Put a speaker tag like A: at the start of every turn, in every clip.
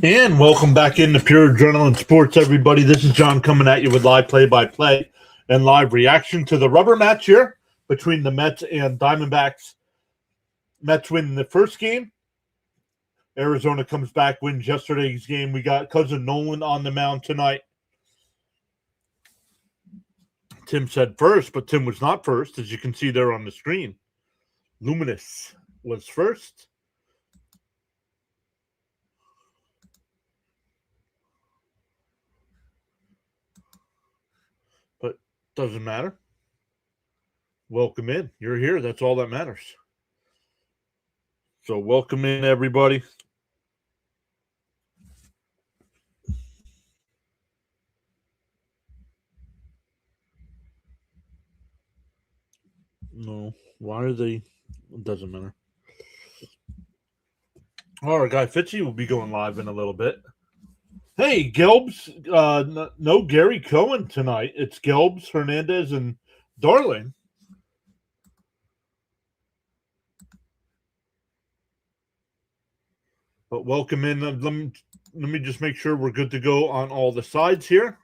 A: And welcome back into Pure Adrenaline Sports, everybody. This is John coming at you with live play-by-play and live reaction to the rubber match here between the Mets and Diamondbacks. Mets win the first game. Arizona comes back, wins yesterday's game. We got Cousin Nolan on the mound tonight. Tim said first, but Tim was not first, as you can see there on the screen. Luminous was first. But doesn't matter. Welcome in. You're here. That's all that matters. So welcome in, everybody. No. Why are they? It doesn't matter. Our guy Fitzy will be going live in a little bit. Hey, Gelbs. No Gary Cohen tonight. It's Gelbs, Hernandez, and Darling. But welcome in. Let me just make sure we're good to go on all the sides here.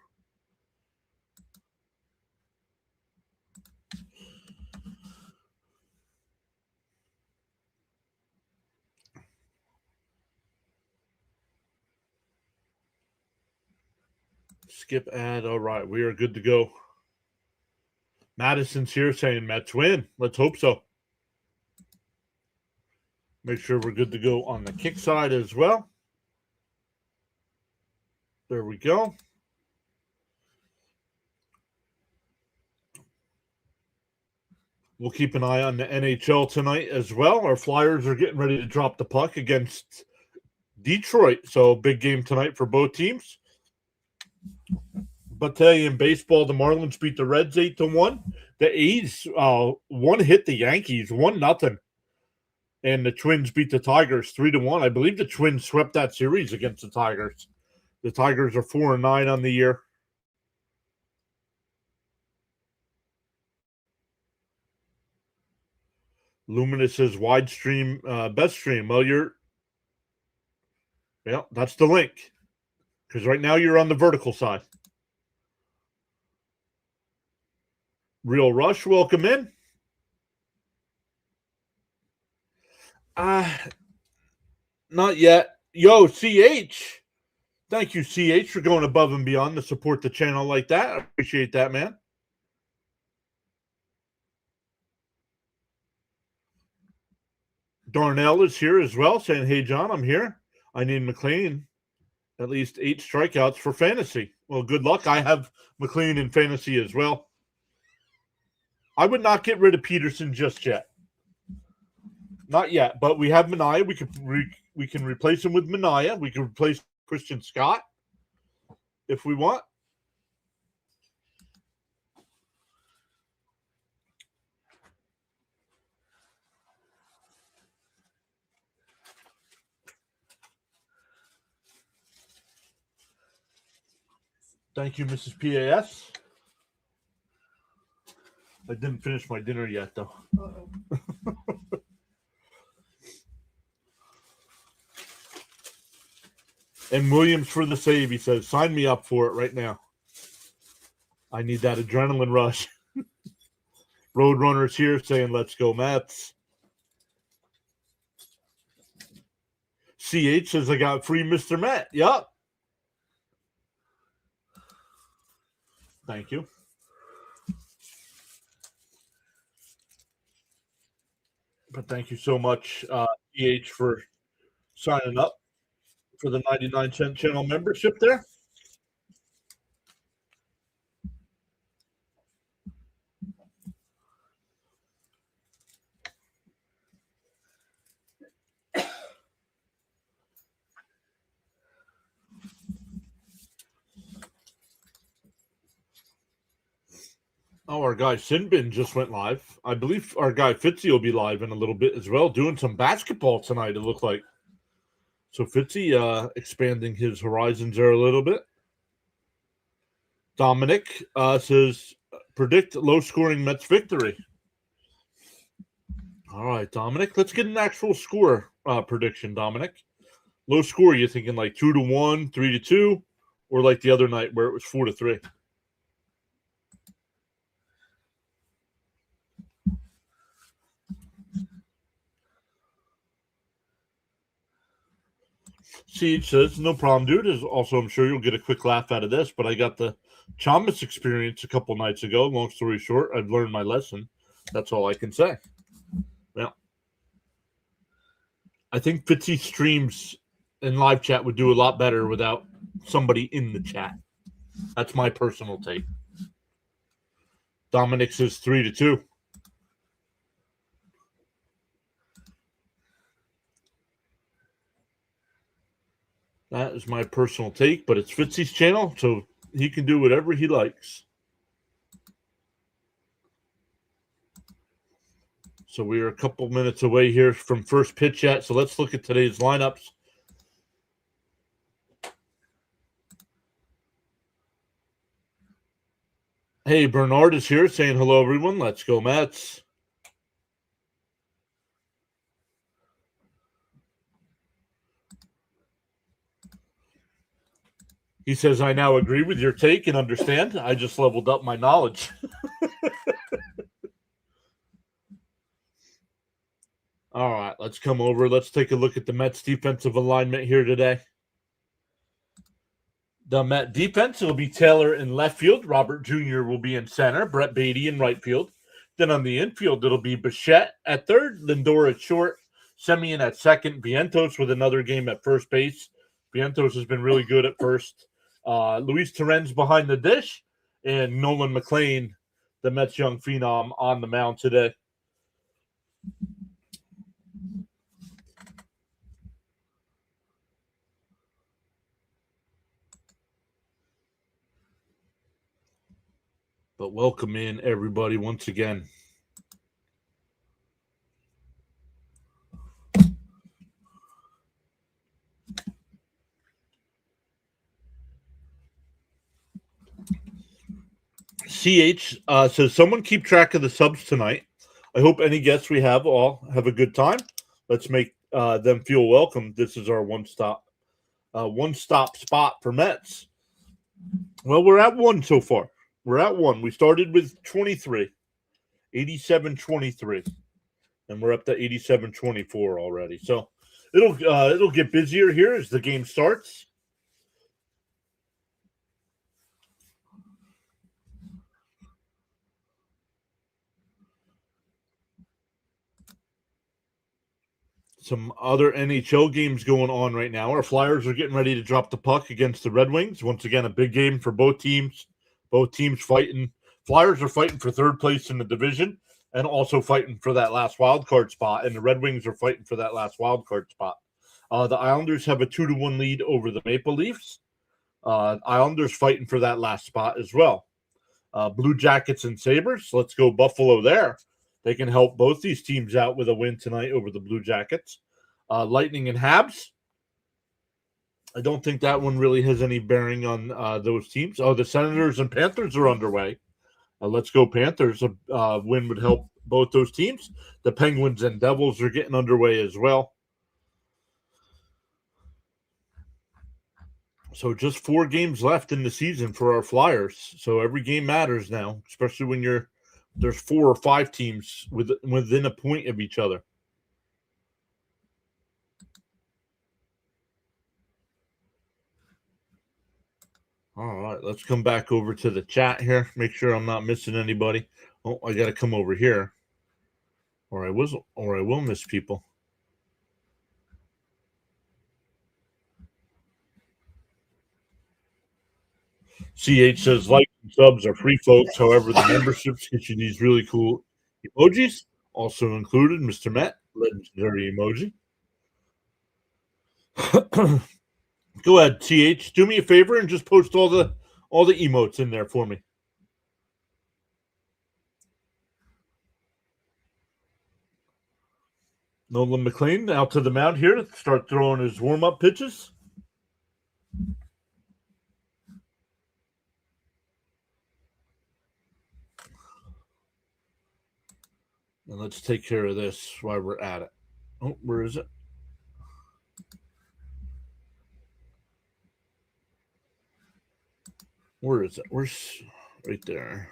A: Skip ad. All right, we are good to go. Madison's here saying Mets win. Let's hope so. Make sure we're good to go on the kick side as well. There we go. We'll keep an eye on the NHL tonight as well. Our Flyers are getting ready to drop the puck against Detroit. So big game tonight for both teams. But today in baseball, the Marlins beat the Reds 8-1. The A's one hit the Yankees 1-0. And the Twins beat the Tigers 3-1. I believe the Twins swept that series against the Tigers. The Tigers are 4-9 on the year. Luminous says wide stream, best stream. Well, that's the link. Because right now you're on the vertical side. Real Rush, welcome in. Not yet. Yo, CH. Thank you, CH, for going above and beyond to support the channel like that. I appreciate that, man. Darnell is here as well, saying, hey, John, I'm here. I need McLean. At least 8 strikeouts for fantasy. Well, good luck. I have McLean in fantasy as well. I would not get rid of Peterson just yet. Not yet, but we have Manaea. We can replace him with Manaea. We can replace Christian Scott if we want. Thank you, Mrs. PAS. I didn't finish my dinner yet, though. And Williams for the save, he says. Sign me up for it right now. I need that adrenaline rush. Roadrunner's here saying, let's go, Mets. CH says, I got free Mr. Met. Yup. Thank you. But thank you so much, CH, for signing up for the 99-cent channel membership there. Oh, our guy Sinbin just went live. I believe our guy Fitzy will be live in a little bit as well, doing some basketball tonight, it looked like. So Fitzy expanding his horizons there a little bit. Dominic says, predict low-scoring Mets victory. All right, Dominic. Let's get an actual score prediction, Dominic. Low score, you thinking like 2-1, 3-2, or like the other night where it was 4-3? Siege says, no problem, dude. Also, I'm sure you'll get a quick laugh out of this, but I got the Chalmers experience a couple nights ago. Long story short, I've learned my lesson. That's all I can say. Well, I think Fitzy streams and live chat would do a lot better without somebody in the chat. That's my personal take. Dominic says 3-2. That is my personal take, but it's Fitzy's channel, so he can do whatever he likes. So we are a couple minutes away here from first pitch yet, so let's look at today's lineups. Hey, Bernard is here saying hello, everyone. Let's go, Mets. He says, I now agree with your take and understand. I just leveled up my knowledge. All right, let's come over. Let's take a look at the Mets defensive alignment here today. The Met defense will be Taylor in left field. Robert Jr. will be in center. Brett Beatty in right field. Then on the infield, it'll be Bichette at third. Lindor at short. Semien at second. Vientos with another game at first base. Vientos has been really good at first. Luis Torrens behind the dish. And Nolan McLean, the Mets young phenom, on the mound today. But welcome in, everybody, once again. CH says, someone keep track of the subs tonight. I hope any guests we have all have a good time. Let's make them feel welcome. This is our one-stop spot for Mets. Well, we're at one so far. We're at one. We started with 23, 87-23, and we're up to 87-24 already. So it'll get busier here as the game starts. Some other NHL games going on right now. Our Flyers are getting ready to drop the puck against the Red Wings. Once again, a big game for both teams. Both teams fighting. Flyers are fighting for third place in the division and also fighting for that last wild card spot. And the Red Wings are fighting for that last wild card spot. The Islanders have a 2-1 lead over the Maple Leafs. Islanders fighting for that last spot as well. Blue Jackets and Sabres. Let's go Buffalo there. They can help both these teams out with a win tonight over the Blue Jackets. Lightning and Habs. I don't think that one really has any bearing on those teams. Oh, the Senators and Panthers are underway. Let's go Panthers. A win would help both those teams. The Penguins and Devils are getting underway as well. So just 4 games left in the season for our Flyers. So every game matters now, especially when there's 4 or 5 teams within a point of each other. All right, let's come back over to the chat here. Make sure I'm not missing anybody. Oh, I got to come over here, or I will miss people. CH says likes and subs are free, folks. However, the memberships get you these really cool emojis, also included Mr. Matt, legendary emoji. Go ahead, TH. Do me a favor and just post all the emotes in there for me. Nolan McLean out to the mound here to start throwing his warm-up pitches. And let's take care of this while we're at it. Oh, where is it? Where is it? Where's right there?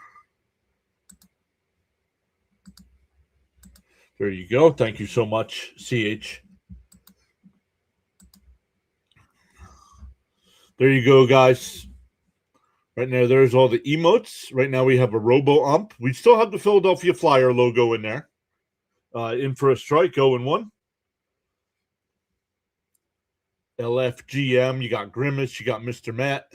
A: There you go. Thank you so much, CH. There you go, guys. Right now, there's all the emotes. Right now, we have a robo ump. We still have the Philadelphia Flyer logo in there. In for a strike, 0-1. LFGM, you got Grimace, you got Mr. Matt.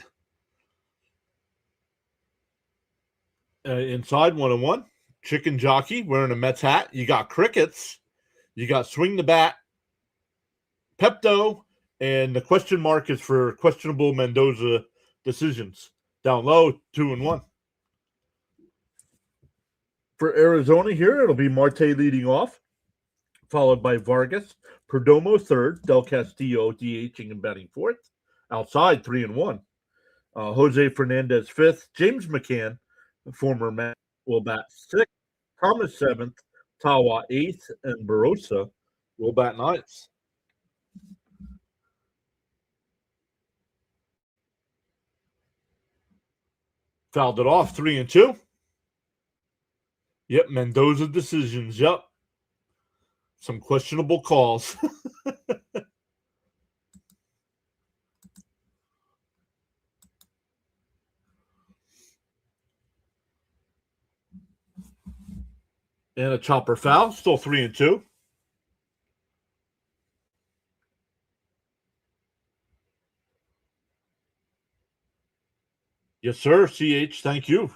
A: Inside, 1-1. Chicken Jockey wearing a Mets hat. You got Crickets. You got Swing the Bat. Pepto. And the question mark is for questionable Mendoza decisions. Down low, 2-1. For Arizona here, it'll be Marte leading off, followed by Vargas, Perdomo third, Del Castillo DHing and batting fourth. Outside, 3-1. Jose Fernandez fifth, James McCann, former Met, will bat sixth, Thomas seventh, Tawa eighth, and Barossa will bat ninth. Fouled it off, 3-2. Yep, Mendoza decisions. Yep. Some questionable calls. And a chopper foul, still 3-2. Yes, sir. CH, thank you.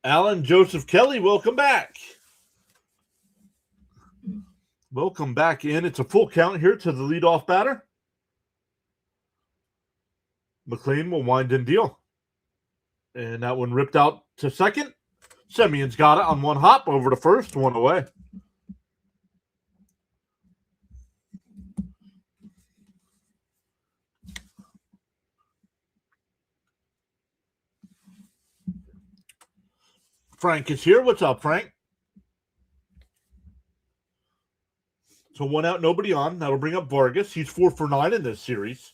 A: Alan Joseph Kelly, welcome back. Welcome back in. It's a full count here to the leadoff batter. McLean will wind and deal. And that one ripped out to second. Semion's got it on one hop over to first, one away. Frank is here. What's up, Frank? So 1 out, nobody on. That'll bring up Vargas. He's 4 for 9 in this series.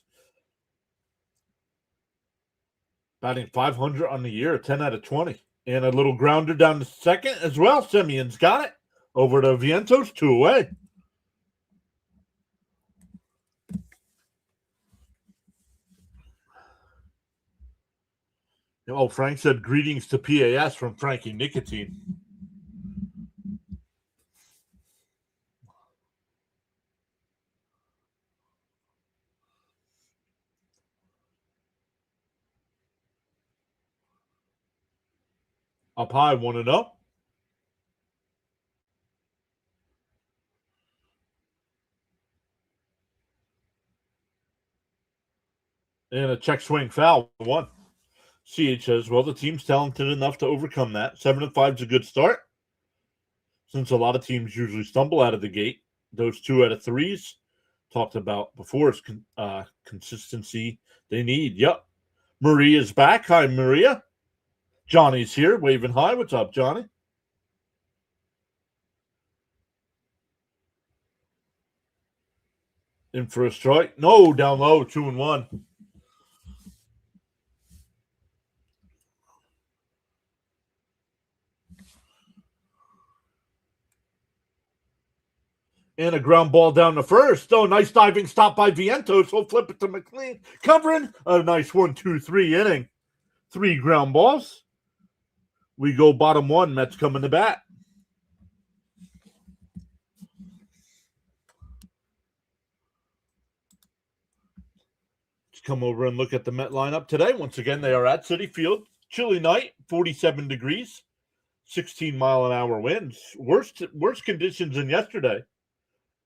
A: Batting .500 on the year, 10 out of 20. And a little grounder down to second as well. Semion's got it. Over to Vientos, 2 away. Oh, Frank said greetings to PAS from Frankie Nicotine. Up high, 1-0. And a check swing foul, 1. CH says, well, the team's talented enough to overcome that. 7-5 is a good start. Since a lot of teams usually stumble out of the gate, those 2 out of 3s talked about before is consistency they need. Yep. Maria's back. Hi, Maria. Johnny's here, waving hi. What's up, Johnny? In for a strike. No, down low, 2-1. And a ground ball down the first. Oh, nice diving stop by Vientos. He'll flip it to McLean. Covering a nice 1-2-3 inning. 3 ground balls. We go bottom 1. Mets coming to bat. Let's come over and look at the Met lineup today. Once again, they are at Citi Field. Chilly night, 47 degrees, 16-mile-an-hour winds. Worst conditions than yesterday.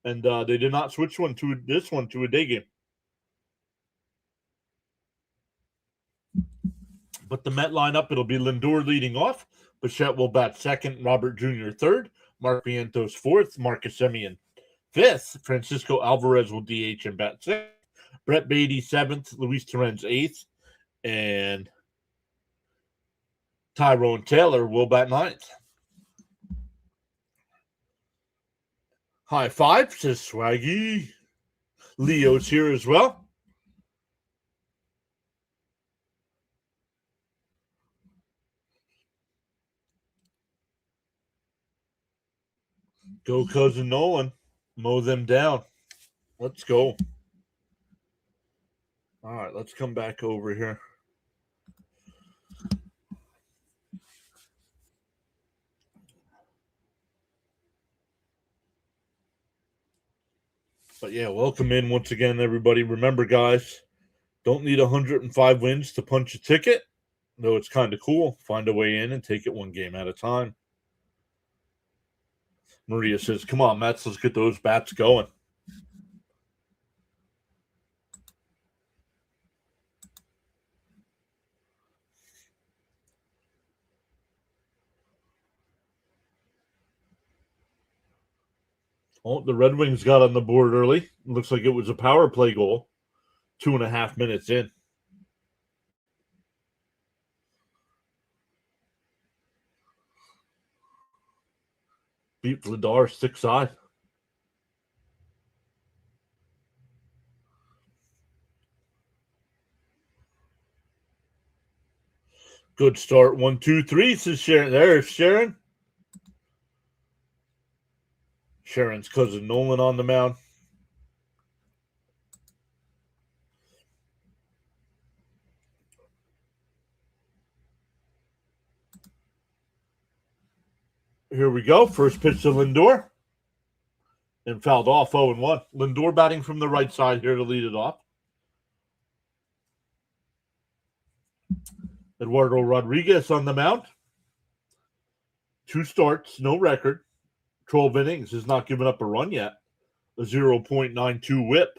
A: And they did not switch this one to a day game. But the Met lineup, it'll be Lindor leading off. Bichette will bat second. Robert Jr. third. Mark Vientos fourth. Marcus Semien fifth. Francisco Alvarez will DH and bat sixth. Brett Beatty seventh. Luis Torrens eighth. And Tyrone Taylor will bat ninth. High five, says Swaggy. Leo's here as well. Go Cousin Nolan. Mow them down. Let's go. All right, let's come back over here. But yeah, welcome in once again, everybody. Remember, guys, don't need 105 wins to punch a ticket, though it's kind of cool. Find a way in and take it one game at a time. Maria says, come on, Mets, let's get those bats going. Oh, the Red Wings got on the board early. Looks like it was a power play goal. 2.5 minutes in. Beat Vladar 6-5. Good start. 1, 2, 3, says Sharon. There's Sharon. Sharon's cousin Nolan on the mound. Here we go. First pitch to Lindor. And fouled off 0-1. Lindor batting from the right side here to lead it off. Eduardo Rodriguez on the mound. 2 starts, no record. 12 innings, has not given up a run yet. A 0.92 whip.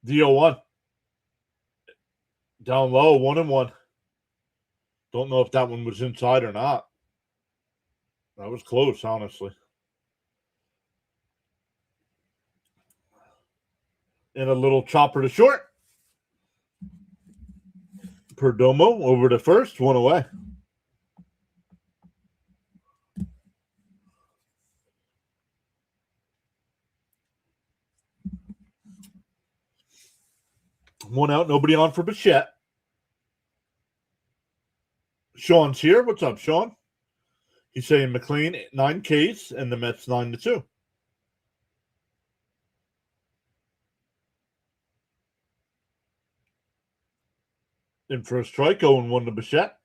A: The 0-1. Down low, 1-1. Don't know if that one was inside or not. That was close, honestly. And a little chopper to short. Perdomo over to first, 1 away. One out, nobody on for Bichette. Sean's here. What's up, Sean? He's saying McLean 9 Ks and the Mets 9-2. In for a strike, 0-1 to Bichette.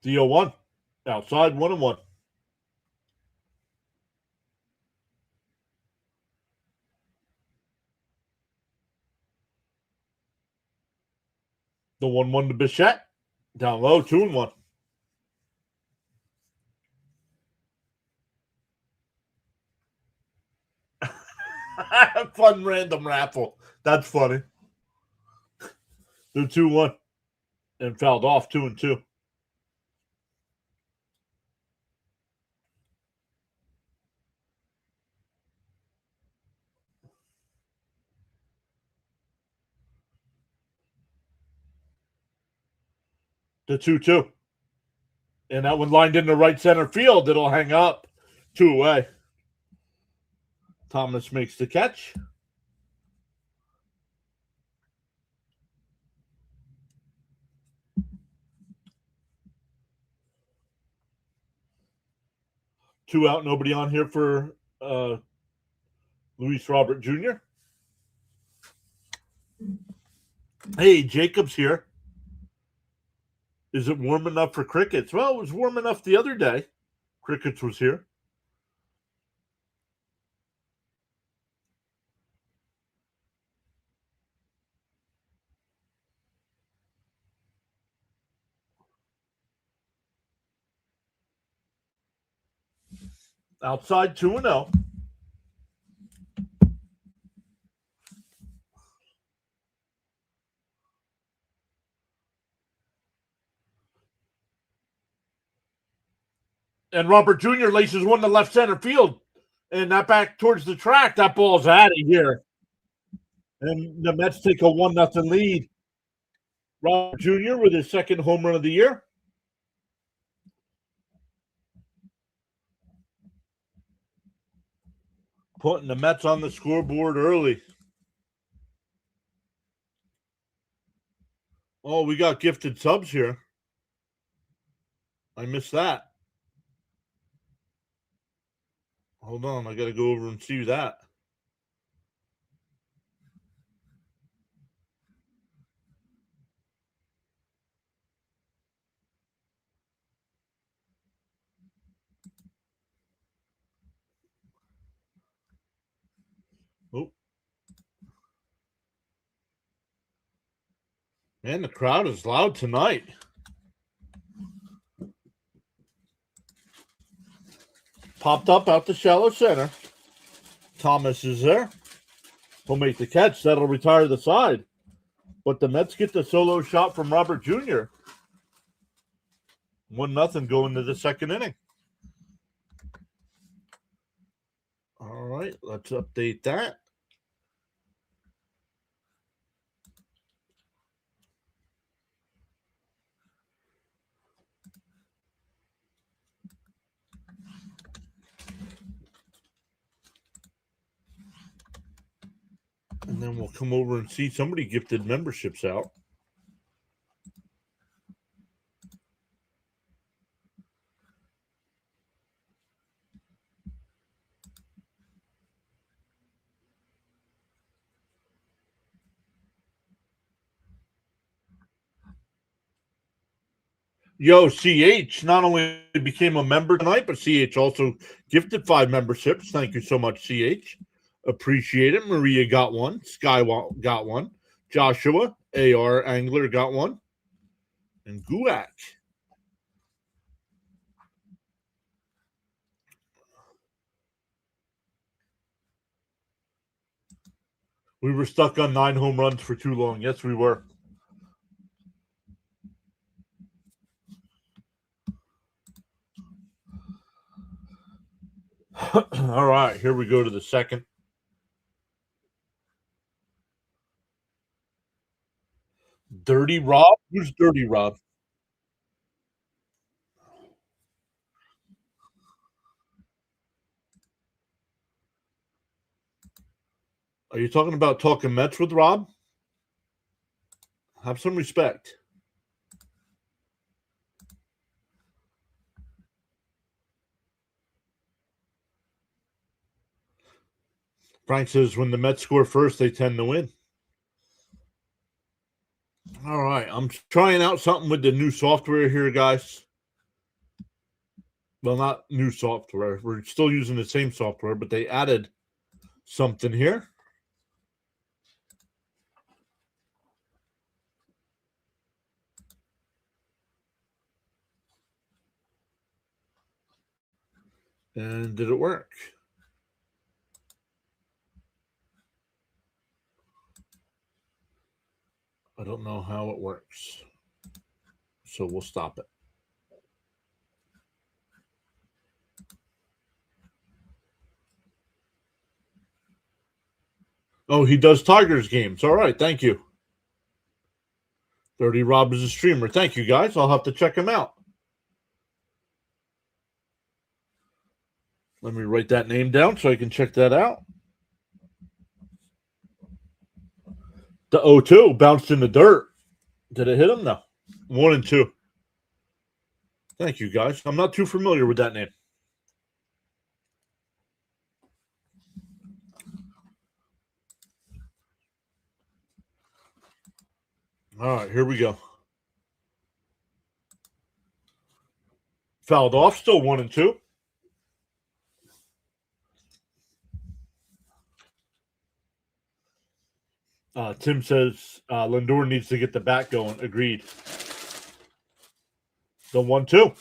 A: The 0-1. Outside, 1-1. The 1-1 to Bichette. Down low, 2-1. Fun random raffle. That's funny. The 2-1. And fouled off 2-2. The 2-2. And that one lined into right center field. It'll hang up. 2 away. Thomas makes the catch. Two out, nobody on here for Luis Robert Jr. Hey, Jacob's here. Is it warm enough for crickets? Well, it was warm enough the other day. Crickets was here. Outside 2-0. And Robert Jr. laces one to left center field. And that back towards the track. That ball's out of here. And the Mets take a 1-0 lead. Robert Jr. with his second home run of the year. Putting the Mets on the scoreboard early. Oh, we got gifted subs here. I missed that. Hold on, I got to go over and see that. Oh. Man, the crowd is loud tonight. Popped up out the shallow center. Thomas is there. He'll make the catch. That'll retire the side. But the Mets get the solo shot from Robert Jr. 1-0 going to the second inning. All right, let's update that. And then we'll come over and see somebody gifted memberships out. Yo, CH not only became a member tonight, but CH also gifted 5 memberships. Thank you so much, CH. Appreciate it. Maria got one. Sky got one. Joshua, AR Angler got one. And Guak. We were stuck on 9 home runs for too long. Yes, we were. All right, here we go to the second. Dirty Rob? Who's Dirty Rob? Are you talking about talking Mets with Rob? Have some respect. Frank says when the Mets score first, they tend to win. All right, I'm trying out something with the new software here, guys. Well, not new software. We're still using the same software, but they added something here. And did it work? I don't know how it works. So we'll stop it. Oh, he does Tigers games. All right, thank you. Dirty Rob is a streamer. Thank you, guys. I'll have to check him out. Let me write that name down so I can check that out. The 0-2 bounced in the dirt. Did it hit him? No. 1 and 2. Thank you, guys. I'm not too familiar with that name. All right, here we go. Fouled off, still 1 and 2. Tim says Lindor needs to get the bat going. Agreed. The 1-2.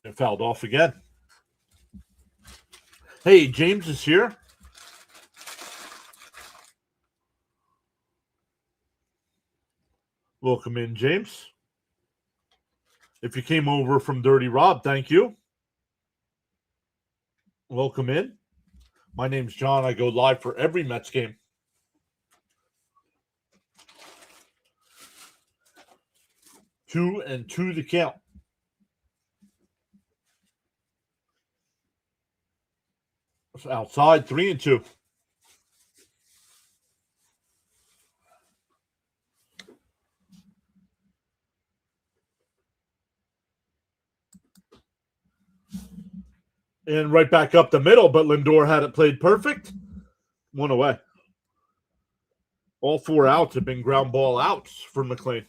A: It fouled off again. Hey, James is here. Welcome in, James. If you came over from Dirty Rob, thank you. Welcome in. My name's John. I go live for every Mets game. 2-2 the count. Outside, 3-2. And right back up the middle, but Lindor had it played perfect. 1 away. All 4 outs have been ground ball outs for McLean.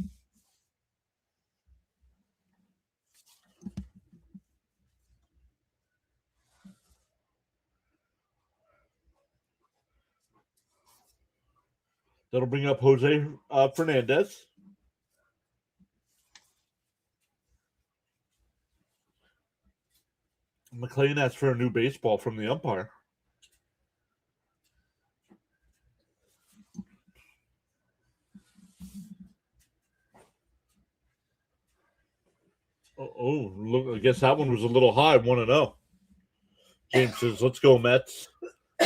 A: That'll bring up Jose Fernandez. McLean asked for a new baseball from the umpire. Oh, look! I guess that one was a little high. 1-0. James says, "Let's go Mets."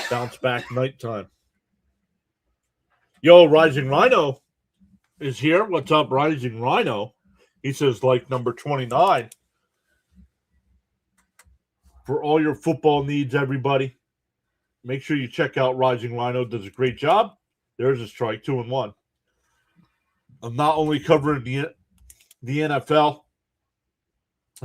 A: Bounce back nighttime. Yo, Rising Rhino is here. What's up, Rising Rhino? He says, like number 29. For all your football needs, everybody, make sure you check out Rising Rhino. Does a great job. There's a strike, 2-1. I'm not only covering the NFL,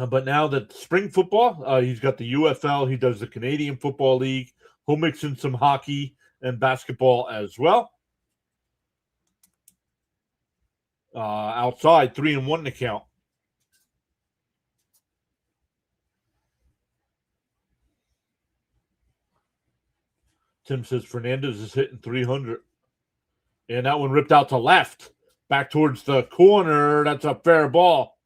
A: but now that spring football, he's got the UFL. He does the Canadian Football League. He'll mix in some hockey and basketball as well. Outside, 3-1 to count. Tim says Fernandez is hitting 300. And that one ripped out to left. Back towards the corner. That's a fair ball.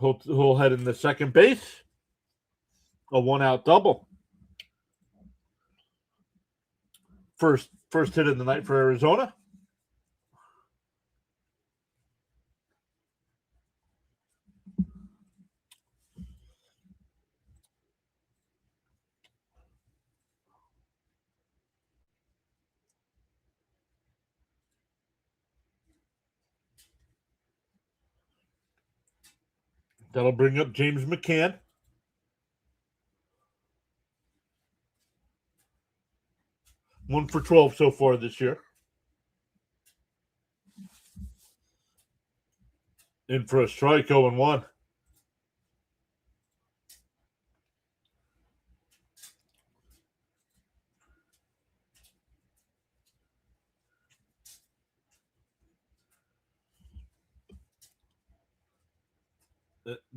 A: He'll head into second base. A 1-out double. First hit of the night for Arizona. That'll bring up James McCann. One for 12 so far this year. In for a strike, 0-1.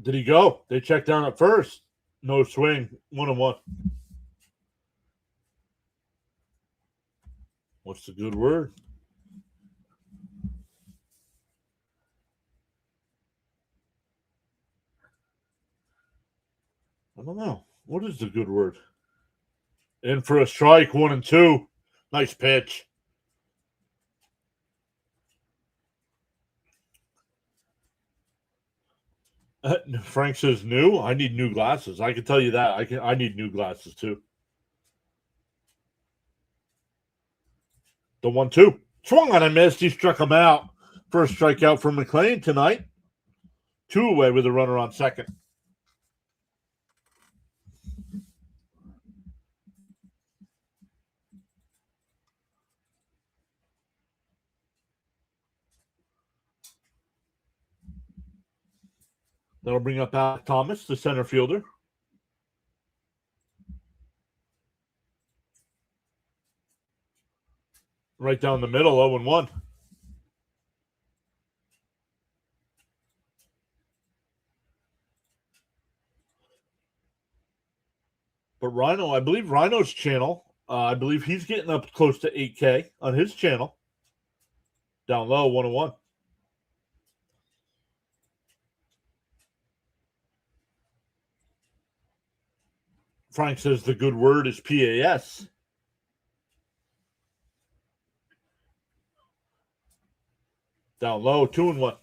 A: Did he go? They checked down at first. No swing. 1-1. What's the good word? I don't know. What is the good word? In for a strike, 1-2. Nice pitch. Frank says new. I need new glasses. I can tell you that. I need new glasses too. The 1-2. Swung on and missed. He struck him out. First strikeout for McLean tonight. 2 away with a runner on second. That'll bring up Alec Thomas, the center fielder. Right down the middle, 0-1. But Rhino, I believe Rhino's channel, I believe he's getting up close to 8K on his channel. Down low, 1-1. Frank says the good word is PAS. Down low, 2-1.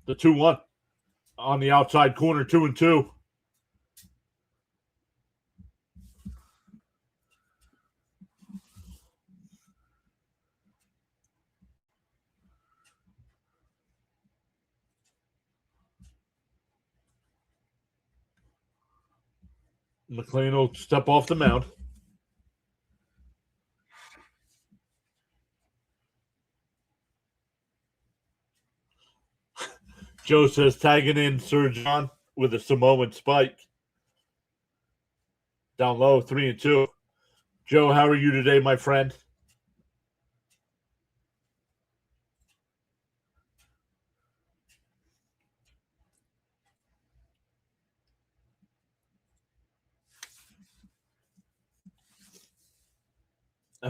A: The 2-1 on the outside corner, 2-2. McLean will step off the mound. Joe says tagging in Sir John with a Samoan spike. Down low, 3-2. Joe, how are you today, my friend?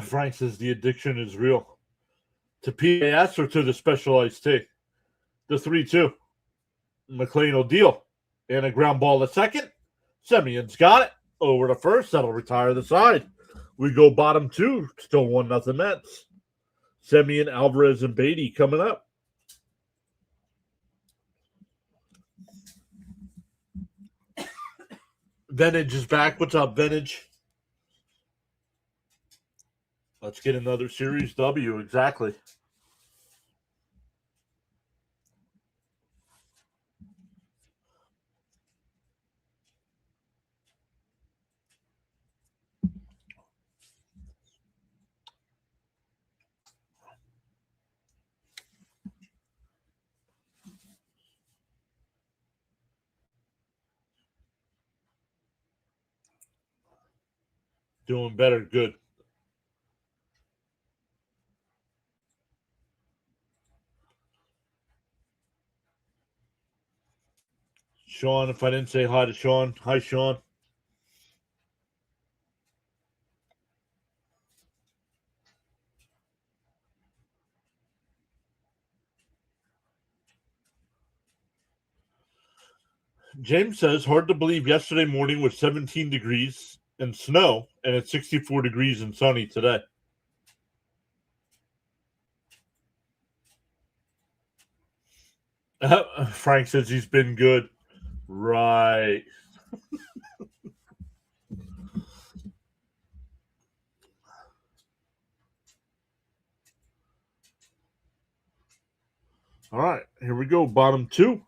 A: Frank says the addiction is real. To PAS or to the specialized tea? The 3-2. McLean will deal. And a ground ball to second. Semion's got it. Over to first. That'll retire the side. We go bottom 2. Still 1-0 Mets. Semien, Alvarez, and Beatty coming up. Vintage is back. What's up, Vintage? Let's get another series W. Exactly. Doing better. Good. Sean, if I didn't say hi to Sean, hi, Sean. James says, hard to believe yesterday morning was 17 degrees and snow, and it's 64 degrees and sunny today. Frank says he's been good. Right. All right, here we go. Bottom 2.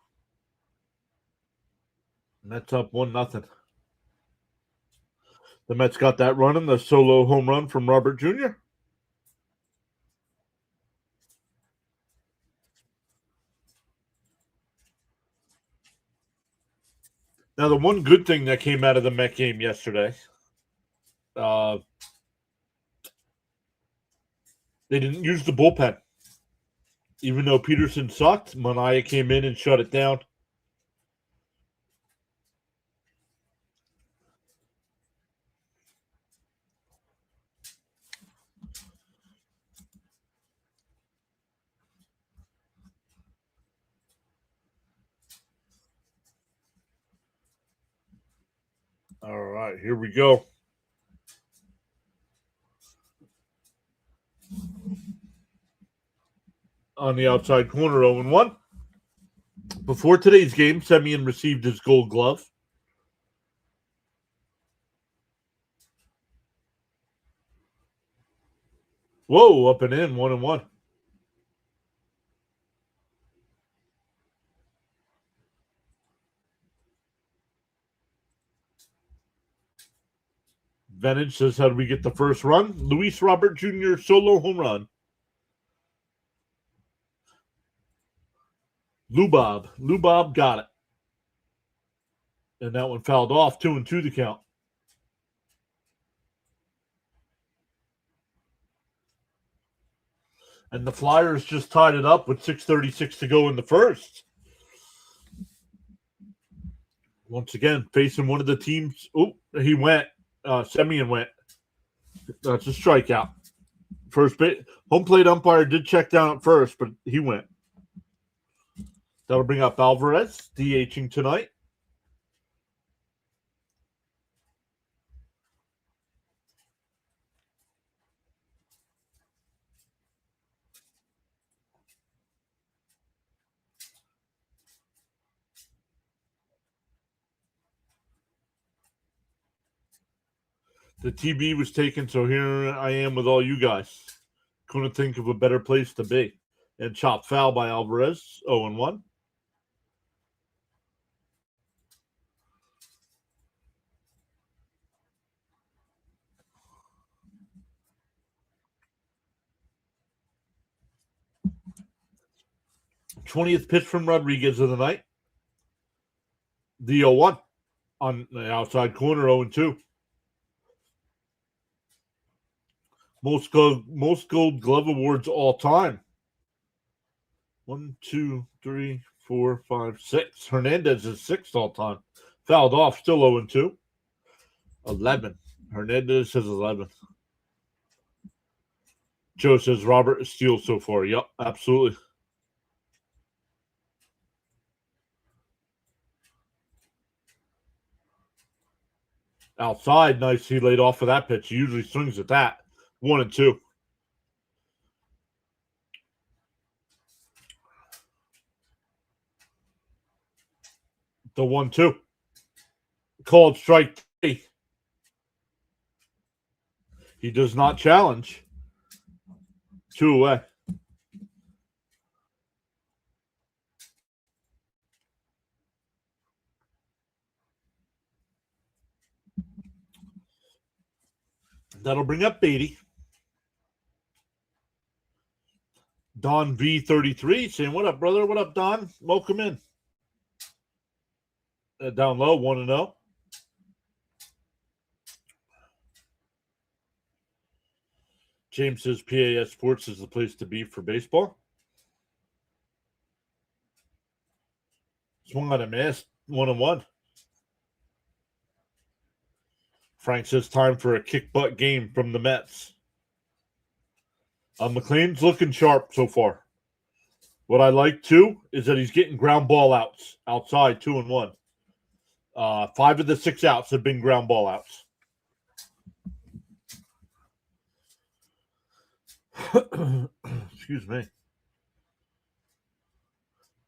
A: Mets up 1-0. The Mets got that run in the solo home run from Robert Jr. Now, the one good thing that came out of the Met game yesterday, they didn't use the bullpen. Even though Peterson sucked, Manaea came in and shut it down. All right, here we go. On the outside corner, 0-1. Before today's game, Semien received his gold glove. Whoa, up and in, 1-1. Vintage says, how did we get the first run? Luis Robert Jr. solo home run. Lubob got it. And that one fouled off, 2-2 the count. And the Flyers just tied it up with 6:36 to go in the first. Once again, facing one of the teams. Oh, he went. Semien went. That's a strikeout. First base. Home plate umpire did check down at first, but he went. That'll bring up Alvarez, DHing tonight. The TB was taken, so here I am with all you guys. Couldn't think of a better place to be. And chopped foul by Alvarez, 0-1. th pitch from Rodriguez of the night. The 0-1 on the outside corner, 0-2. Most gold glove awards all time. 1, 2, 3, 4, 5, 6. Hernandez is 6th all time. Fouled off, still 0-2. 11. Hernandez has 11. Joe says Robert is steal so far. Yep, absolutely. Outside, nice. He laid off of that pitch. He usually swings at that. 1-2. The 1-2. Called strike 3. He does not challenge. 2 away. That'll bring up Beatty. Don V33 saying, "What up, brother? What up, Don? Welcome in." Down low, 1-0. James says PAS Sports is the place to be for baseball. Swung on a miss, 1-1. Frank says time for a kick butt game from the Mets. McLean's looking sharp so far. What I like too is that he's getting ground ball outs outside, 2-1. 5 of the 6 outs have been ground ball outs. Excuse me.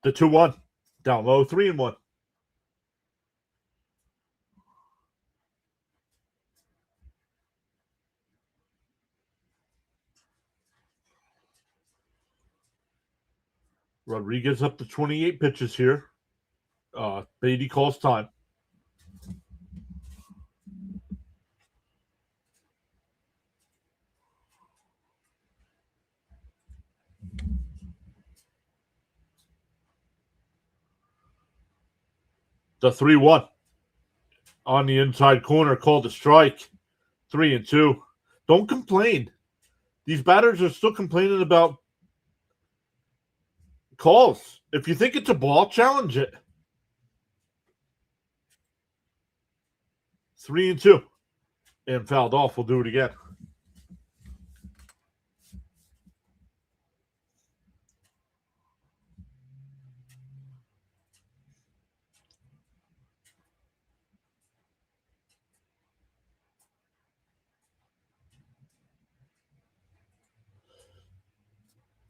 A: The 2-1. Down low, 3-1. Rodriguez up to 28 pitches here. Beatty calls time. The 3-1 on the inside corner called a strike. 3-2. Don't complain. These batters are still complaining about calls. If you think it's a ball, challenge it. 3-2. And fouled off. We'll do it again.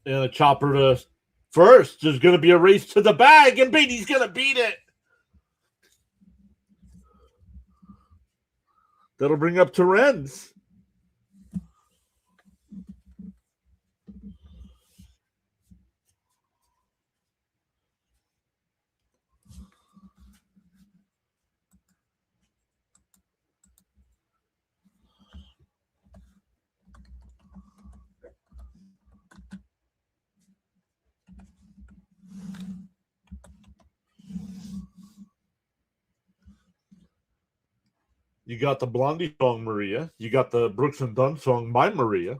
A: And a chopper to first. There's going to be a race to the bag, and Beatty's going to beat it. That'll bring up Terrence. You got the Blondie song, Maria. You got the Brooks and Dunn song, My Maria.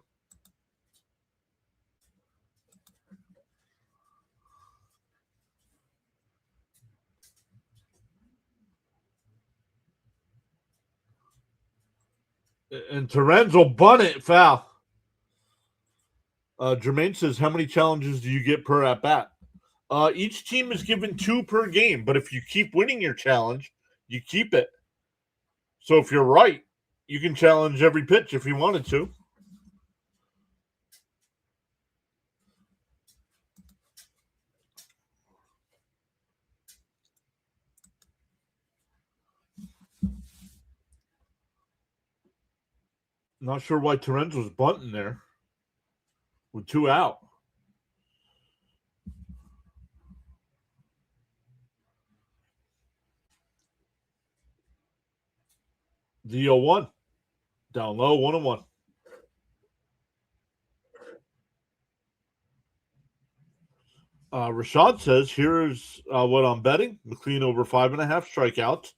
A: And Terrence will bunt it foul. Jermaine says, how many challenges do you get per at-bat? Each team is given 2 per game, but if you keep winning your challenge, you keep it. So if you're right, you can challenge every pitch if you wanted to. Not sure why Terrenz was bunting there with 2 out. The 0-1. Down low, 1-1. Rashad says, here's what I'm betting. McLean over 5.5 strikeouts,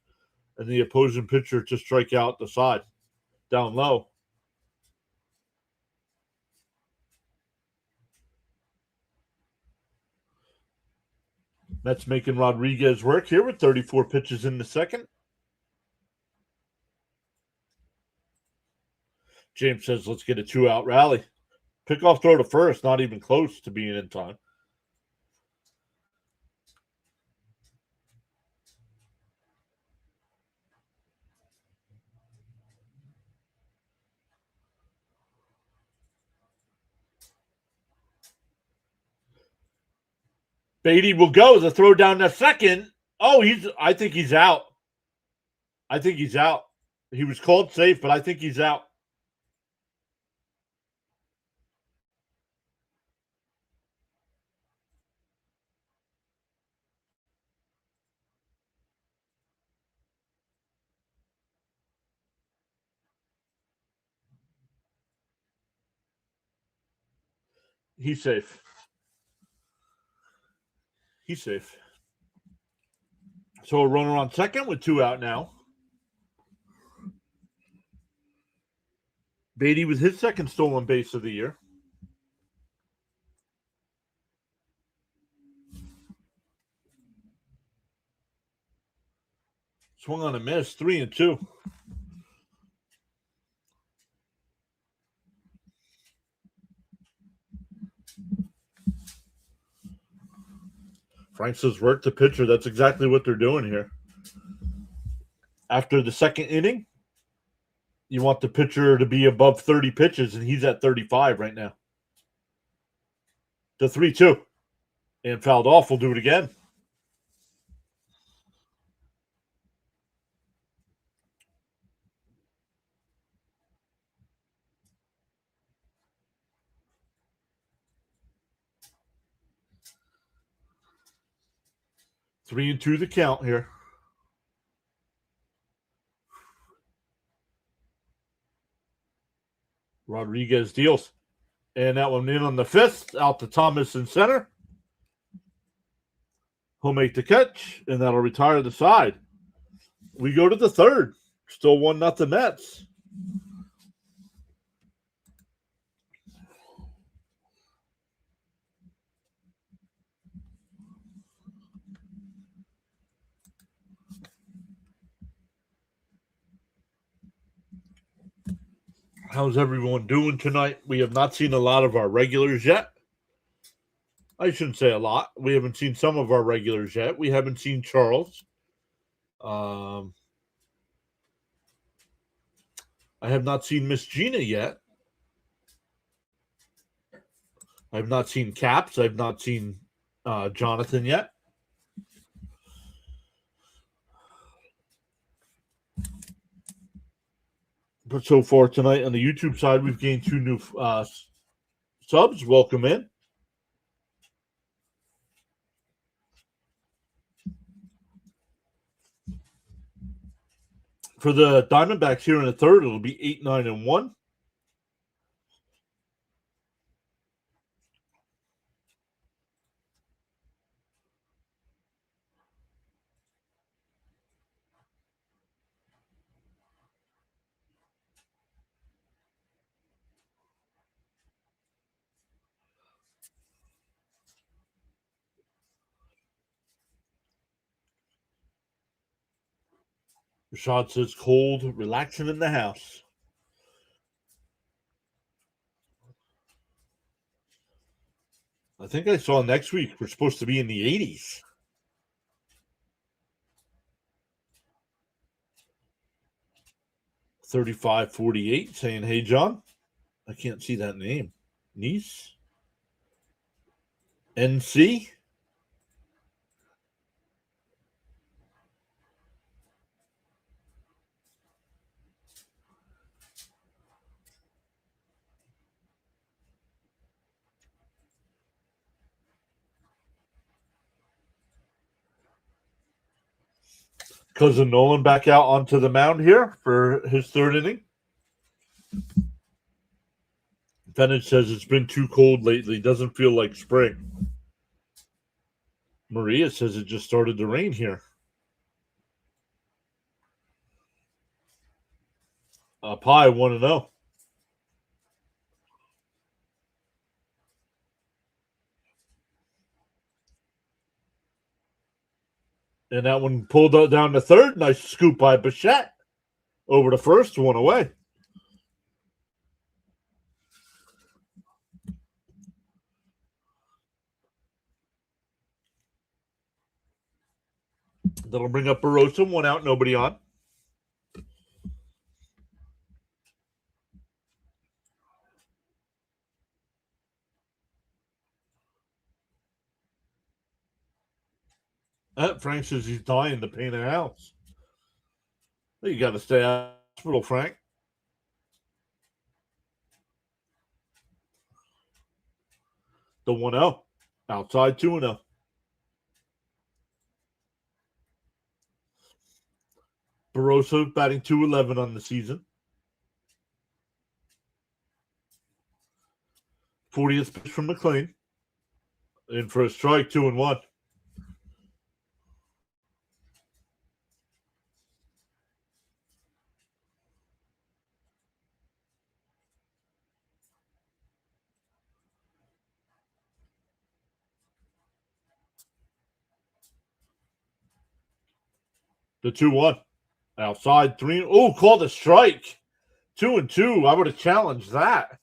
A: and the opposing pitcher to strike out the side. Down low. Mets making Rodriguez work here with 34 pitches in the second. James says, let's get a 2-out rally. Pickoff throw to first, not even close to being in time. Beatty will go. The throw down to second. Oh, I think he's out. I think he's out. He was called safe, but I think he's out. He's safe. He's safe. So a runner on second with 2 out now. Beatty with his second stolen base of the year. Swung on a miss, 3-2. Frank says, work the pitcher. That's exactly what they're doing here. After the second inning, you want the pitcher to be above 30 pitches, and he's at 35 right now. The 3-2. And fouled off. We'll do it again. Three and 2 the count here. Rodriguez deals. And that one in on the 5th, out to Thomas in center. He'll make the catch, and that'll retire the side. We go to the 3rd. Still 1-0 Mets. How's everyone doing tonight? We have not seen a lot of our regulars yet. I shouldn't say a lot. We haven't seen some of our regulars yet. We haven't seen Charles. I have not seen Miss Gina yet. I have not seen Caps. I have not seen Jonathan yet. But so far tonight on the YouTube side, we've gained 2 new subs. Welcome in. For the Diamondbacks here in the 3rd, it'll be 8-9-1. Rashad says cold, relaxing in the house. I think I saw next week we're supposed to be in the 80s. $35.48 saying, hey, John. I can't see that name. Niece? NC? Cousin Nolan back out onto the mound here for his third inning. Bennett says it's been too cold lately. Doesn't feel like spring. Maria says it just started to rain here. Up high, 1-0. And that one pulled down to third. Nice scoop by Bichette. Over to first, 1 away. That'll bring up Barossa. 1 out, nobody on. Frank says he's dying to paint a house. Well, you got to stay out of the hospital, Frank. The 1-0. Outside 2-0. Barossa batting .211 on the season. 40th pitch from McLean. In for a strike, 2-1. The 2-1. Outside 3. Oh, called a strike. 2-2. I would have challenged that.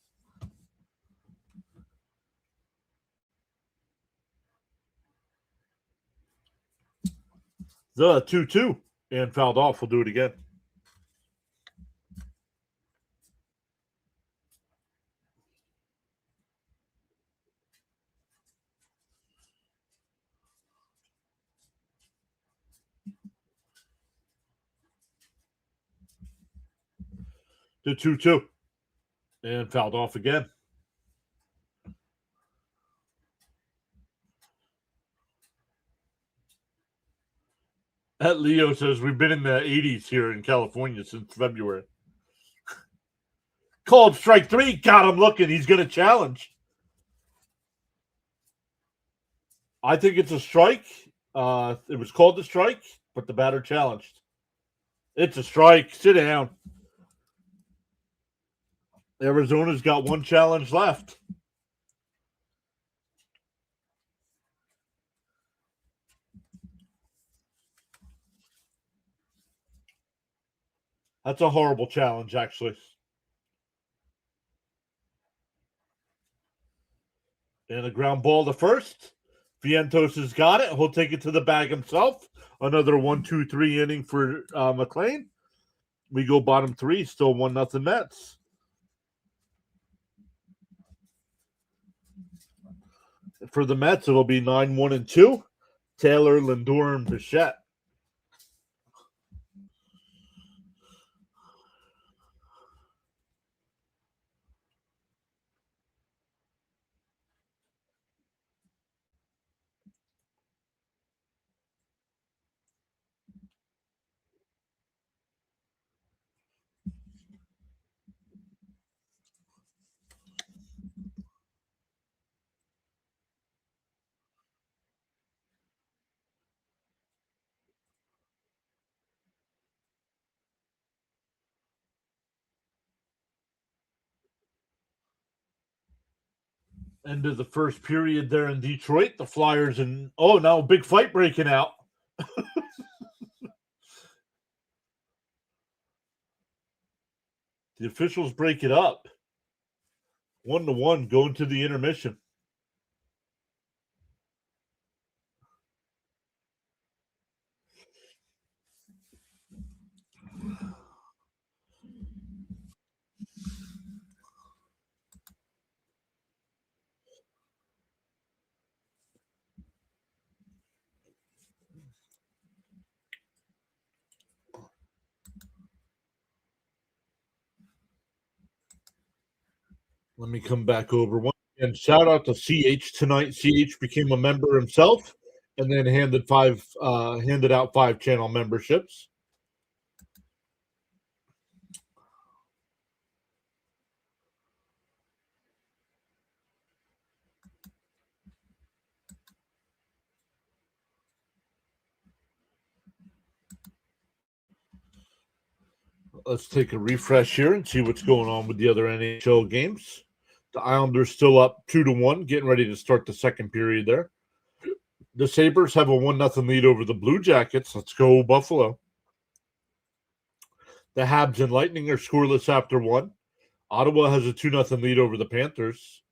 A: The 2-2. And fouled off. We'll do it again. The 2-2. And fouled off again. That Leo says we've been in the 80s here in California since February. Called strike 3. Got him looking. He's going to challenge. I think it's a strike. It was called a strike, but the batter challenged. It's a strike. Sit down. Arizona's got 1 challenge left. That's a horrible challenge, actually. And a ground ball to first. Vientos has got it. He'll take it to the bag himself. Another 1-2-3 inning for McLean. We go bottom 3, still 1-0 Mets. For the Mets, it'll be 9-1-2. Taylor, Lindor, and Bichette. End of the first period there in Detroit. The Flyers and now a big fight breaking out. The officials break it up. 1-1 going to the intermission. Let me come back over. Once again, shout out to CH tonight. CH became a member himself. and then handed out 5 channel memberships. Let's take a refresh here and see what's going on with the other NHL games. The Islanders still up 2-1, getting ready to start the second period there. The Sabres have a 1-0 lead over the Blue Jackets. Let's go, Buffalo. The Habs and Lightning are scoreless after 1. Ottawa has a 2-0 lead over the Panthers.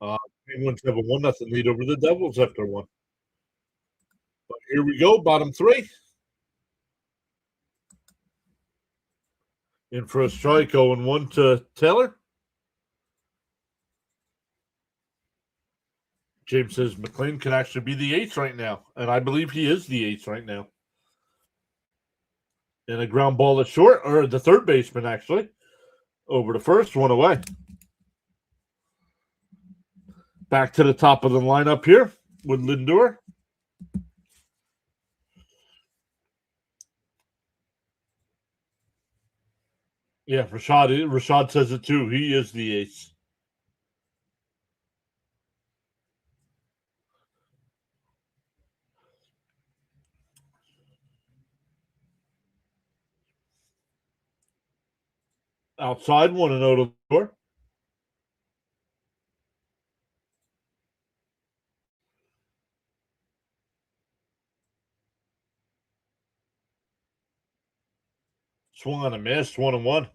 A: Penguins have a 1-0 lead over the Devils after 1. But here we go, bottom 3. In for a strike, 0-1 to Taylor. James says McLean can actually be the ace right now, and I believe he is the ace right now. And a ground ball is short, or the third baseman actually, over the first, one away. Back to the top of the lineup here with Lindor. Yeah, Rashad says it too. He is the ace. Outside, 1-0 to Lindor. Swung on a miss, 1-1.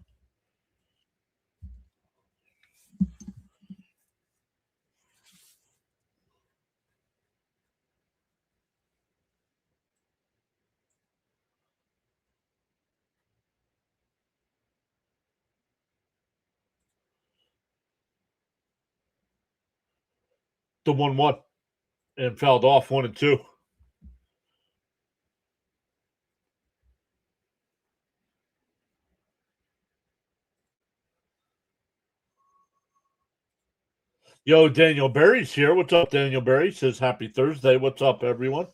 A: The 1-1. And fouled off 1-2. Yo, Daniel Berry's here. What's up, Daniel Berry? Says happy Thursday. What's up, everyone?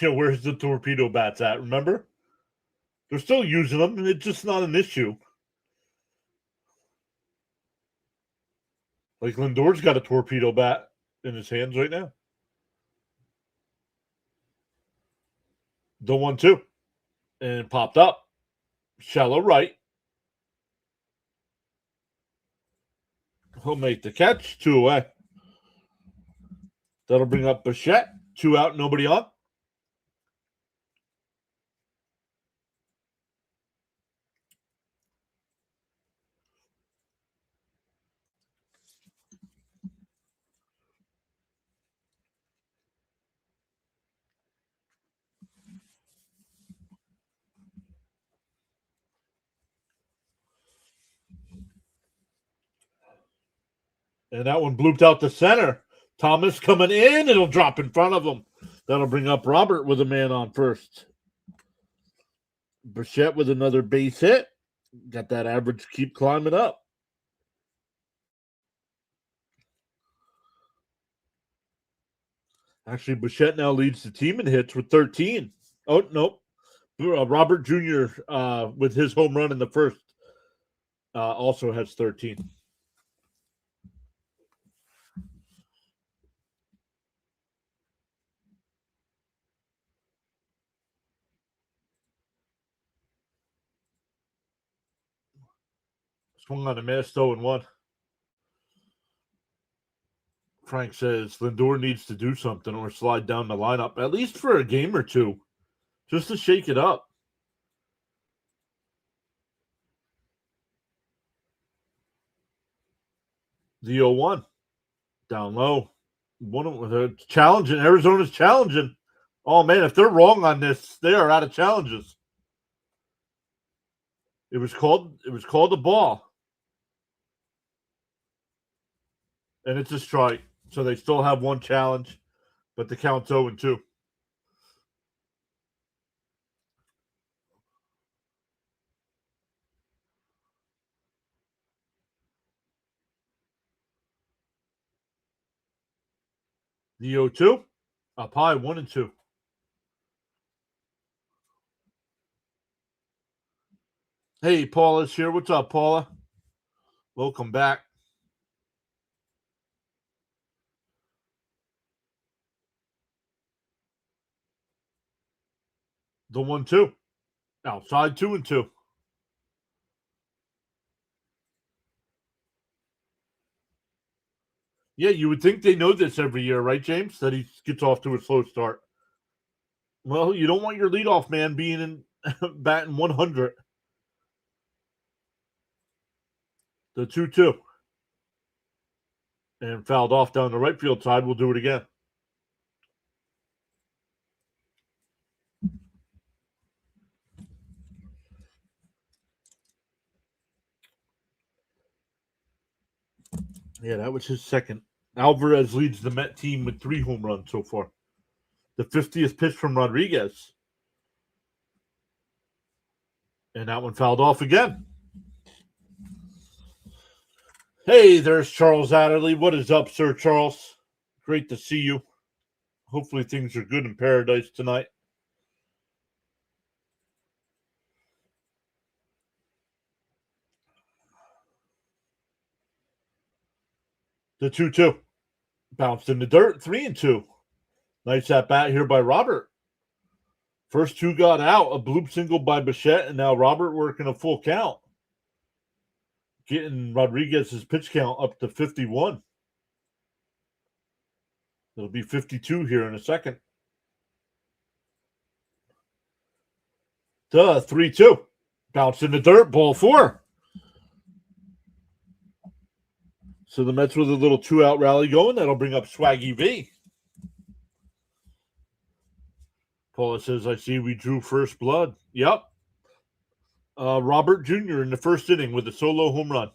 A: You know, where's the torpedo bats at? Remember? They're still using them, and it's just not an issue. Like Lindor's got a torpedo bat in his hands right now. The 1-2. And it popped up. Shallow right. He'll make the catch. 2 away. That'll bring up Bichette. 2 out, nobody on. And that one blooped out to center. Thomas coming in. It'll drop in front of him. That'll bring up Robert with a man on first. Bichette with another base hit. Got that average keep climbing up. Actually, Bichette now leads the team in hits with 13. Oh, nope. Robert Jr. With his home run in the first also has 13. Swung on a miss, 0-1. Frank says Lindor needs to do something or slide down the lineup, at least for a game or two, just to shake it up. The 0-1. Down low. One of the challenging. Arizona's challenging. Oh man, if they're wrong on this, they are out of challenges. It was called a ball. And it's a strike. So they still have one challenge, but the count's 0-2. The 0-2. Up high, 1-2. Hey, Paula's here. What's up, Paula? Welcome back. The 1-2. Outside, 2-2. Yeah, you would think they know this every year, right, James? That he gets off to a slow start. Well, you don't want your leadoff man being in batting 100. The 2-2. And fouled off down the right field side. We'll do it again. Yeah, that was his second. Alvarez leads the Met team with 3 home runs so far. The 50th pitch from Rodriguez. And that one fouled off again. Hey, there's Charles Adderley. What is up, Sir Charles? Great to see you. Hopefully things are good in paradise tonight. The 2-2. Bounced in the dirt, 3-2. Nice at bat here by Robert. First 2 got out, a bloop single by Bichette, and now Robert working a full count. Getting Rodriguez's pitch count up to 51. It'll be 52 here in a second. The 3-2. Bounced in the dirt, ball 4. So the Mets with a little 2-out rally going. That'll bring up Swaggy V. Paula says, I see we drew first blood. Yep. Robert Jr. in the first inning with a solo home run.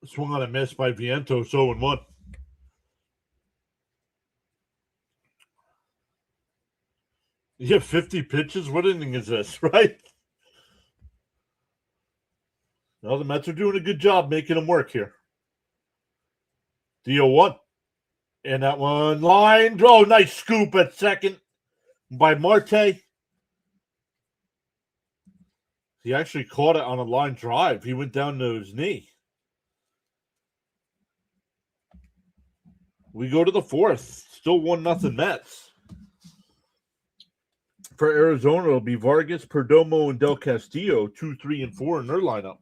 A: Swung on a miss by Vientos, 0-1. You have 50 pitches? What inning is this, right? Well, the Mets are doing a good job making them work here. The 0-1. And that one line. Oh, nice scoop at second by Marte. He actually caught it on a line drive. He went down to his knee. We go to the 4th. Still 1-0 Mets. For Arizona, it'll be Vargas, Perdomo, and Del Castillo, 2, 3, and 4 in their lineup.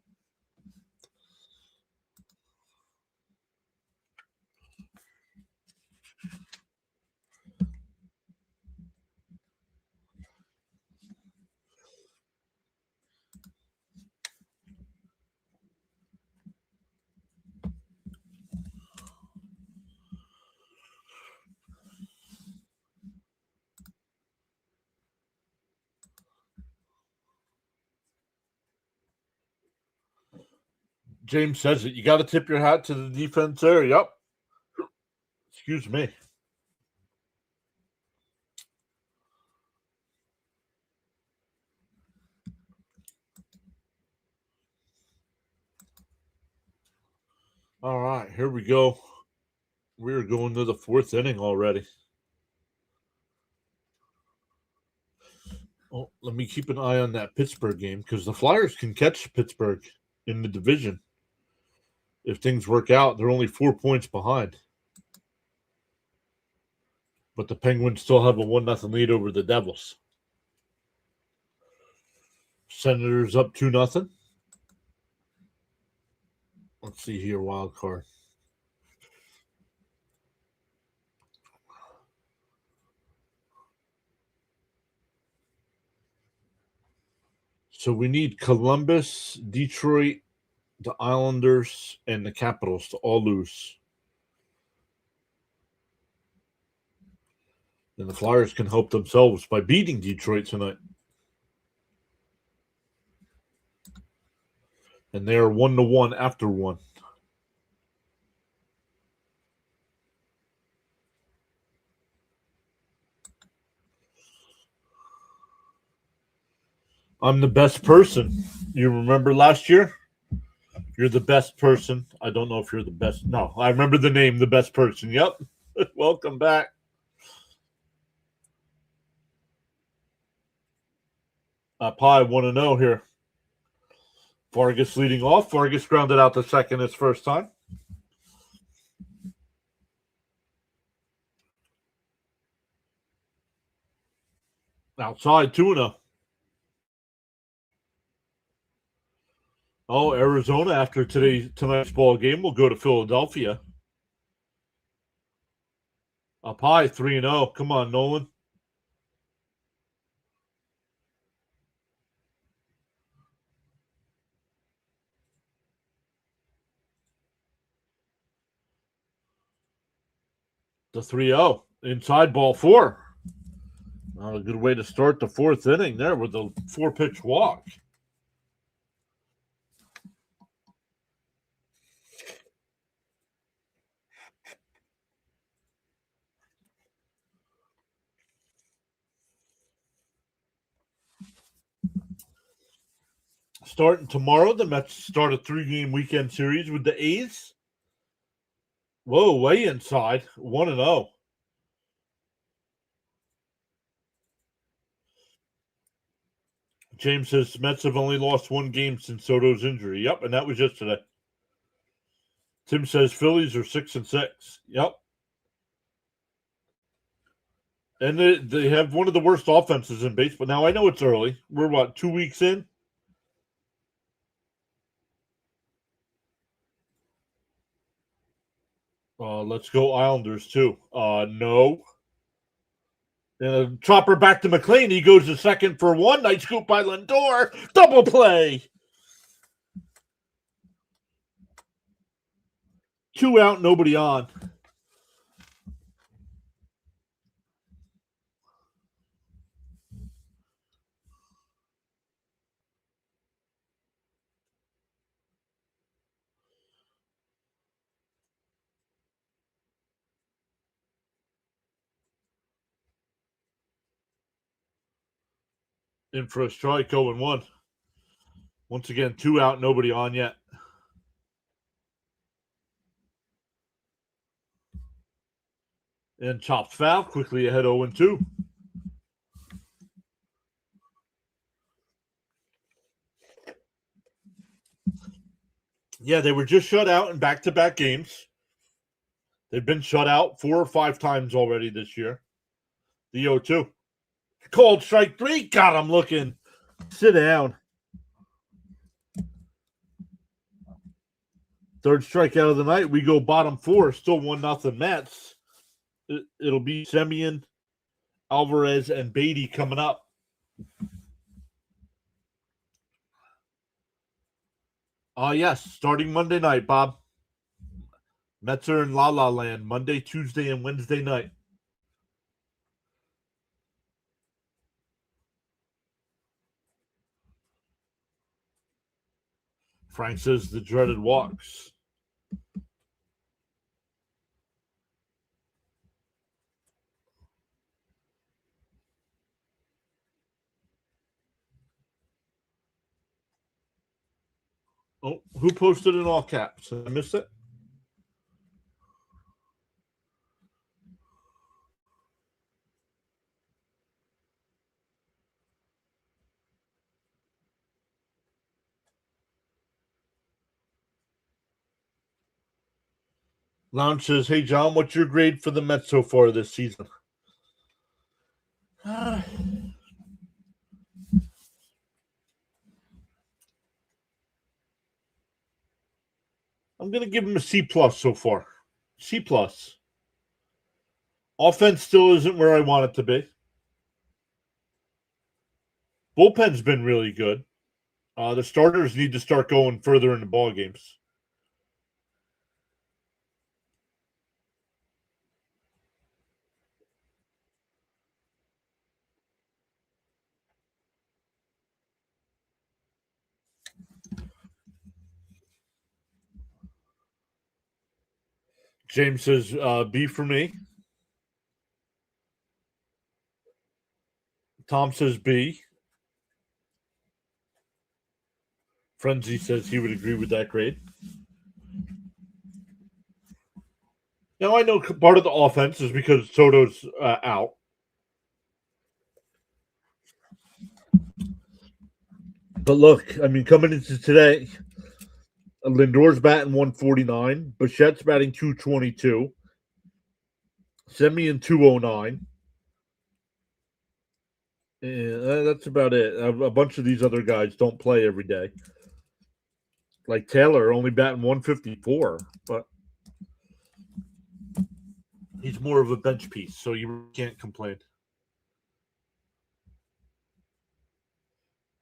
A: James says it. You got to tip your hat to the defense there. Yep. Excuse me. All right, here we go. We're going to the 4th inning already. Oh, let me keep an eye on that Pittsburgh game because the Flyers can catch Pittsburgh in the division. If things work out, they're only 4 points behind. But the Penguins still have a 1-0 lead over the Devils. Senators up 2-0. Let's see here, wild card. So we need Columbus, Detroit, the Islanders, and the Capitals to all lose. And the Flyers can help themselves by beating Detroit tonight. And they are 1-1 after 1. I'm the best person. You remember last year? You're the best person. I don't know if you're the best. No, I remember the name, the best person. Yep. Welcome back. Pie 1-0 here. Vargas leading off. Vargas grounded out to second his first time. Outside 2-0. Oh, Arizona after tonight's ball game will go to Philadelphia. Up high 3-0. Come on, Nolan. The 3-0. Inside ball 4. A good way to start the fourth inning there with the 4-pitch walk. Starting tomorrow, the Mets start a 3-game weekend series with the A's. Whoa, way inside. 1-0. James says Mets have only lost 1 game since Soto's injury. Yep, and that was yesterday. Tim says Phillies are 6-6. Yep. And they have one of the worst offenses in baseball. Now, I know it's early. We're, 2 weeks in? Let's go Islanders, too. No. And a chopper back to McLean. He goes to second for 1. Nice scoop by Lindor. Double play. 2 out, nobody on. In for a strike, 0-1. Once again, 2 out, nobody on yet. And chopped foul, quickly ahead 0-2. Yeah, they were just shut out in back-to-back games. They've been shut out 4 or 5 times already this year. The 0-2. Called strike 3. God, I'm looking. Sit down. Third strikeout of the night. We go bottom 4. Still 1-0 Mets. It'll be Semien, Alvarez, and Beatty coming up. Yes, starting Monday night, Bob. Mets are in La La Land Monday, Tuesday, and Wednesday night. Frank says the dreaded walks. Oh, who posted in all caps? I missed it. Lounge says, "Hey John, what's your grade for the Mets so far this season?" I'm going to give him a C+ so far. C+. Offense still isn't where I want it to be. Bullpen's been really good. The starters need to start going further in the ball games. James says B for me. Tom says B. Frenzy says he would agree with that grade. Now, I know part of the offense is because Soto's out. But look, I mean, coming into today, Lindor's batting 149, Bichette's batting 222, Semien 209. And that's about it. A bunch of these other guys don't play every day. Like Taylor only batting 154, but he's more of a bench piece, so you can't complain.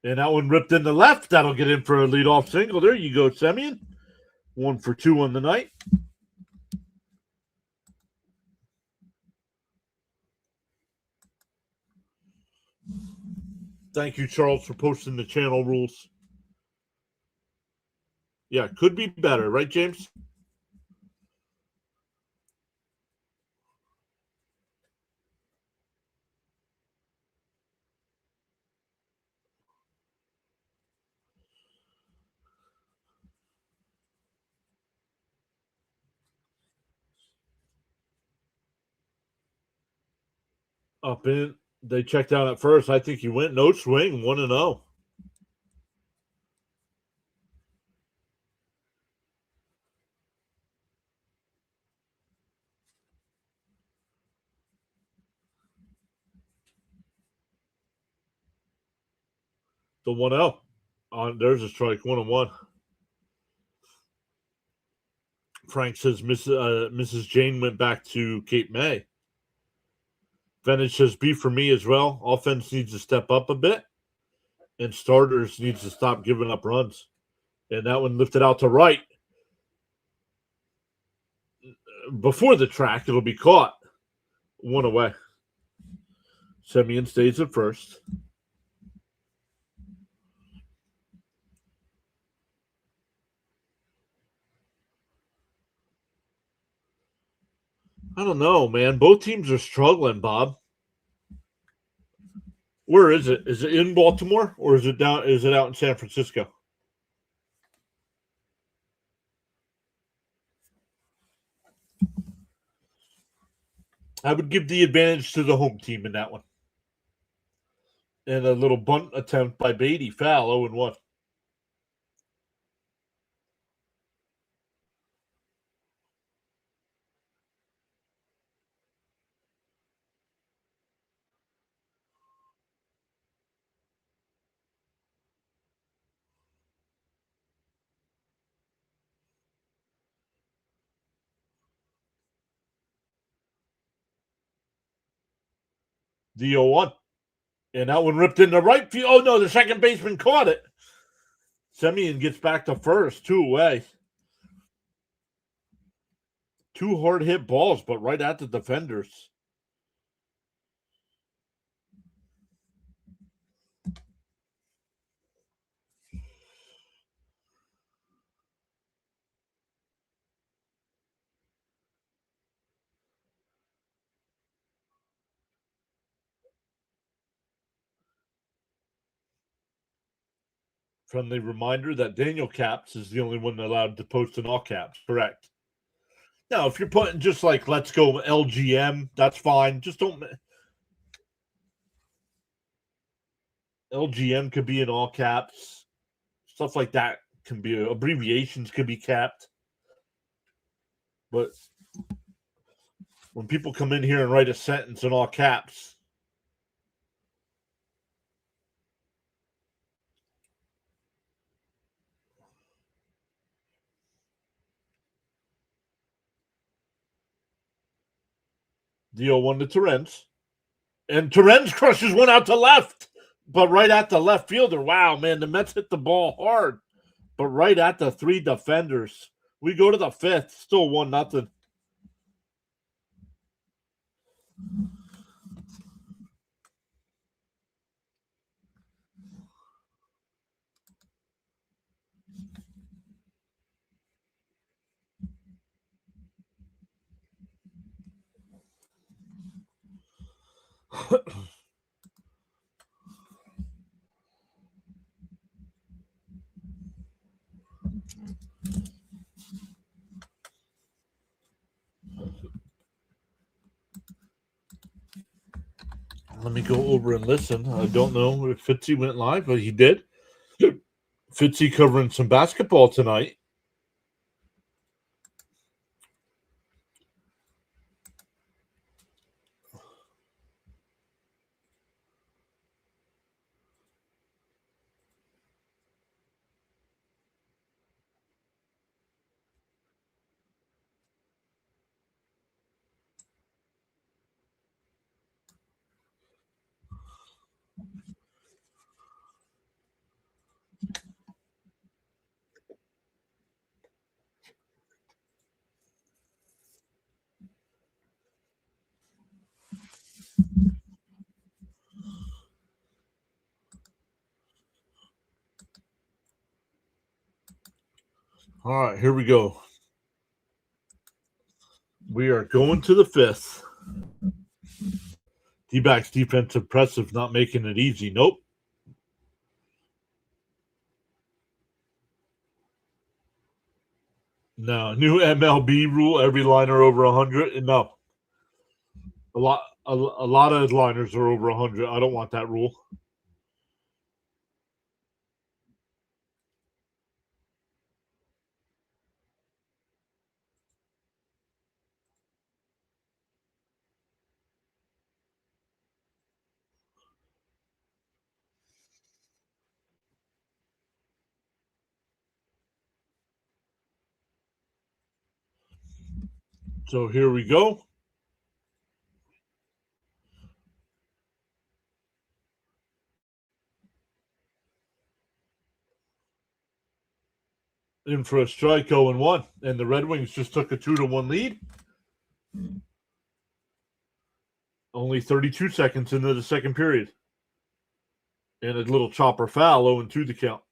A: And that one ripped in the left. That'll get in for a leadoff single. There you go, Semien. 1 for 2 on the night. Thank you, Charles, for posting the channel rules. Yeah, could be better, right, James? Up in. They checked out at first. I think he went no swing, 1-0. The 1-0. There's a strike, 1-1. Frank says Mrs. Jane went back to Cape May. Vintage says B for me as well. Offense needs to step up a bit, and starters needs to stop giving up runs. And that one lifted out to right. Before the track, it'll be caught. 1 away. Semien stays at first. I don't know, man. Both teams are struggling, Bob. Where is it? Is it in Baltimore or is it down? Is it out in San Francisco? I would give the advantage to the home team in that one. And a little bunt attempt by Beatty, foul, 0-1. The 0-1. And that one ripped into right field. Oh, no, the second baseman caught it. Semien gets back to first, 2 away. 2 hard hit balls, but right at the defenders. Friendly reminder that Daniel Caps is the only one allowed to post in all caps. Correct. Now, if you're putting just like, let's go LGM, that's fine. Just don't. LGM could be in all caps. Stuff like that can be, abbreviations could be capped. But when people come in here and write a sentence in all caps, the 0-1 to Terrence. And Terrence crushes one out to left, but right at the left fielder. Wow, man, the Mets hit the ball hard, but right at the 3 defenders. We go to the 5th, still 1-0. Let me go over and listen. I don't know if Fitzy went live, but he did. Fitzy covering some basketball tonight. All right, here we go. We are going to the fifth. D-backs defense impressive, not making it easy. Nope. No, new MLB rule: every liner over 100. No, a lot of liners are over 100. I don't want that rule. So here we go. In for a strike, 0-1, and the Red Wings just took a 2-1 lead. Only 32 seconds into the second period. And a little chopper foul, 0-2 the count.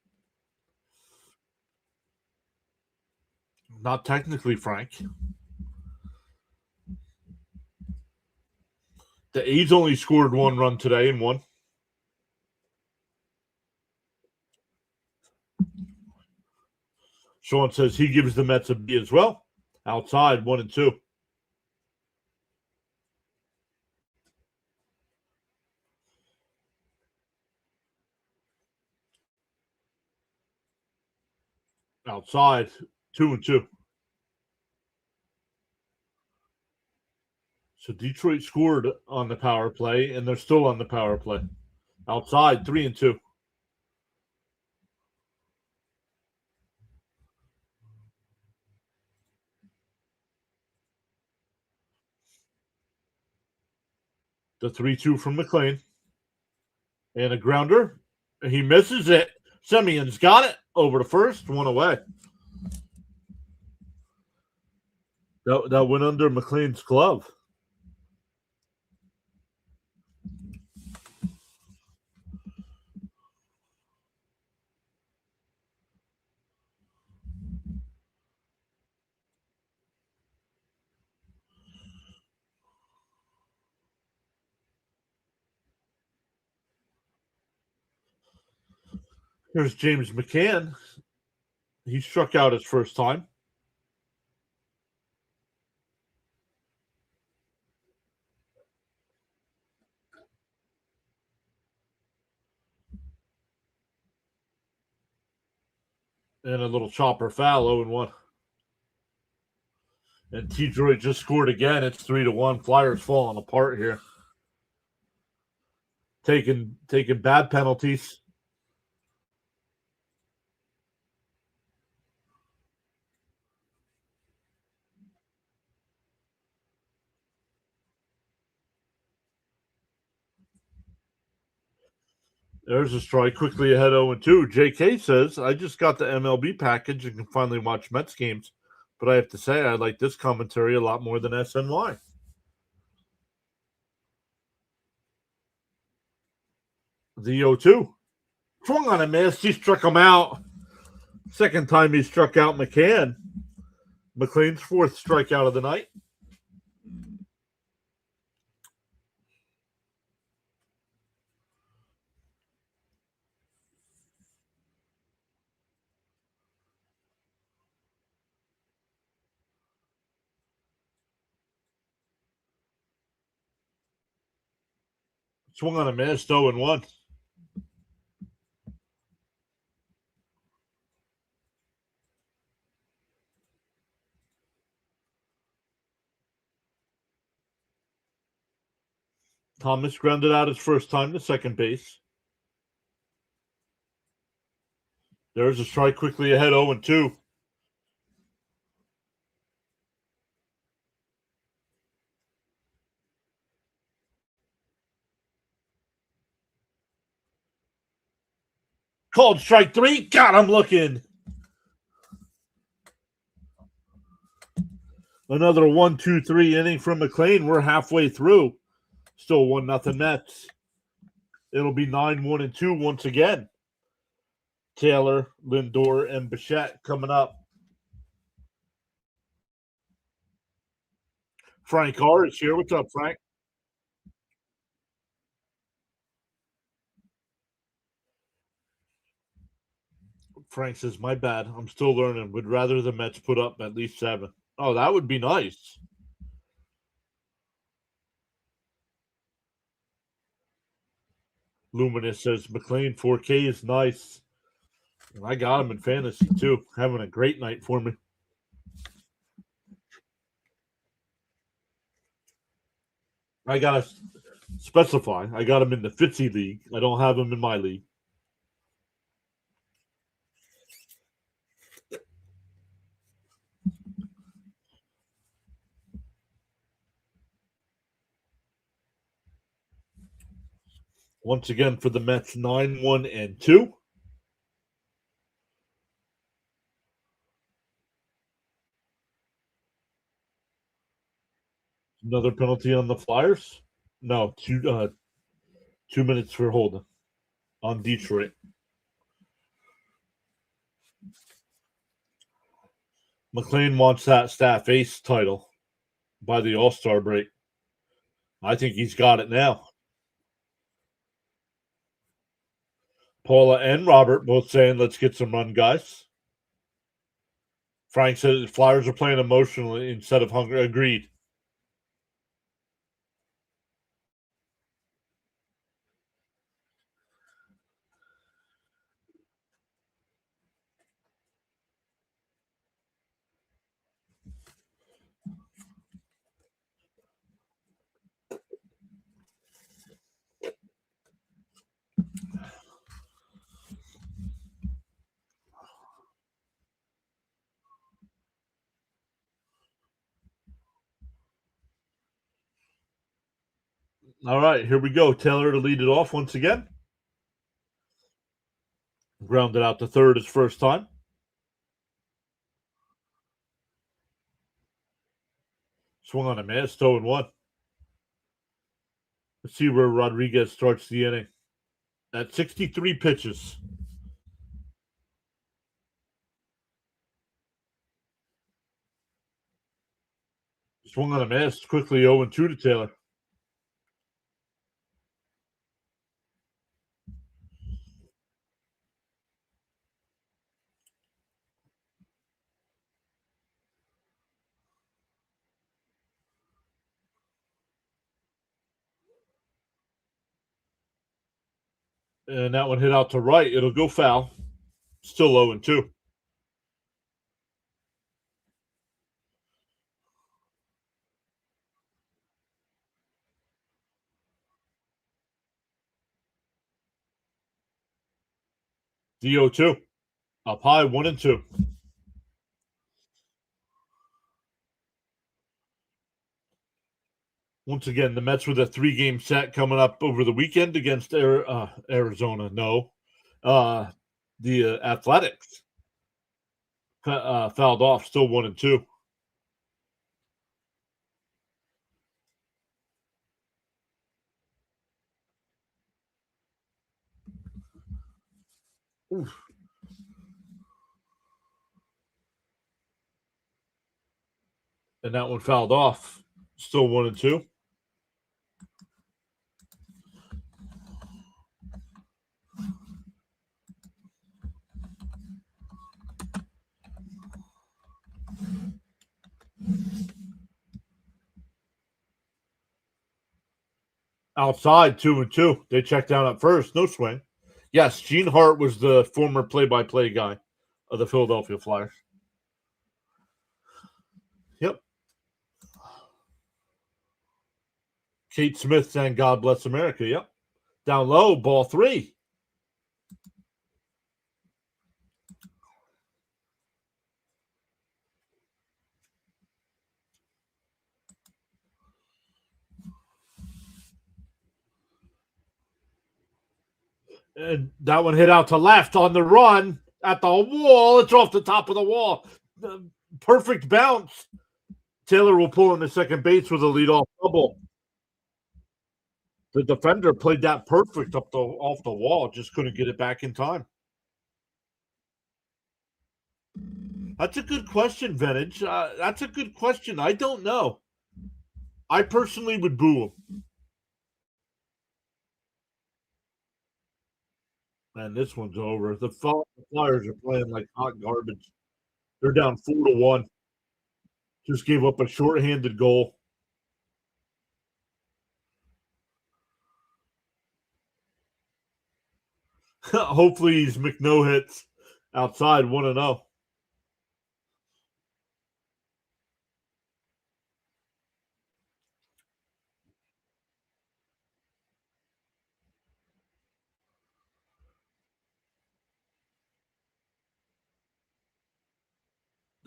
A: Not technically, Frank. The A's only scored one run today and won. Sean says he gives the Mets a B as well. Outside, 1-2. Outside, 2-2. So Detroit scored on the power play, and they're still on the power play. Outside, 3-2. The 3-2 from McLean. And a grounder. He misses it. Semion's got it over the first, one away. That went under McLean's glove. Here's James McCann. He struck out his first time. And a little chopper foul, 0-1. And Detroit just scored again. It's 3-1. Flyers falling apart here. Taking bad penalties. There's a strike quickly ahead 0-2. JK says, I just got the MLB package and can finally watch Mets games. But I have to say, I like this commentary a lot more than SNY. The 0-2. Swung on a miss. He struck him out. Second time he struck out McCann. McLean's fourth strikeout of the night. Swung on a miss, 0-1. Thomas grounded out his first time to second base. There's a strike quickly ahead, 0-2. Called strike 3. God, I'm looking. Another 1-2-3 inning from McLean. We're halfway through. Still 1-0 Mets. It'll be 9-1-2 once again. Taylor, Lindor, and Bichette coming up. Frank R is here. What's up, Frank? Frank says, my bad. I'm still learning. Would rather the Mets put up at least 7. Oh, that would be nice. Luminous says, McLean 4K is nice. And I got him in fantasy, too. Having a great night for me. I got to specify. I got him in the Fitzy League. I don't have him in my league. Once again for the Mets, 9-1-2. Another penalty on the Flyers. No, 2 minutes for holding on Detroit. McLean wants that staff ace title by the All-Star break. I think he's got it now. Paula and Robert both saying, let's get some run, guys. Frank says Flyers are playing emotionally instead of hungry. Agreed. All right, here we go. Taylor to lead it off once again. Grounded out to third his first time. Swung on a miss, 0-1. Let's see where Rodriguez starts the inning. At 63 pitches. Swung on a miss, quickly 0-2 to Taylor. And that one hit out to right. It'll go foul. Still 0-2. DO2. Up high, 1-2. Once again, the Mets with a 3-game set coming up over the weekend against Arizona. No. The Athletics fouled off, still 1-2. Oof. And that one fouled off, still 1-2. Outside 2-2. They checked down at first. No swing. Yes, Gene Hart was the former play-by-play guy of the Philadelphia Flyers. Yep. Kate Smith sang God Bless America. Yep. Down low, ball 3. And that one hit out to left on the run at the wall. It's off the top of the wall. Perfect bounce. Taylor will pull in the second base with a leadoff double. The defender played that perfect off the wall, just couldn't get it back in time. That's a good question, Vintage. That's a good question. I don't know. I personally would boo him. Man, this one's over. The Flyers are playing like hot garbage. They're down 4-1. Just gave up a shorthanded goal. Hopefully he's McNo hits outside 1-0.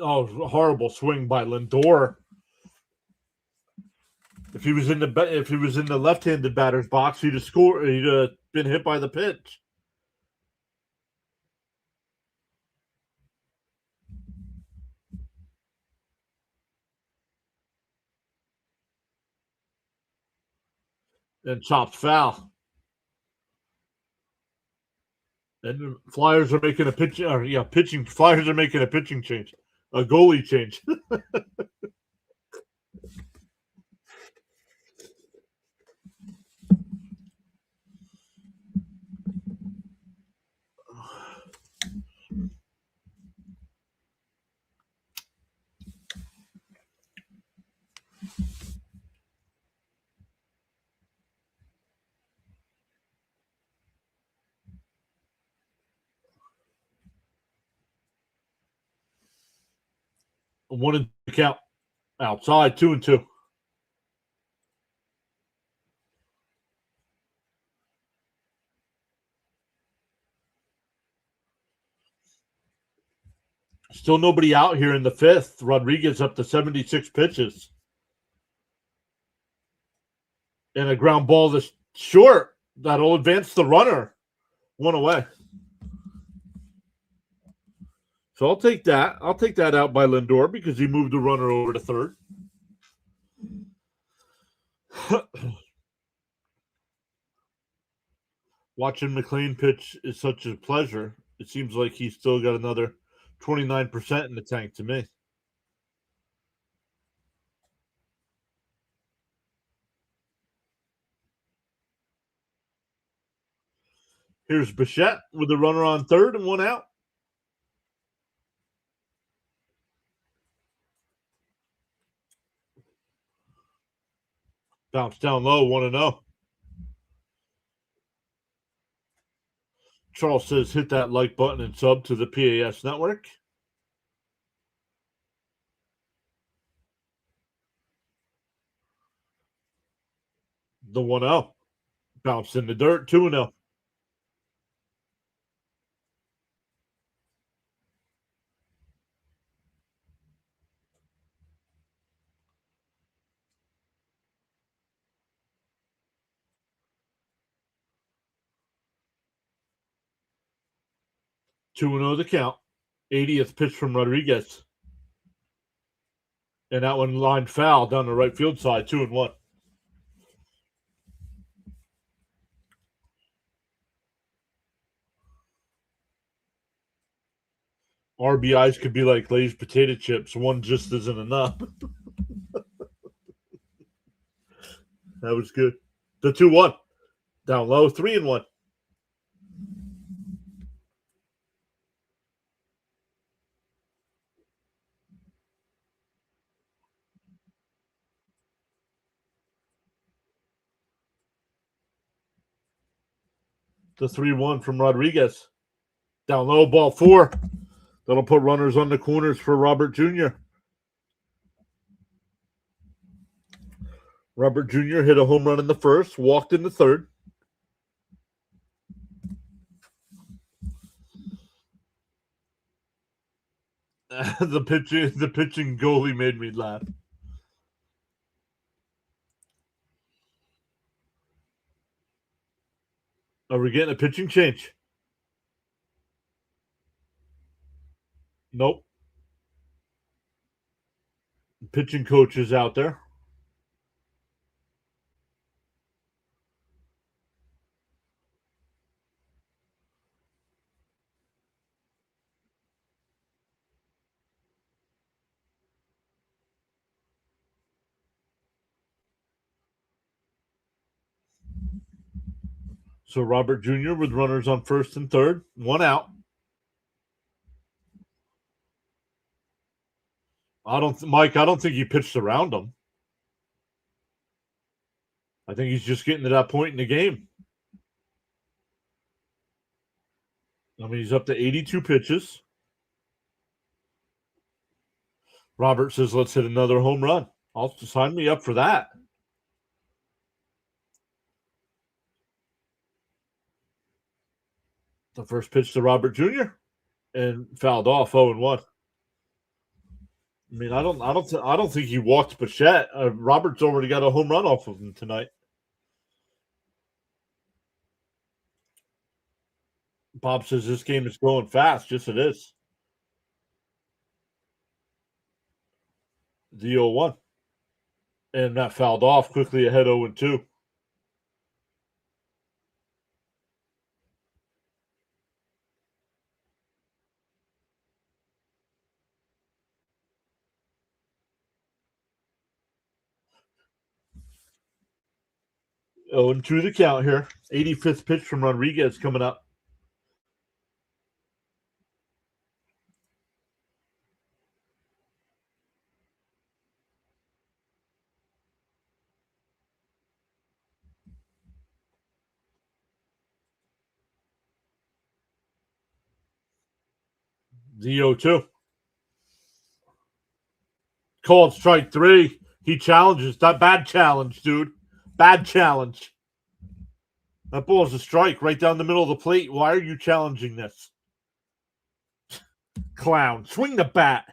A: Oh, horrible swing by Lindor. If he was in the left-handed batter's box, he'd have scored. He'd have been hit by the pitch. And chopped foul. And the Flyers are making a pitching. Flyers are making a pitching change, a goalie change. One in the count. Outside 2-2. Still nobody out here in the fifth. Rodriguez up to 76 pitches. And a ground ball that's short. That'll advance the runner. One away. So I'll take that. I'll take that out by Lindor because he moved the runner over to third. Watching McLean pitch is such a pleasure. It seems like he's still got another 29% in the tank to me. Here's Bichette with a runner on third and one out. Bounce down low, 1-0. Charles says hit that like button and sub to the PAS network. The 1-0. Bounced in the dirt, 2-0. Two and 0 the count. 80th pitch from Rodriguez. And that one lined foul down the right field side, 2-1. RBIs could be like Lay's potato chips. One just isn't enough. That was good. The 2-1. Down low, 3-1. The 3-1 from Rodriguez. Down low, ball 4. That'll put runners on the corners for Robert Jr. Robert Jr. hit a home run in the first, walked in the third. The pitching goalie made me laugh. Are we getting a pitching change? Nope. Pitching coach is out there. So Robert Jr. with runners on first and third, 1 out. Mike, I don't think he pitched around him. I think he's just getting to that point in the game. I mean, he's up to 82 pitches. Robert says, let's hit another home run. I'll sign me up for that. The first pitch to Robert Jr. and fouled off 0-1. I mean, I don't think he walked Bichette. Robert's already got a home run off of him tonight. Bob says this game is going fast. Yes, it is. The 0-1. And that fouled off quickly ahead 0-2. Oh, and 2 the count here. 85th pitch from Rodriguez coming up. The 0-2. Called strike 3. He challenges. That bad challenge, dude. Bad challenge. That ball is a strike right down the middle of the plate. Why are you challenging this? Clown. Swing the bat.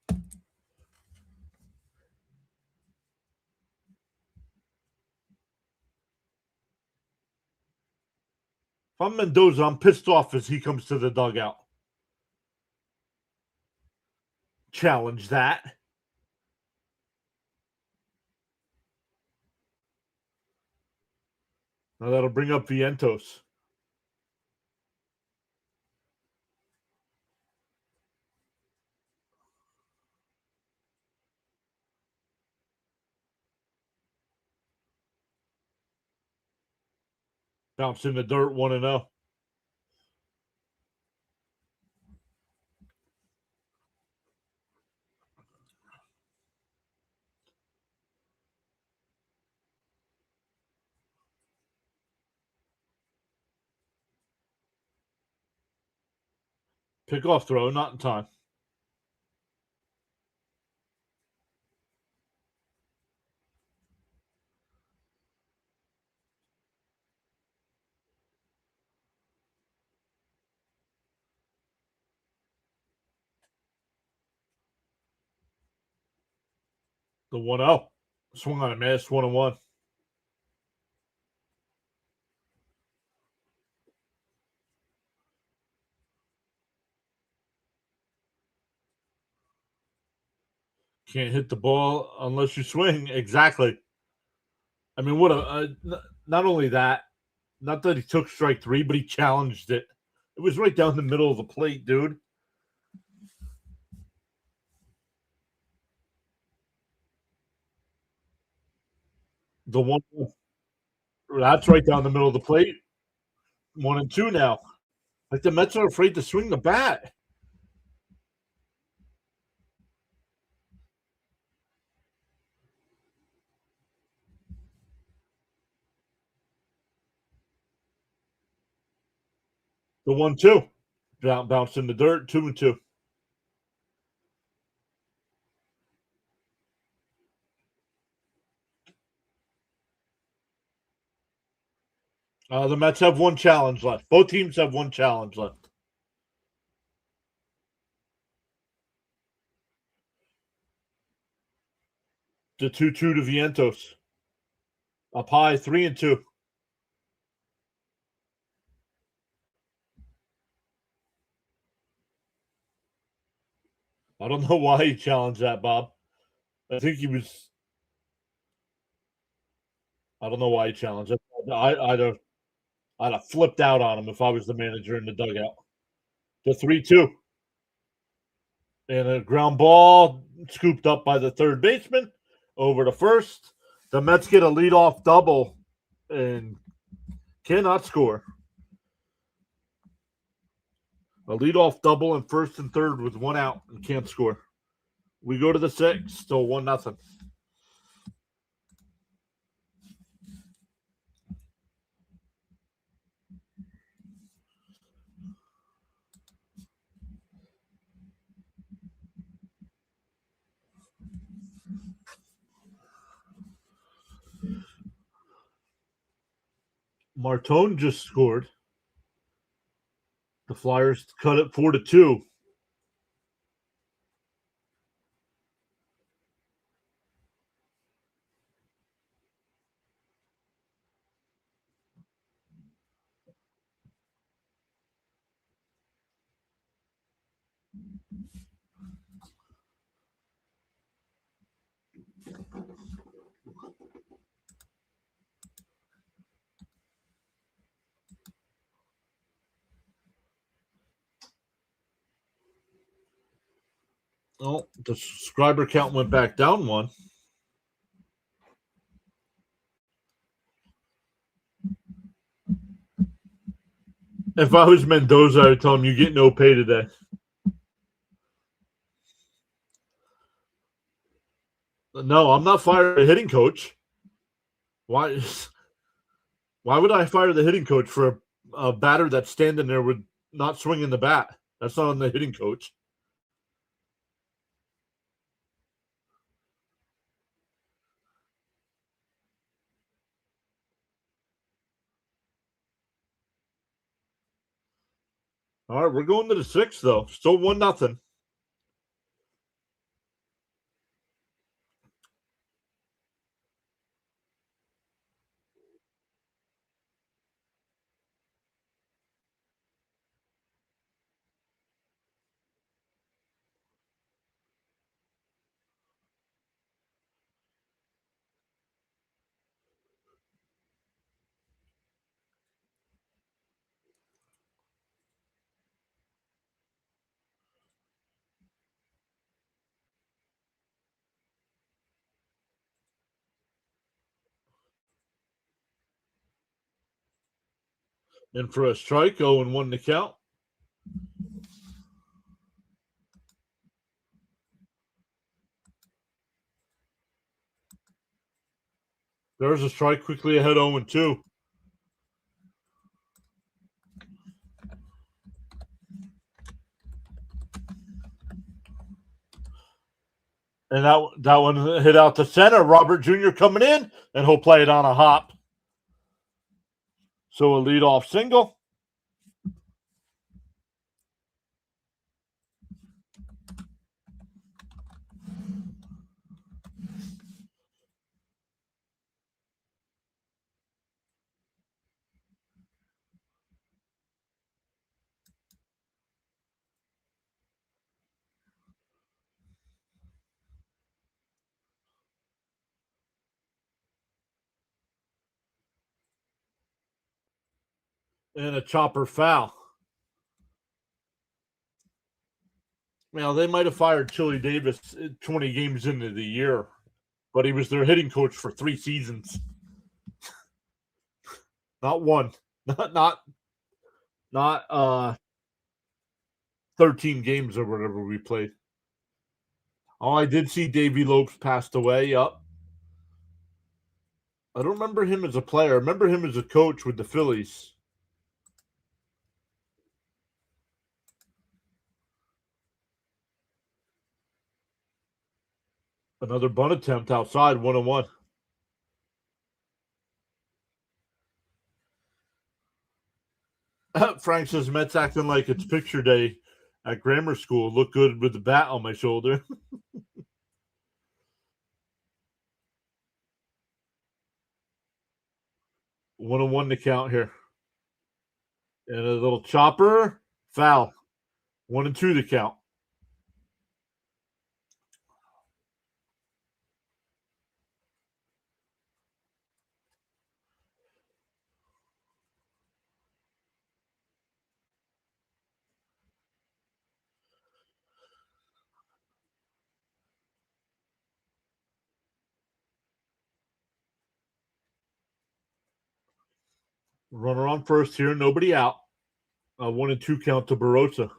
A: If I'm Mendoza, I'm pissed off as he comes to the dugout. Challenge that. Now that'll bring up Vientos. Bounce in the dirt, 1-0. Pickoff throw, not in time. The 1-0. Swung on a miss, 1-1. Can't hit the ball unless you swing. Exactly. I mean, not only that, not that he took strike 3, but he challenged it. It was right down the middle of the plate, dude. The 1, that's right down the middle of the plate. 1-2 now. Like the Mets are afraid to swing the bat. The 1-2. Bounced in the dirt, 2-2. The Mets have one challenge left. Both teams have one challenge left. The 2-2 to Vientos. Up high, 3-2. I don't know why he challenged that, Bob. I think he was. I don't know why he challenged it. I'd have flipped out on him if I was the manager in the dugout. The 3-2. And a ground ball scooped up by the third baseman over to first. The Mets get a leadoff double and cannot score. A leadoff double in first and third with one out and can't score. We go to the sixth, still 1-0. Martone just scored. The Flyers cut it 4-2. Oh, the subscriber count went back down one. If I was Mendoza, I would tell him you get no pay today. No, I'm not firing the hitting coach. Why would I fire the hitting coach for a batter that's standing there with not swinging the bat? That's not on the hitting coach. All right, we're going to the sixth, though. Still 1-0. And for a strike, 0-1 to count. There's a strike quickly ahead, 0-2. And that one hit out to center. Robert Jr. coming in, and he'll play it on a hop. So a leadoff single. And a chopper foul. Now, they might have fired Chili Davis 20 games into the year, but he was their hitting coach for 3 seasons. Not one. Not 13 games or whatever we played. Oh, I did see Davey Lopes passed away. Yup. I don't remember him as a player. I remember him as a coach with the Phillies. Another bunt attempt outside, 1-1. Frank says Mets acting like it's picture day at grammar school. Look good with the bat on my shoulder. 1-1 to count here. And a little chopper, foul. 1-2 to count. Runner on first here, nobody out. 1-2 count to Barossa.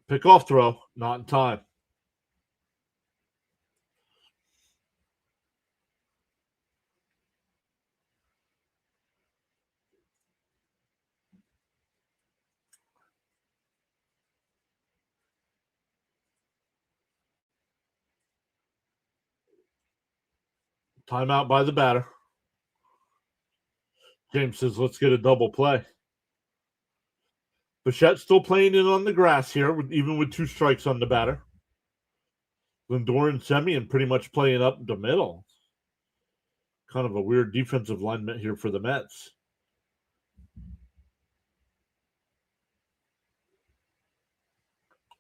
A: Pick-off throw, not in time. Timeout by the batter. James says, let's get a double play. Bichette still playing in on the grass here, even with 2 strikes on the batter. Lindor and Semien pretty much playing up the middle. Kind of a weird defensive alignment here for the Mets.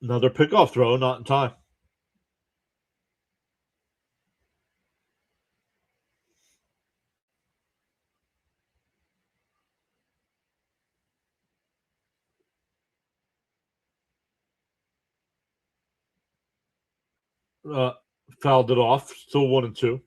A: Another pickoff throw, not in time. Fouled it off. Still 1-2.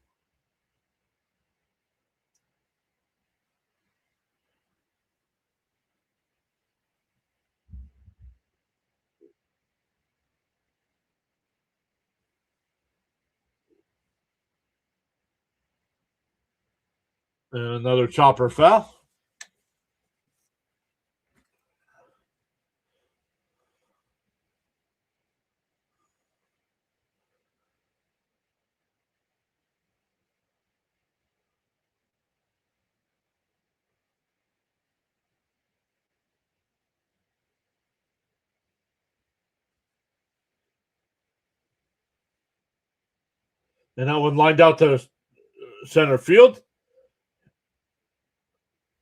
A: And another chopper foul. And that one lined out to center field.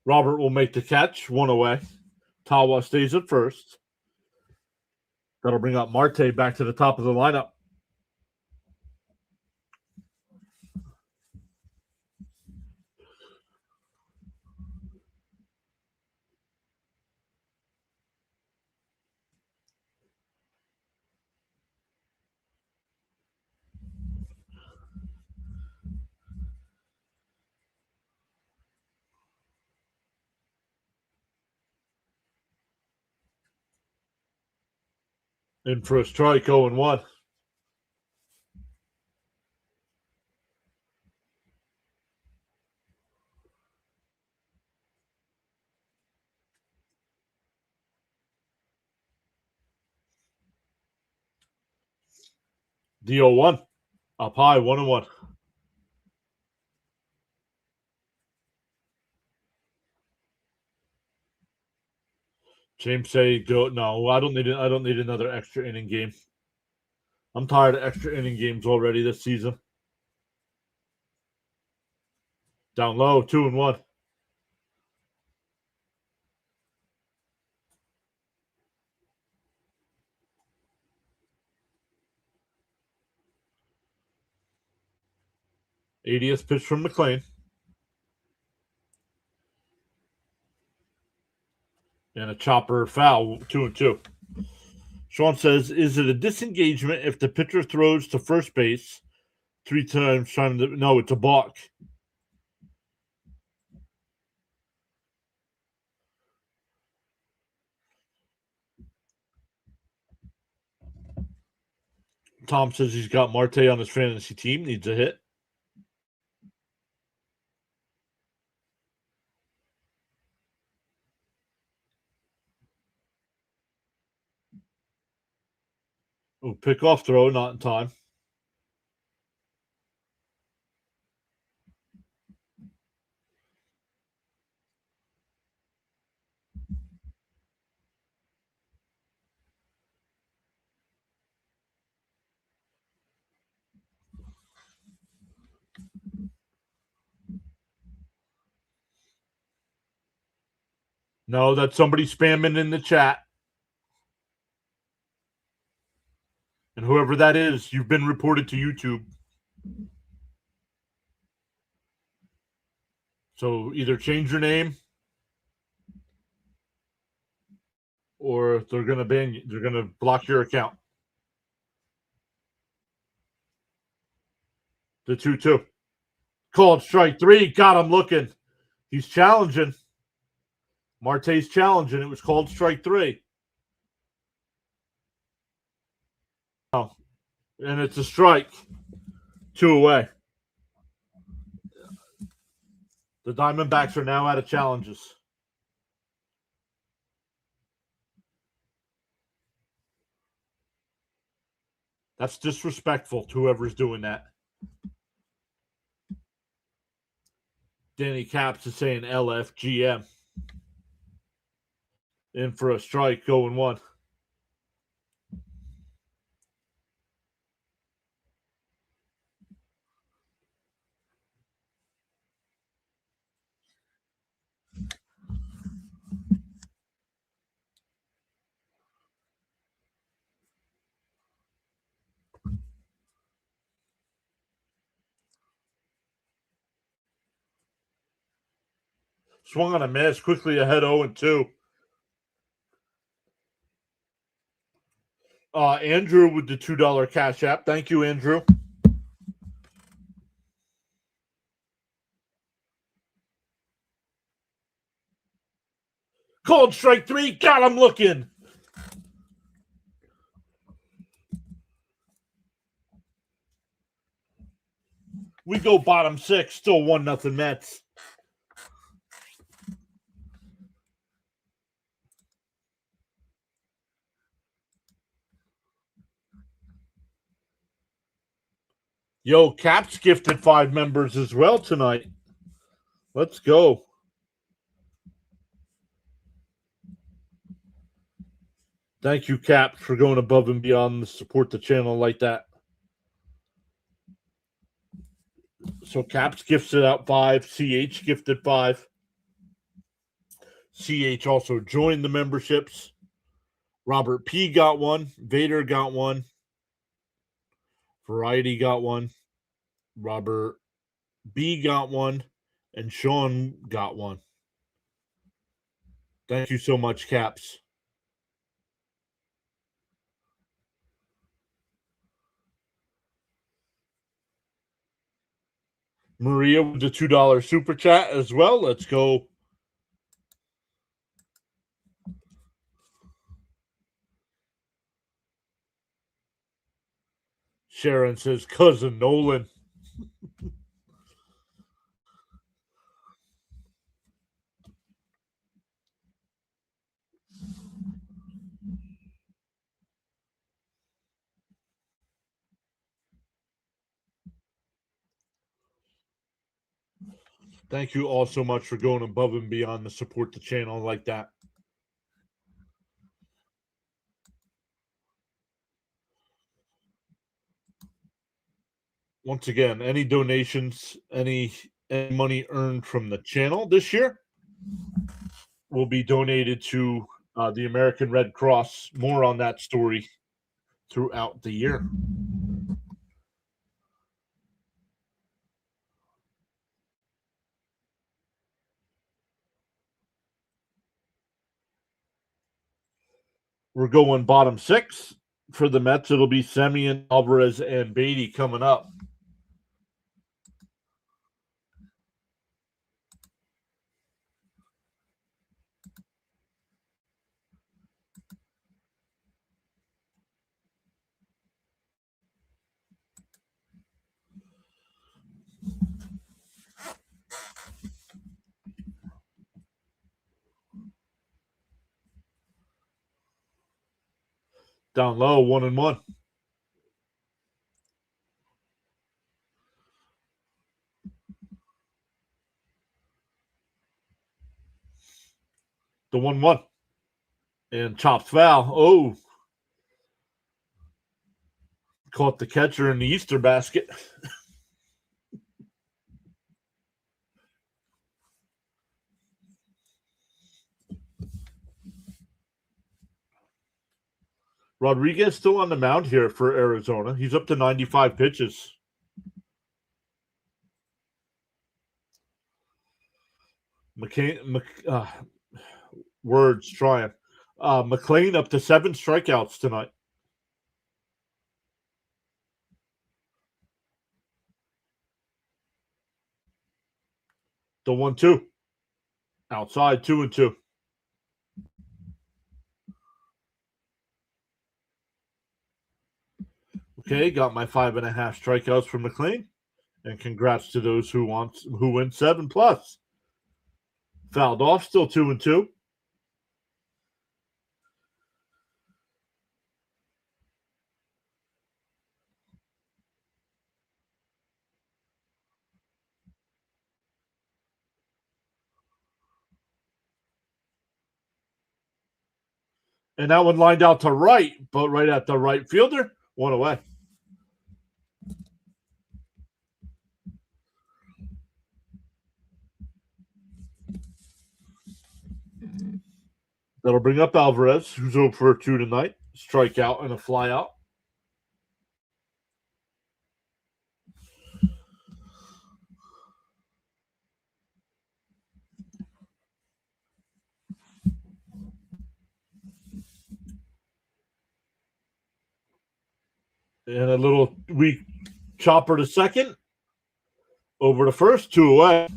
A: Robert will make the catch, 1 away. Tawa stays at first. That'll bring up Marte back to the top of the lineup. In for a strike, 0-1. The 0-1. Up high, 1-1. James say, no, I don't need another extra inning game. I'm tired of extra inning games already this season. Down low, 2-1. '80th pitch from McLean. And a chopper foul, 2-2. Sean says, is it a disengagement if the pitcher throws to first base 3 times trying to... No, it's a balk. Tom says he's got Marte on his fantasy team, needs a hit. Oh, pickoff throw, not in time. No, that's somebody spamming in the chat. And whoever that is, you've been reported to YouTube. So either change your name or they're going to ban you. They're going to block your account. The 2-2. Called strike 3. Got him looking. He's challenging. Marte's challenging. It was called strike 3. Oh, and it's a strike. 2 away. The Diamondbacks are now out of challenges. That's disrespectful to whoever's doing that. Danny Caps is saying LFGM. In for a strike, going 1. Swung on a miss, quickly ahead 0-2. Andrew with the $2 Cash App. Thank you, Andrew. Called strike 3. Got him looking. We go bottom 6. Still 1-0 Mets. Yo, Caps gifted 5 members as well tonight. Let's go. Thank you, Caps, for going above and beyond to support the channel like that. So Caps gifted out 5. CH gifted 5. CH also joined the memberships. Robert P got 1. Vader got 1. Variety got 1. Robert B got 1. And Sean got 1. Thank you so much, Caps. Maria with the $2 super chat as well. Let's go. Sharon says, Cousin Nolan. Thank you all so much for going above and beyond to support the channel like that. Once again, any donations, any money earned from the channel this year will be donated to the American Red Cross. More on that story throughout the year. We're going bottom 6 for the Mets. It'll be Semien, Alvarez, and Beatty coming up. Down low, 1-1. The 1-1. And chopped foul. Oh. Caught the catcher in the Easter basket. Rodriguez still on the mound here for Arizona. He's up to 95 pitches. Words trying. McLean up to 7 strikeouts tonight. The 1-2. Outside, 2-2. Okay, got my 5.5 strikeouts from McLean. And congrats to those who win 7+. Fouled off, still 2-2. And that one lined out to right, but right at the right fielder, 1 away. That'll bring up Alvarez, who's 0 for 2 tonight. Strikeout and a flyout. And a little weak chopper to second. Over to first, 2 away.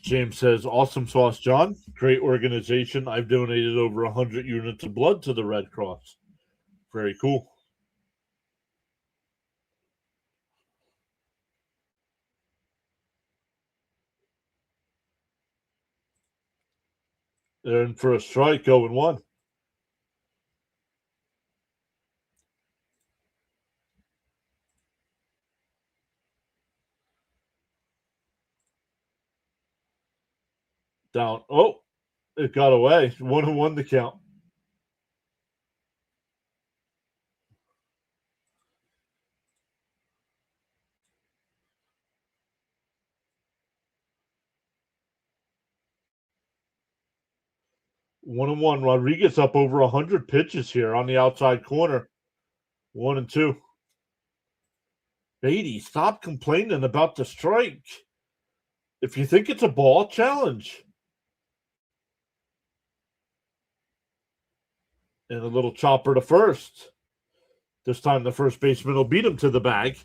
A: James says, awesome sauce, John. Great organization. I've donated over 100 units of blood to the Red Cross. Very cool. They're in for a strike, 0-1. Down. Oh, it got away. 1-1 the count. One and one. Rodriguez up over 100 pitches here on the outside corner. 1-2. Beatty, stop complaining about the strike. If you think it's a ball, challenge. And a little chopper to first. This time the first baseman will beat him to the bag.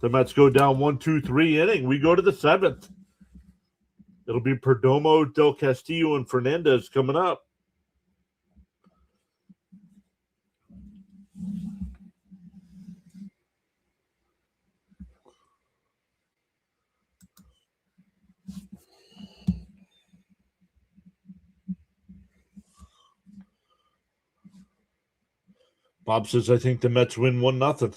A: The Mets go down 1-2-3 inning. We go to the 7th. It'll be Perdomo, Del Castillo, and Fernandez coming up. Bob says, I think the Mets win 1-0.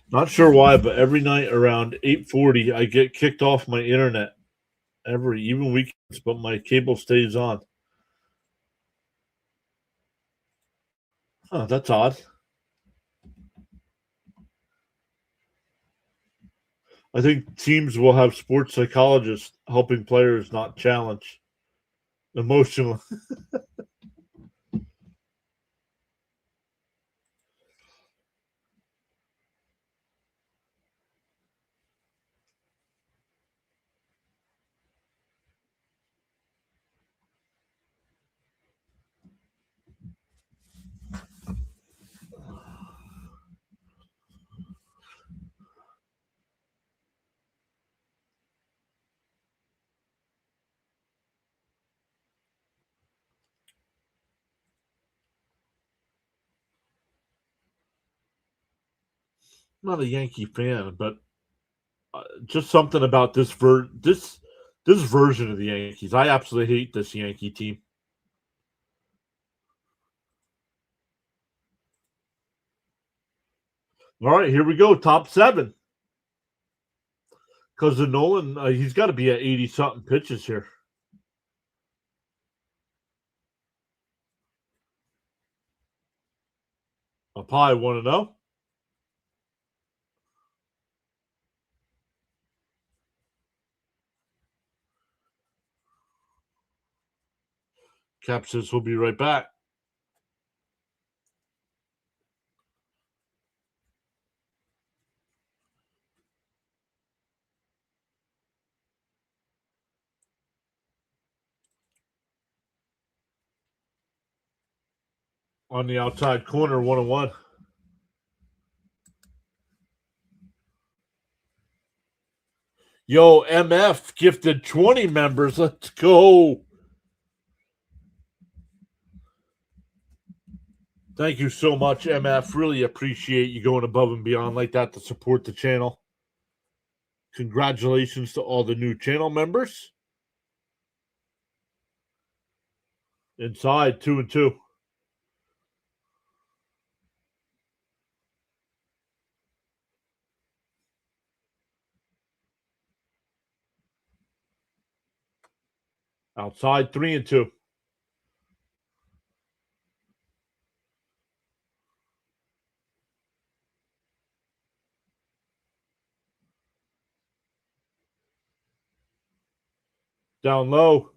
A: Not sure why, but every night around 8:40, I get kicked off my internet. Even weekends, but my cable stays on. Oh, that's odd. I think teams will have sports psychologists helping players not challenge emotionally. not a Yankee fan, but just something about this version of the Yankees. I absolutely hate this Yankee team. All right, here we go. Top 7. Because of Nolan, he's got to be at 80 something pitches here. Up high, 1-0. Cap says we'll be right back. On the outside corner, 1-1. Yo, MF gifted 20 members. Let's go. Thank you so much, MF. Really appreciate you going above and beyond like that to support the channel. Congratulations to all the new channel members. Inside, 2-2. Outside, 3-2. Down low.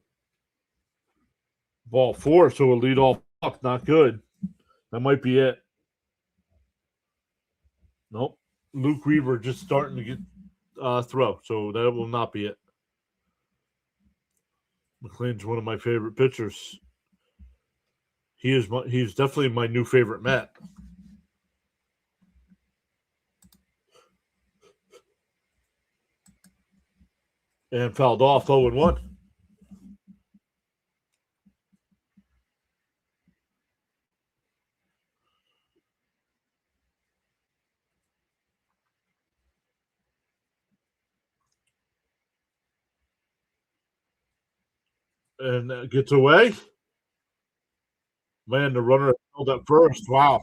A: Ball 4, so a lead off puck. Not good. That might be it. Nope. Luke Weaver just starting to get throw, so that will not be it. McLean's one of my favorite pitchers. He's definitely my new favorite Met. And fouled off 0-1. And gets away. Man, the runner held up first. Wow.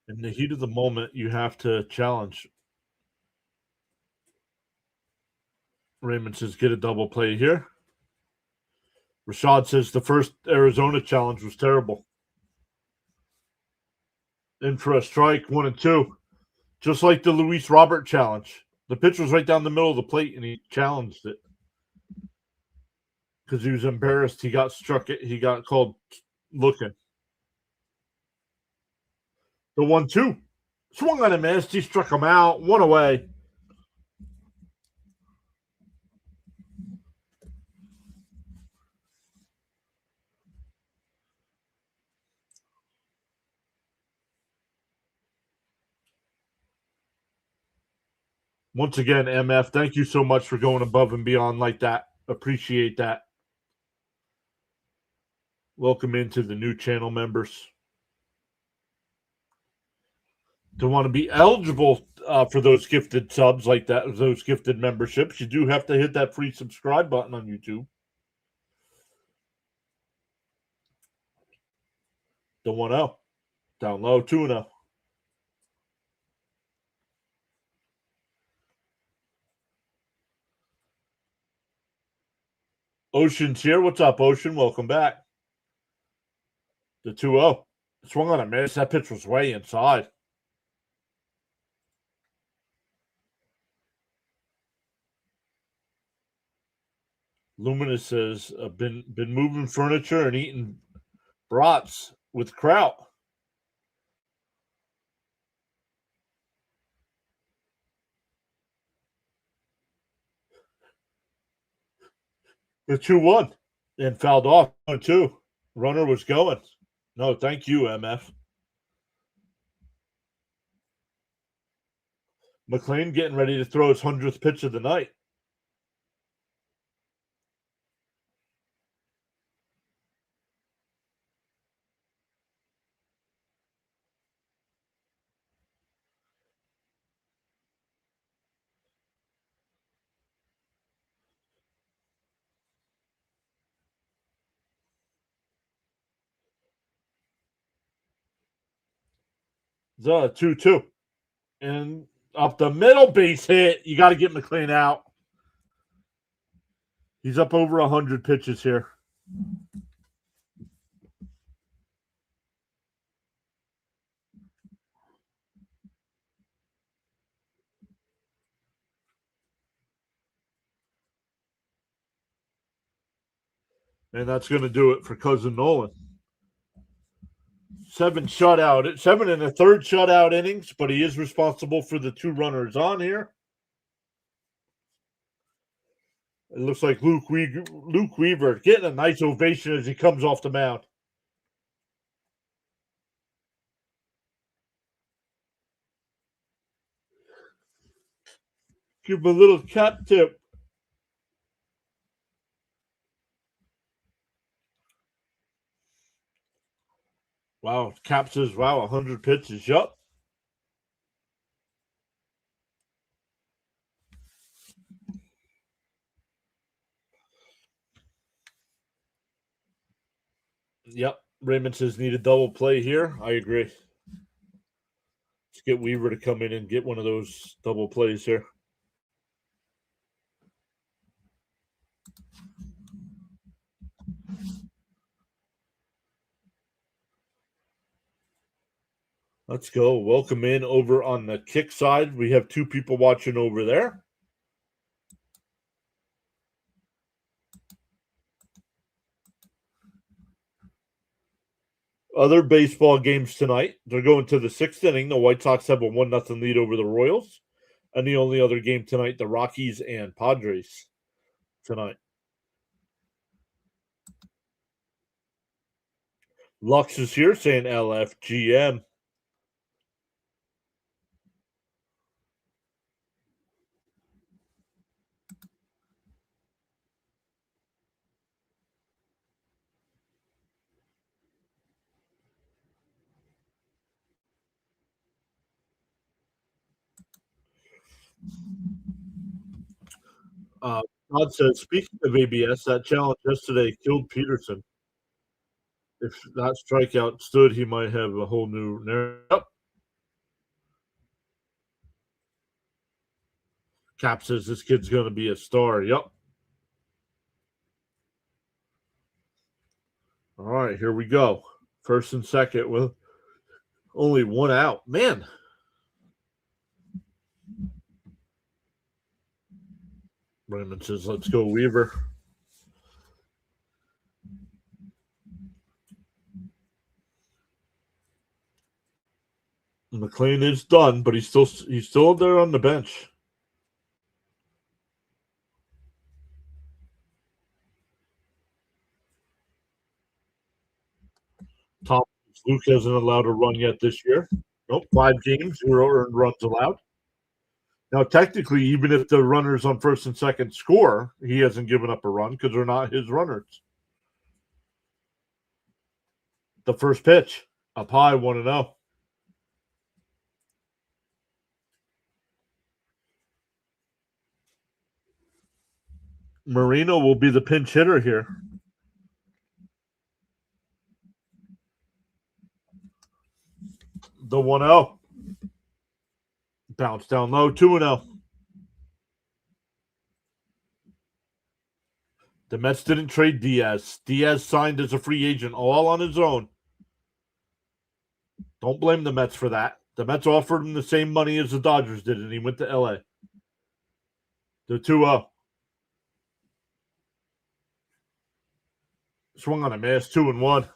A: In the heat of the moment, you have to challenge. Raymond says, get a double play here. Rashad says the first Arizona challenge was terrible. In for a strike, 1-2. Just like the Luis Robert challenge. The pitch was right down the middle of the plate, and he challenged it. Because he was embarrassed. He got struck. He got called looking. The 1-2. Swung on a miss. He struck him out. 1 away. Once again, MF, thank you so much for going above and beyond like that. Appreciate that. Welcome into the new channel members. To want to be eligible for those gifted subs like that, those gifted memberships, you do have to hit that free subscribe button on YouTube. The 1-0. Down low, 2-0. Ocean's here. What's up, Ocean? Welcome back. The 2-0. Swung on a miss. That pitch was way inside. Luminous says, been moving furniture and eating brats with kraut. The 2-1. And fouled off 2. Runner was going. No, thank you, MF. McLean getting ready to throw his 100th pitch of the night. The 2-2. And up the middle, base hit. You got to get McLean out. He's up over 100 pitches here. And that's going to do it for Cousin Nolan. 7 and a third shutout innings, but he is responsible for the 2 runners on here. It looks like Luke Weaver getting a nice ovation as he comes off the mound. Give him a little cap tip. Wow, Cap says, wow, 100 pitches. Yup. Yep. Raymond says need a double play here. I agree. Let's get Weaver to come in and get one of those double plays here. Let's go. Welcome in over on the kick side. We have 2 people watching over there. Other baseball games tonight. They're going to the 6th inning. The White Sox have a 1-0 lead over the Royals. And the only other game tonight, the Rockies and Padres tonight. Lux is here saying LFGM. Todd says, speaking of ABS, that challenge yesterday killed Peterson. If that strikeout stood, he might have a whole new narrative. Cap says this kid's going to be a star. Yep. All right, here we go. First and second with only 1 out. Man. Raymond says, let's go, Weaver. McLean is done, but he's still there on the bench. Tom Luke hasn't allowed a run yet this year. Nope, 5 games, 0 earned runs allowed. Now, technically, even if the runners on first and second score, he hasn't given up a run because they're not his runners. The first pitch, up high, 1-0. Marino will be the pinch hitter here. The 1-0. Bounce down low, 2-0. The Mets didn't trade Diaz. Diaz signed as a free agent all on his own. Don't blame the Mets for that. The Mets offered him the same money as the Dodgers did, and he went to L.A. The 2-0. Swung on a miss, 2-1.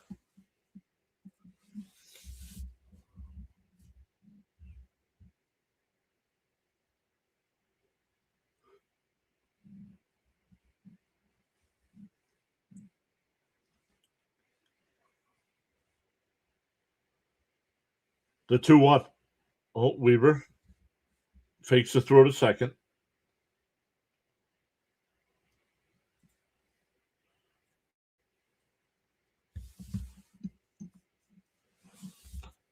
A: The 2-1. Oh, Weaver fakes the throw to second.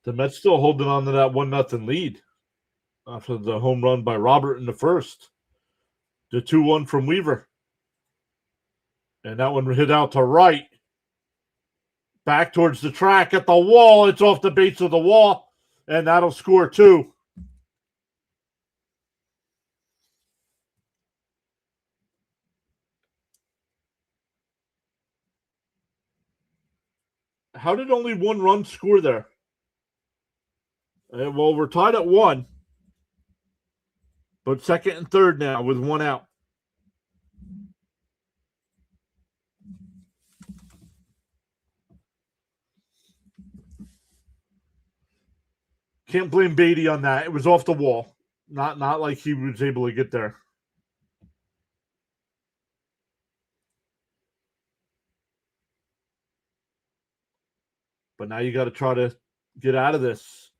A: The Mets still holding on to that 1-0 lead after the home run by Robert in the first. The 2-1 from Weaver. And that one hit out to right. Back towards the track at the wall. It's off the base of the wall. And that'll score 2. How did only 1 run score there? Well, we're tied at 1. But second and third now with 1 out. Can't blame Beatty on that. It was off the wall. Not like he was able to get there. But now you got to try to get out of this.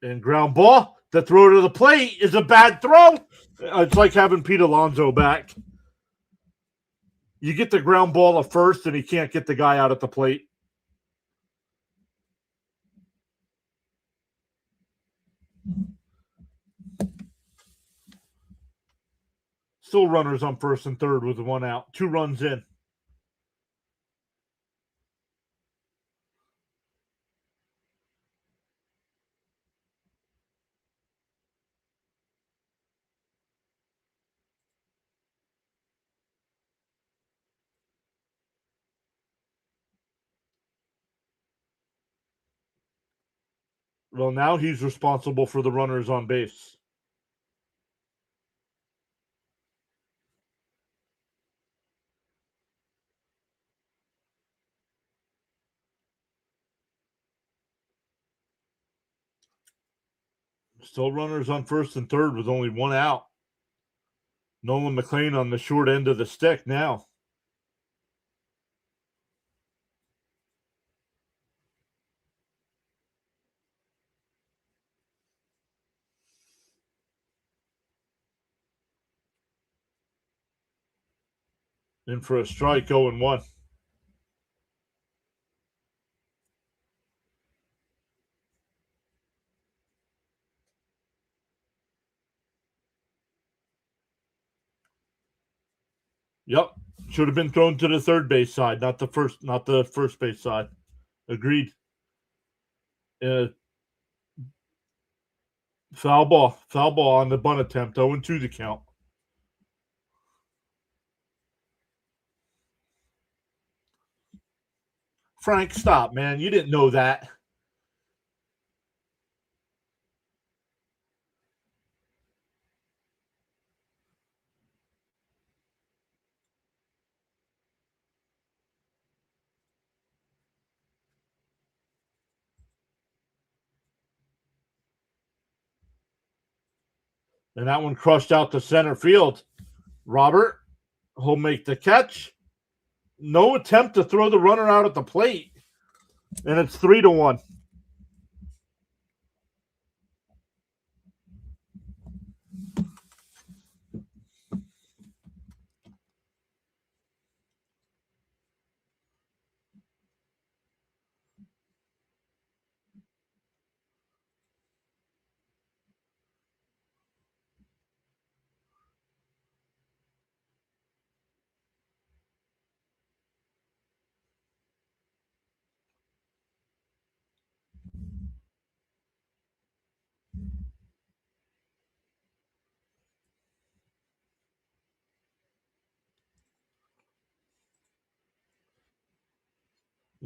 A: And ground ball. The throw to the plate is a bad throw. It's like having Pete Alonso back. You get the ground ball at first, and he can't get the guy out at the plate. Still runners on first and third with 1 out. 2 runs in. Well, now he's responsible for the runners on base. Still runners on first and third with only 1 out. Nolan McLean on the short end of the stick now. In for a strike, 0-1. Yep. Should have been thrown to the third base side, not the first base side. Agreed. Foul ball on the bunt attempt. 0-2 the count. Frank, stop, man. You didn't know that. And that one crushed out to center field. Robert will make the catch. No attempt to throw the runner out at the plate. And it's 3-1.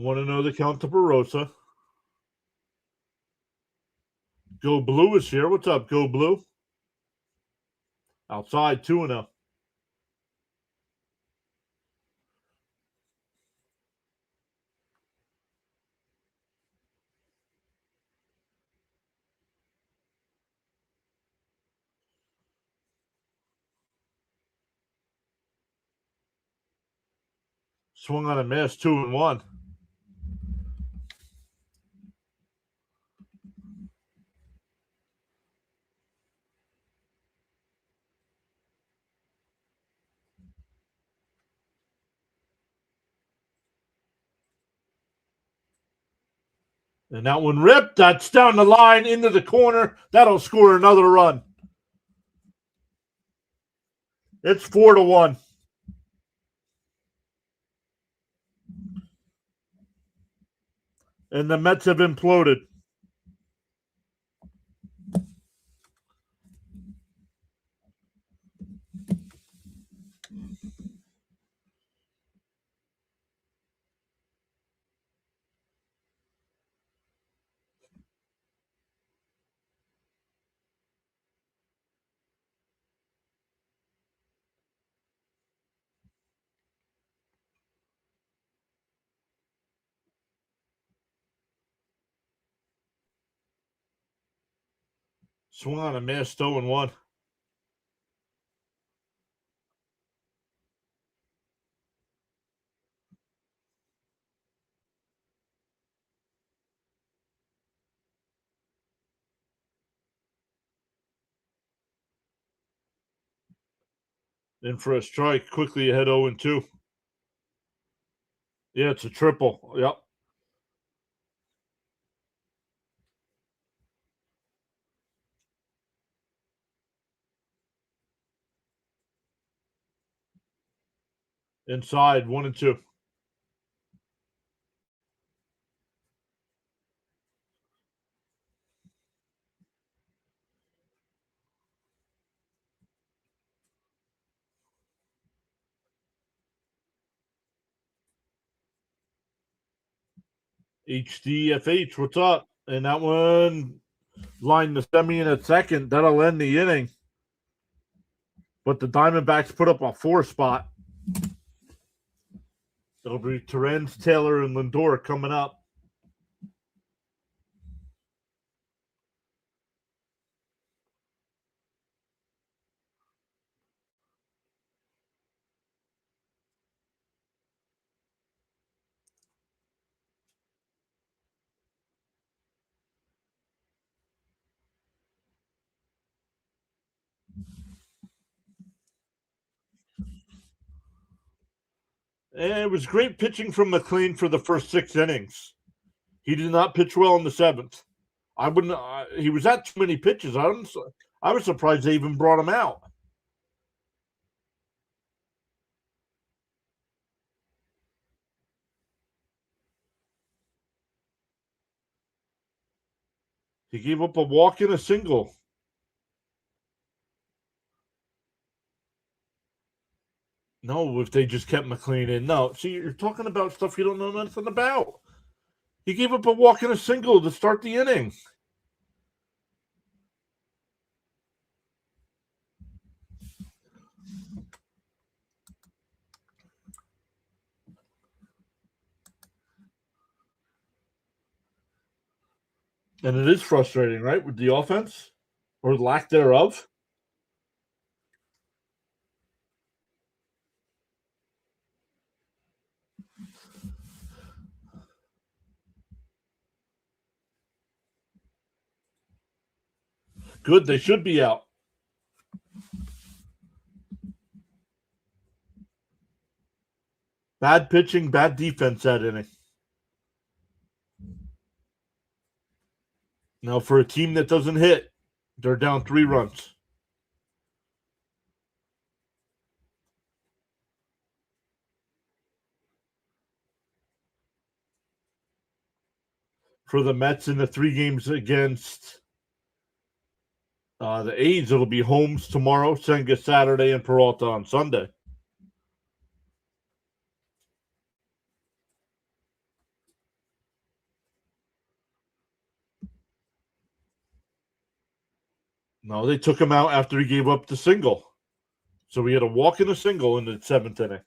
A: Want to know the count to Barossa? Go Blue is here. What's up, Go Blue? Outside, 2-0. Swung on a miss, 2-1. And that one ripped. That's down the line into the corner. That'll score another run. It's 4-1. And the Mets have imploded. Swung on a missed 0-1. In for a strike, quickly ahead 0-2. Yeah, it's a triple. Yep. Inside 1-2. HDFH, what's up? And that one lined the semi in a second. That'll end the inning. But the Diamondbacks put up a 4 spot. It'll be Terrence, Taylor, and Lindor coming up. And it was great pitching from McLean for the first 6 innings. He did not pitch well in the 7th. I wouldn't. He was at too many pitches. I was surprised they even brought him out. He gave up a walk and a single. No, if they just kept McLean in. No, see, you're talking about stuff you don't know nothing about. He gave up a walk and a single to start the inning. And it is frustrating, right, with the offense or lack thereof. Good, they should be out. Bad pitching, bad defense that inning. Now, for a team that doesn't hit, they're down 3 runs. For the Mets in the 3 games against the A's, it'll be Holmes tomorrow, Senga Saturday, and Peralta on Sunday. No, they took him out after he gave up the single. So he had a walk and a single in the 7th inning.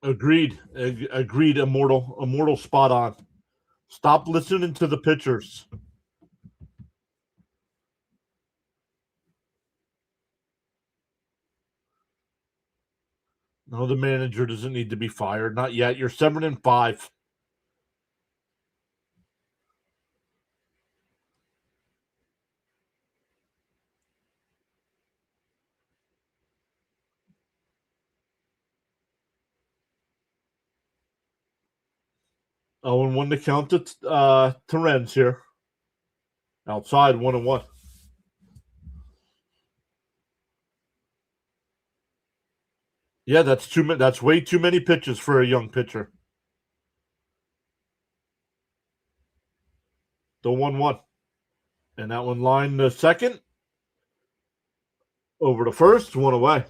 A: Agreed. Agreed. Immortal spot on. Stop listening to the pitchers. No, the manager doesn't need to be fired. Not yet. You're 7-5. 0-1 to count to Renz here. Outside 1-1. Yeah, that's way too many pitches for a young pitcher. The 1-1. And that one lined to second. Over to first, one away.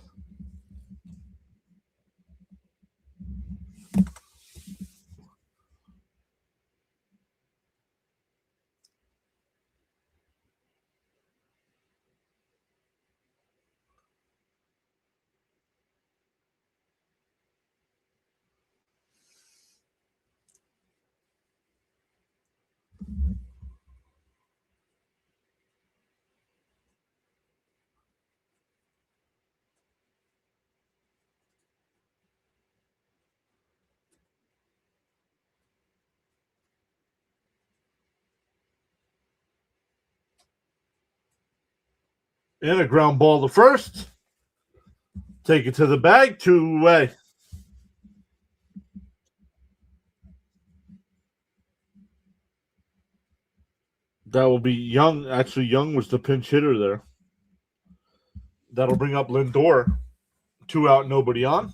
A: And a ground ball to first. Take it to the bag, 2 away. That will be Young. Actually, Young was the pinch hitter there. That'll bring up Lindor. 2 out, nobody on.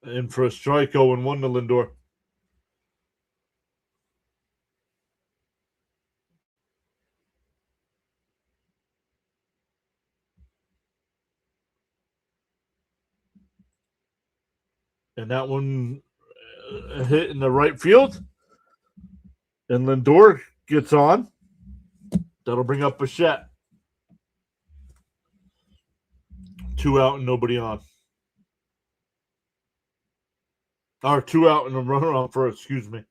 A: And for a strike, 0-1 to Lindor. And that one hit in the right field. And Lindor gets on. That'll bring up Bichette. 2 out and nobody on. Or 2 out and a runner on first, excuse me.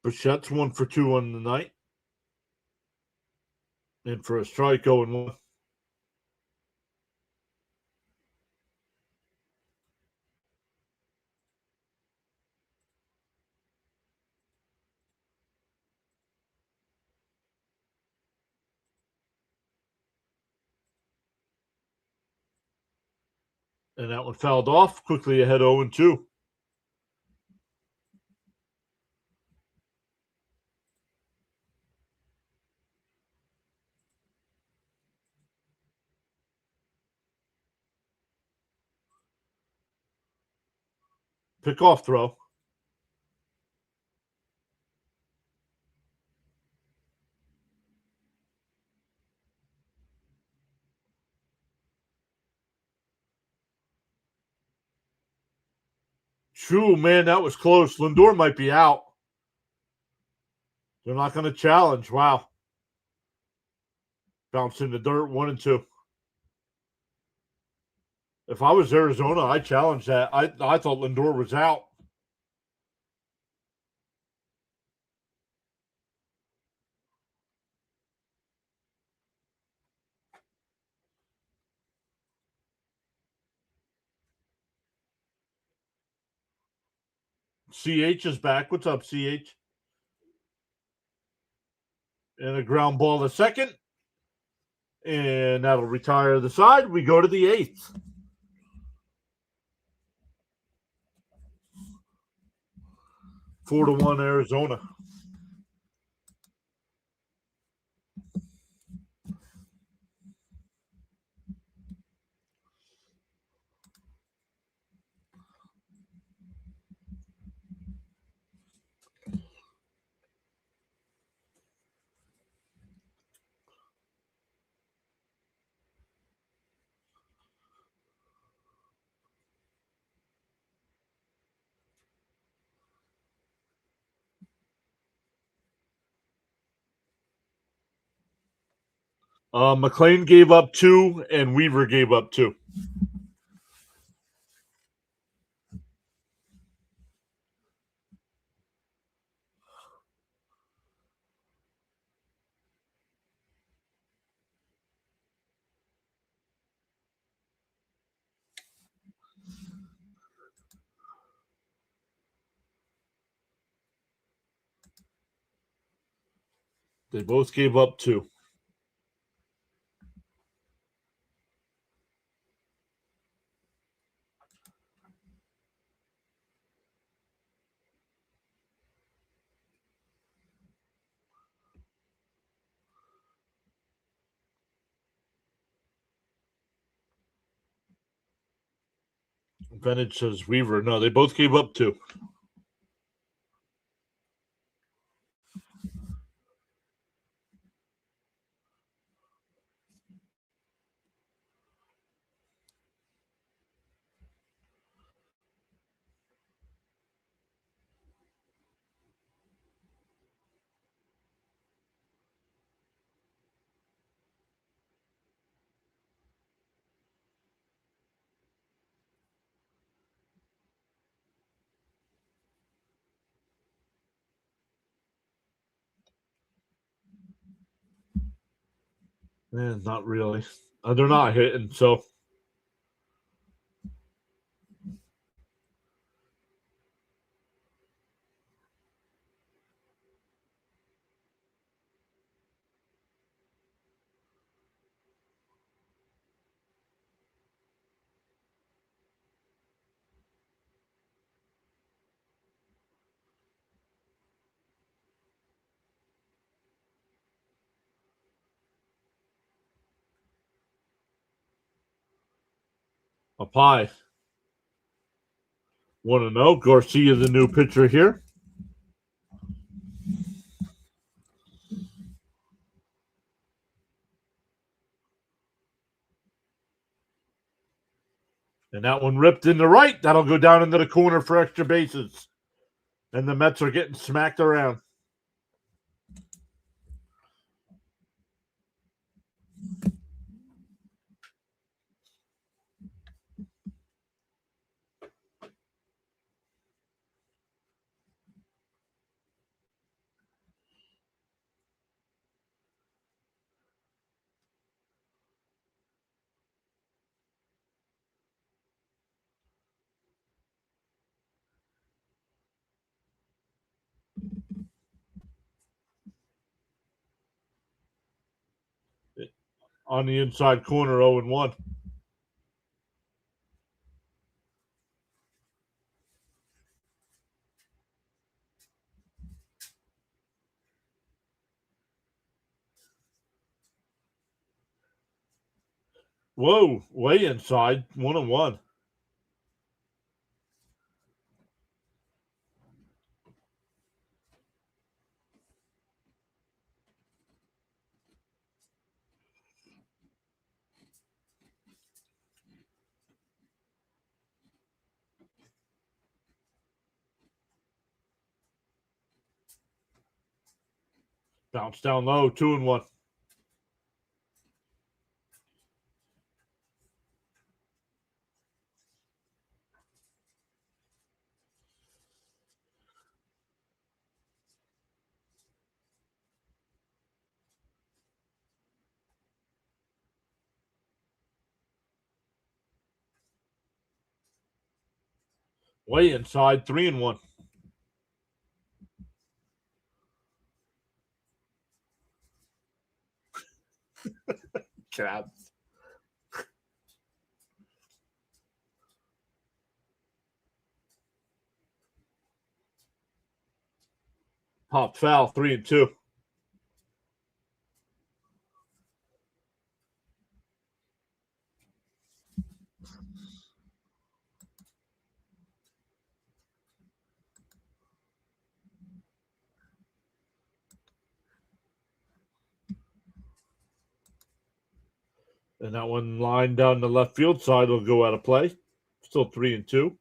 A: Bichette's 1 for 2 on the night. And for a strike, 0-1. And that one fouled off. Quickly ahead 0-2. Pick-off throw. True, man, that was close. Lindor might be out. They're not going to challenge. Wow. Bounce in the dirt, 1-2. If I was Arizona, I'd challenge that. I thought Lindor was out. CH is back. What's up, CH? And a ground ball to second. And that'll retire the side. We go to the 8th. 4-1 Arizona. McLean gave up 2, and Weaver gave up 2. They both gave up 2. Vintage says Weaver. No, they both gave up 2. Not really. They're not hitting, so. Up high. 1-0. Garcia, the new pitcher here. And that one ripped in the right. That'll go down into the corner for extra bases. And the Mets are getting smacked around. On the inside corner, 0-1. Whoa, way inside, 1-1. Bounce down low, 2-1. Way inside, 3-1. Cat. Pop foul, 3-2. And that one line down the left field side will go out of play. Still 3-2.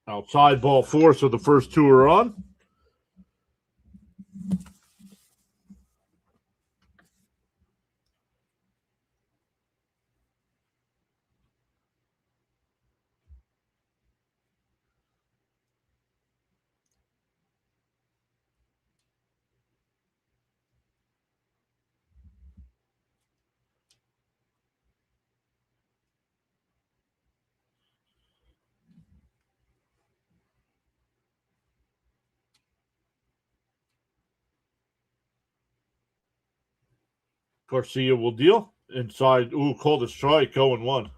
A: Outside ball 4, so the first 2 are on. Garcia will deal. Inside. Ooh, called a strike. 0-1.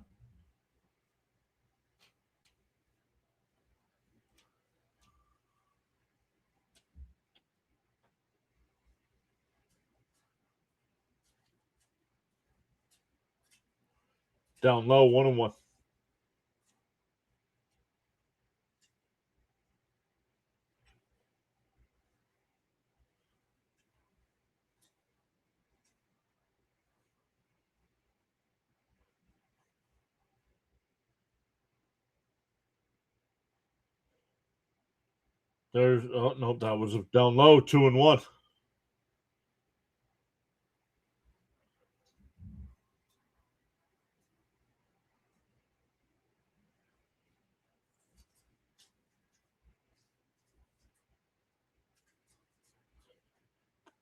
A: Down low. 1-1. There's no, that was down low. 2-1.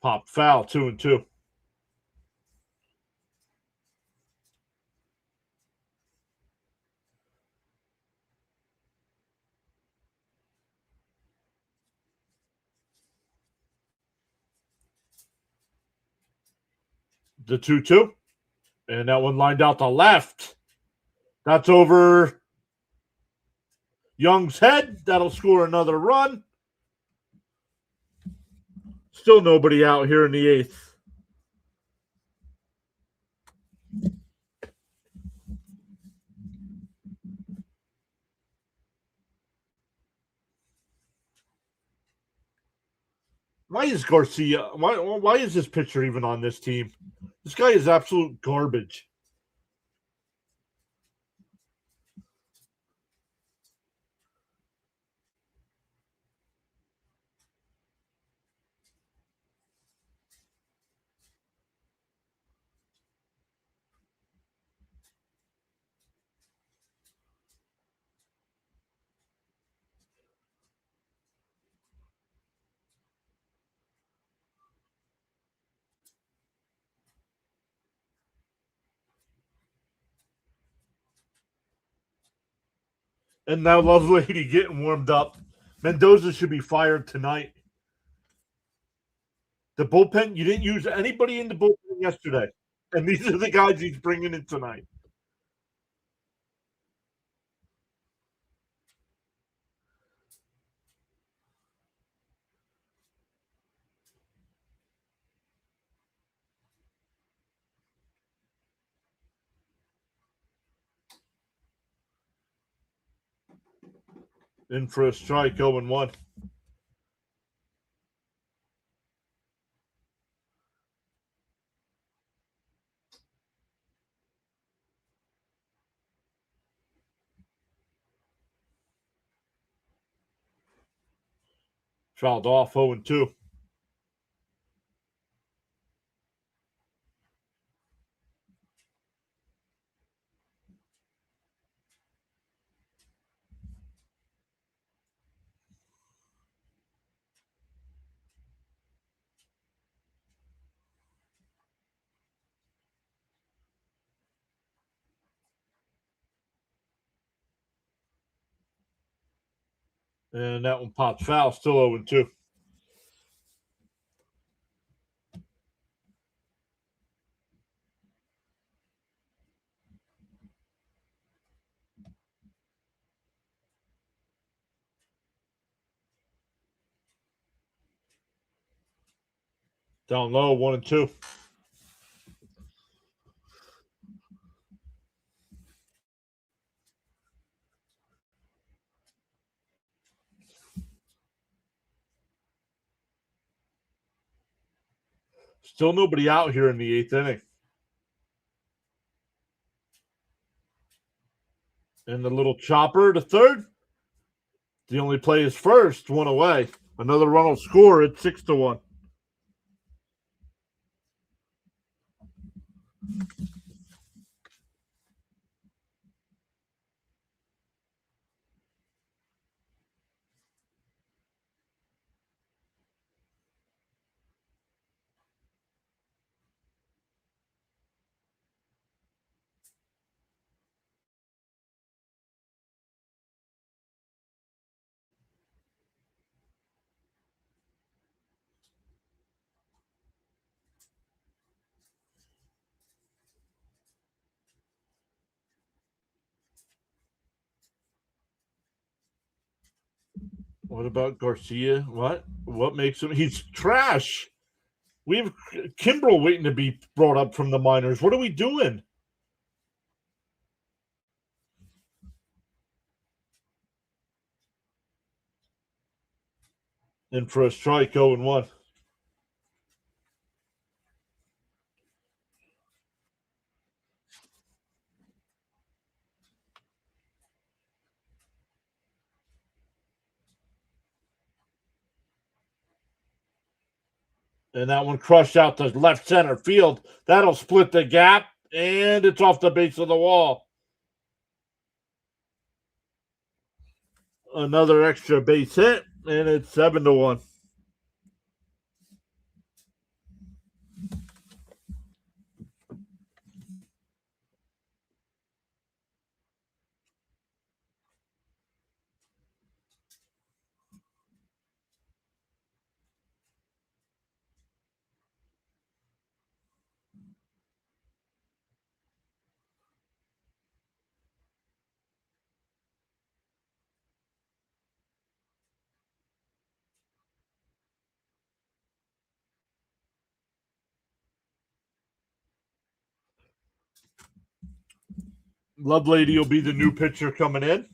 A: Pop foul. 2-2. The 2-2. And that one lined out to left. That's over Young's head. That'll score another run. Still nobody out here in the eighth. Why is Garcia? Why is this pitcher even on this team? This guy is absolute garbage. And now Lovelady getting warmed up. Mendoza should be fired tonight. The bullpen, you didn't use anybody in the bullpen yesterday. And these are the guys he's bringing in tonight. In for a strike, 0-1. Fouled off, 0-2. And that one pops foul, still 0-2. Down low, 1-2. Still nobody out here in the eighth inning. And the little chopper to third. The only play is first, one away. Another run will score at 6-1. What about Garcia? What makes him? He's trash. We have Kimbrel waiting to be brought up from the minors. What are we doing? And for a strike, 0-1. And that one crushed out to left center field. That'll split the gap, and it's off the base of the wall. Another extra base hit, and it's 7-1. Lovelady will be the new pitcher coming in.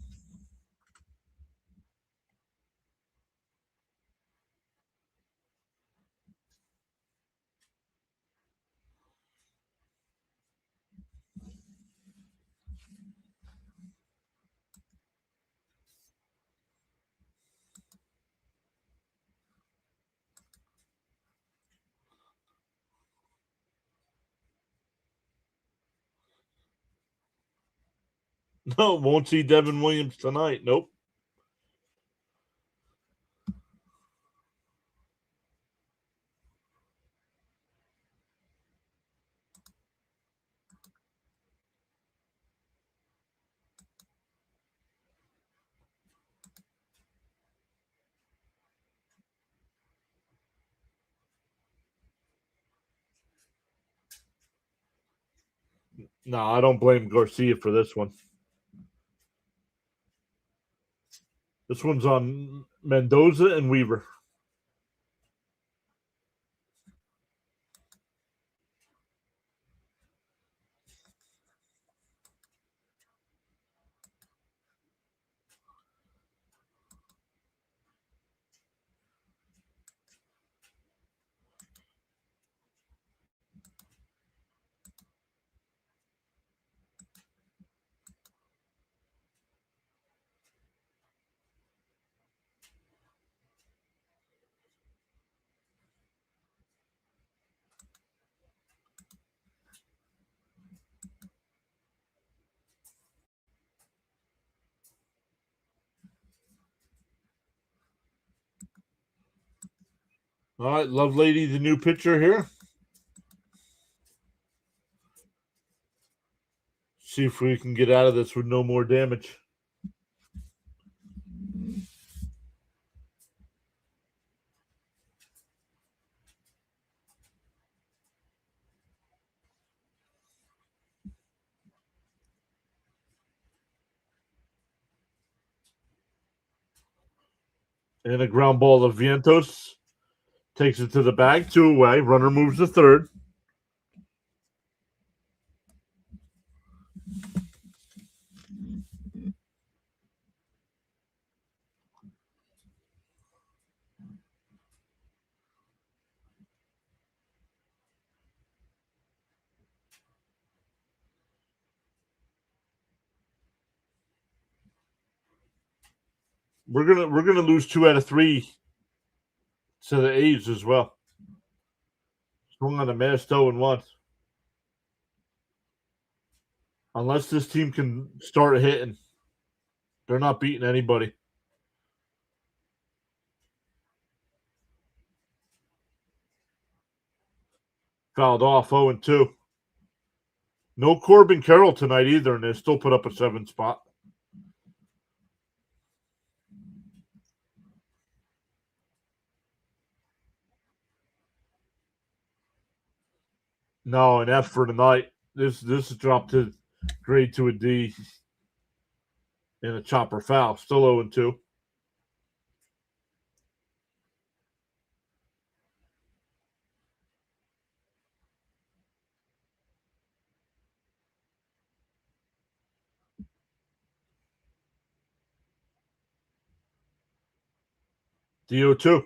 A: No, won't see Devin Williams tonight. Nope. No, I don't blame Garcia for this one. This one's on Mendoza and Weaver. All right, Lovelady, the new pitcher here. See if we can get out of this with no more damage. And a ground ball of Vientos. Takes it to the bag, 2 away. Runner moves to third. We're gonna lose 2 out of 3 to the A's as well. Swung on a missed 0-1. Unless this team can start hitting, they're not beating anybody. Fouled off 0-2. No Corbin Carroll tonight either, and they still put up a 7 spot. No, an F for tonight. This dropped to grade to a D. And a chopper foul. Still 0-2. DO2.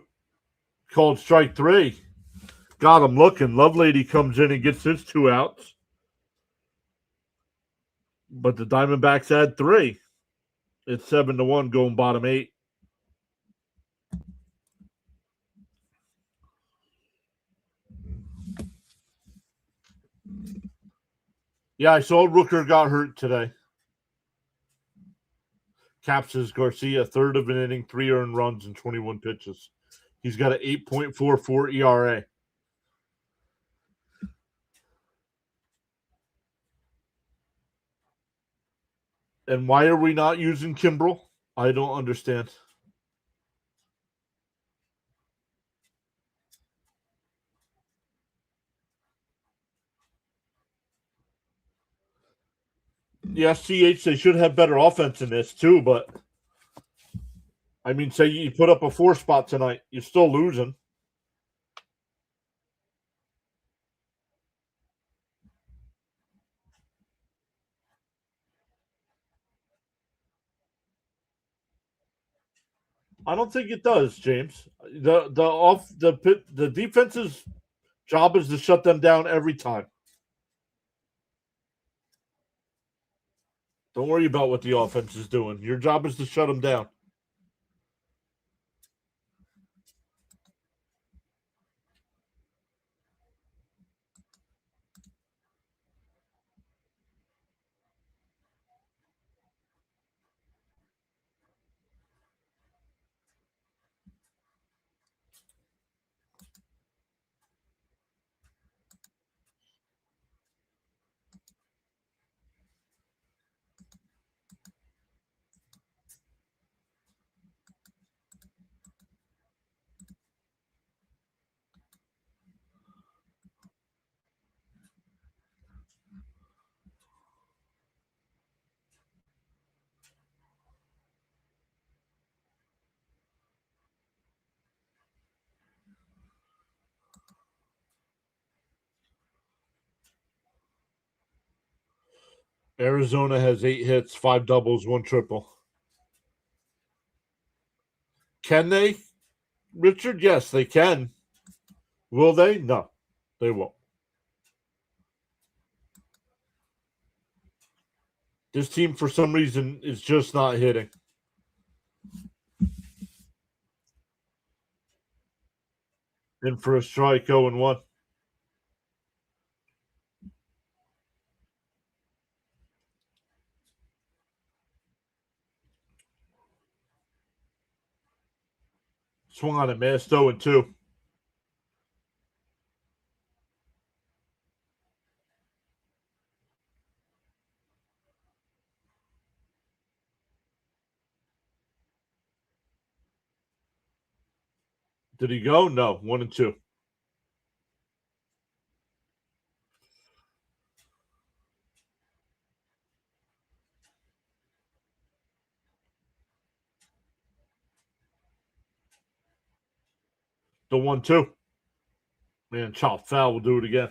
A: Called strike 3. Got him looking. Lovelady comes in and gets his 2 outs. But the Diamondbacks add 3. It's 7-1 going bottom 8. Yeah, I saw Rooker got hurt today. Captures Garcia, third of an inning, 3 earned runs and 21 pitches. He's got an 8.44 ERA. And why are we not using Kimbrel? I don't understand. The SCH, they should have better offense in this too, but I mean, say you put up a 4 spot tonight, you're still losing. I don't think it does, James. The defense's job is to shut them down every time. Don't worry about what the offense is doing. Your job is to shut them down. Arizona has 8 hits, 5 doubles, 1 triple. Can they, Richard? Yes, they can. Will they? No, they won't. This team, for some reason, is just not hitting. In for a strike, 0-1. Swung on and missed, 0-2. Did he go? No, 1-2. The 1-2. Man, chop foul. We'll do it again.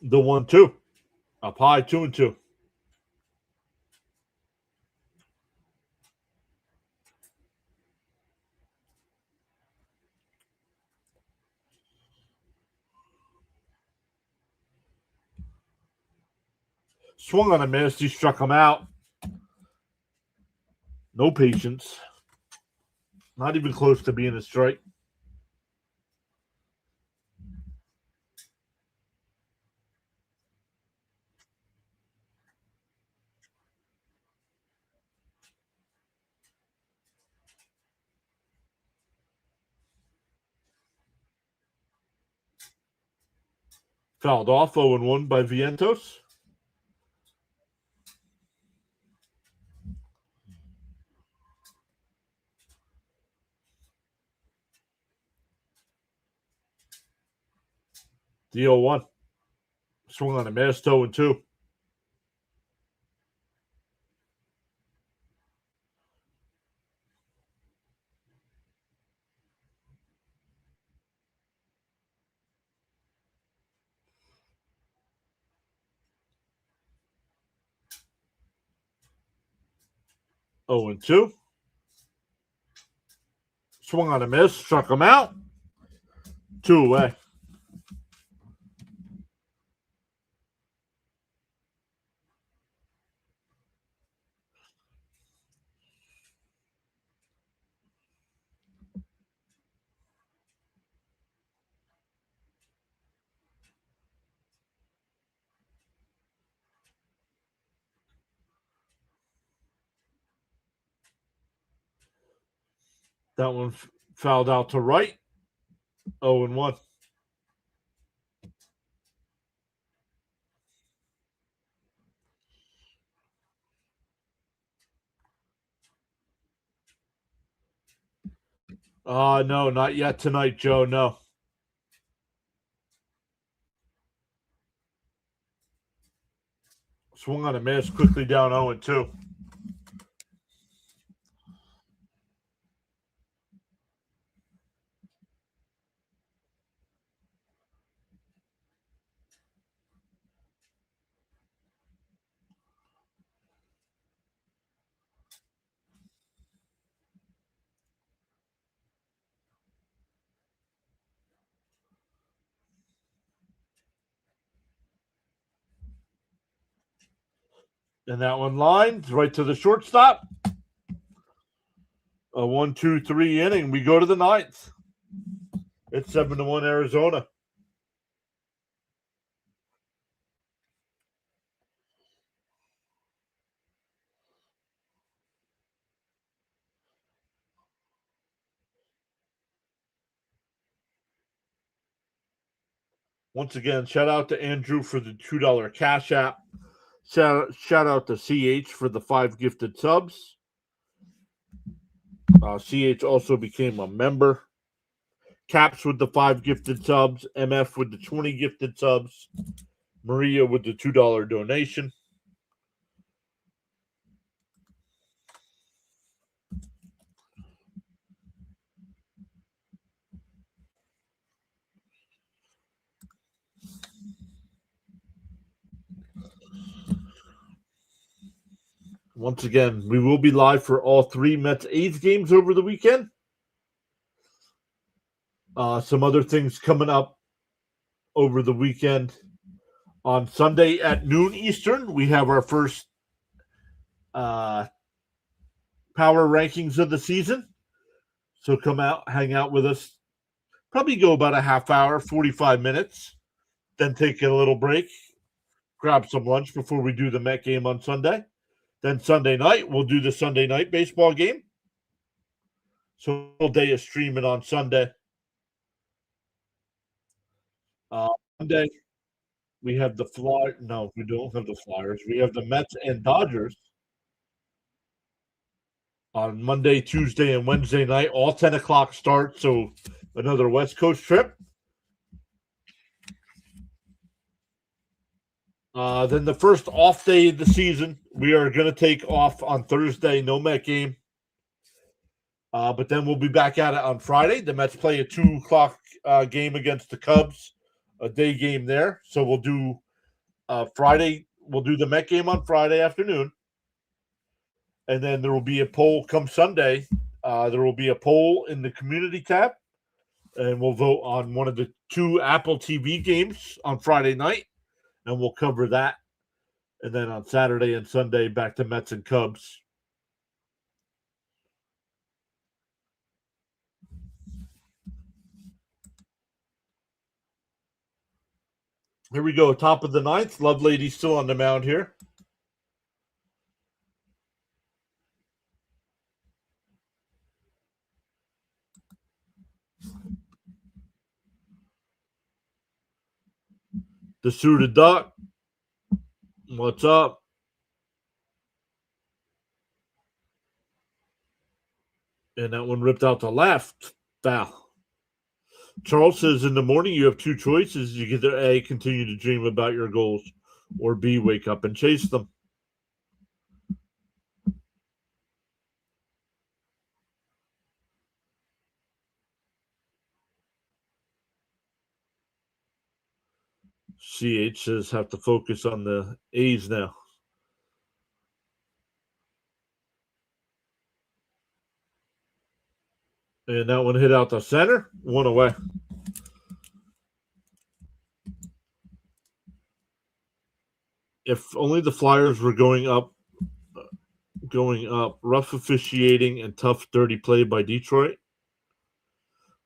A: The 1-2. Up high, 2-2. Swung on a miss. He struck him out. No patience. Not even close to being a strike. Fouled off, 0-1 by Vientos. The 0-1. Swung on a miss, 0-2. 0-2. Swung on a miss, struck him out. 2 away. That one fouled out to right. 0-1. No, not yet tonight, Joe. No. Swung on a miss, quickly down 0-2. And that one lines right to the shortstop. A 1-2-3 inning. We go to the ninth. It's 7-1 Arizona. Once again, shout out to Andrew for the $2 Cash App. Shout out to CH for the 5 gifted subs. CH also became a member. Caps with the 5 gifted subs. MF with the 20 gifted subs. Maria with the $2 donation. Once again, we will be live for all 3 Mets A's games over the weekend. Some other things coming up over the weekend. On Sunday at noon Eastern, we have our first power rankings of the season. So come out, hang out with us. Probably go about a half hour, 45 minutes. Then take a little break, grab some lunch before we do the Met game on Sunday. Then Sunday night, we'll do the Sunday night baseball game. So all day is streaming on Sunday. Monday, we have the Flyers. No, we don't have the Flyers. We have the Mets and Dodgers on Monday, Tuesday, and Wednesday night, all 10 o'clock start. So another West Coast trip. Then the first off day of the season, we are going to take off on Thursday, no Met game. But then we'll be back at it on Friday. The Mets play a 2 o'clock game against the Cubs, a day game there. So we'll do Friday. We'll do the Met game on Friday afternoon. And then there will be a poll come Sunday. There will be a poll in the community tab. And we'll vote on one of the 2 Apple TV games on Friday night. And we'll cover that. And then on Saturday and Sunday, back to Mets and Cubs. Here we go. Top of the ninth. Love Lady still on the mound here. The suited duck. What's up? And that one ripped out to left. Foul. Charles says in the morning you have 2 choices. You can either A, continue to dream about your goals, or B, wake up and chase them. CH says have to focus on the A's now. And that one hit out the center. One away. If only the Flyers were going up. Rough officiating and tough, dirty play by Detroit.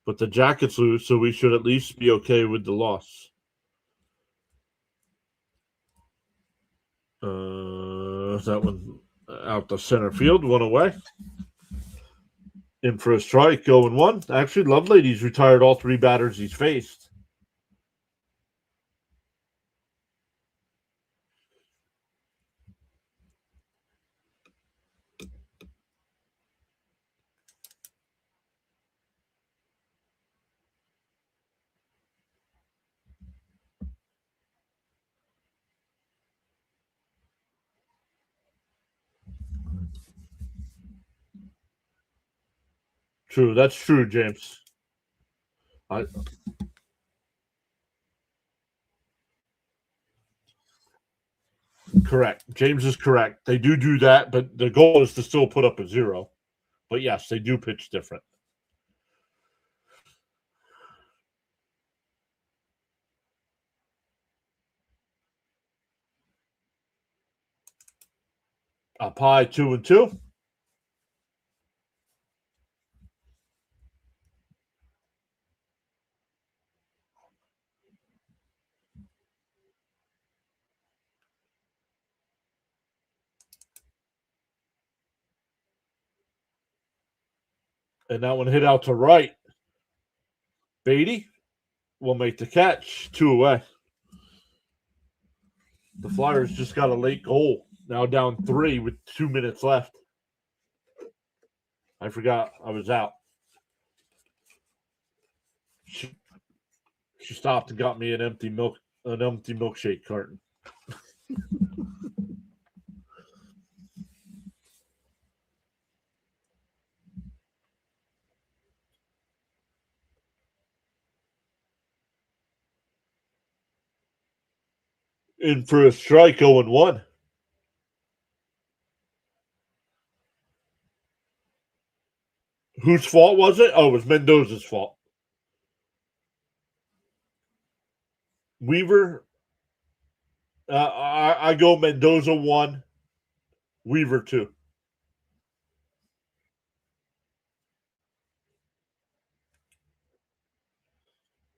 A: But the Jackets lose, so we should at least be okay with the loss. That one out the center field, one away. In for a strike, 0-1. Actually, Lovelady's retired all three batters he's faced. True, that's true, James. Correct. James is correct. They do that, but the goal is to still put up a 0. But yes, they do pitch different. Up high, 2-2. And that one hit out to right. Beatty will make the catch. 2 away. The Flyers just got a late goal. Now down 3 with 2 minutes left. I forgot I was out. She stopped and got me an empty milkshake carton. In for a strike, 0-1. Whose fault was it? Oh, it was Mendoza's fault. Weaver, I go Mendoza 1, Weaver 2.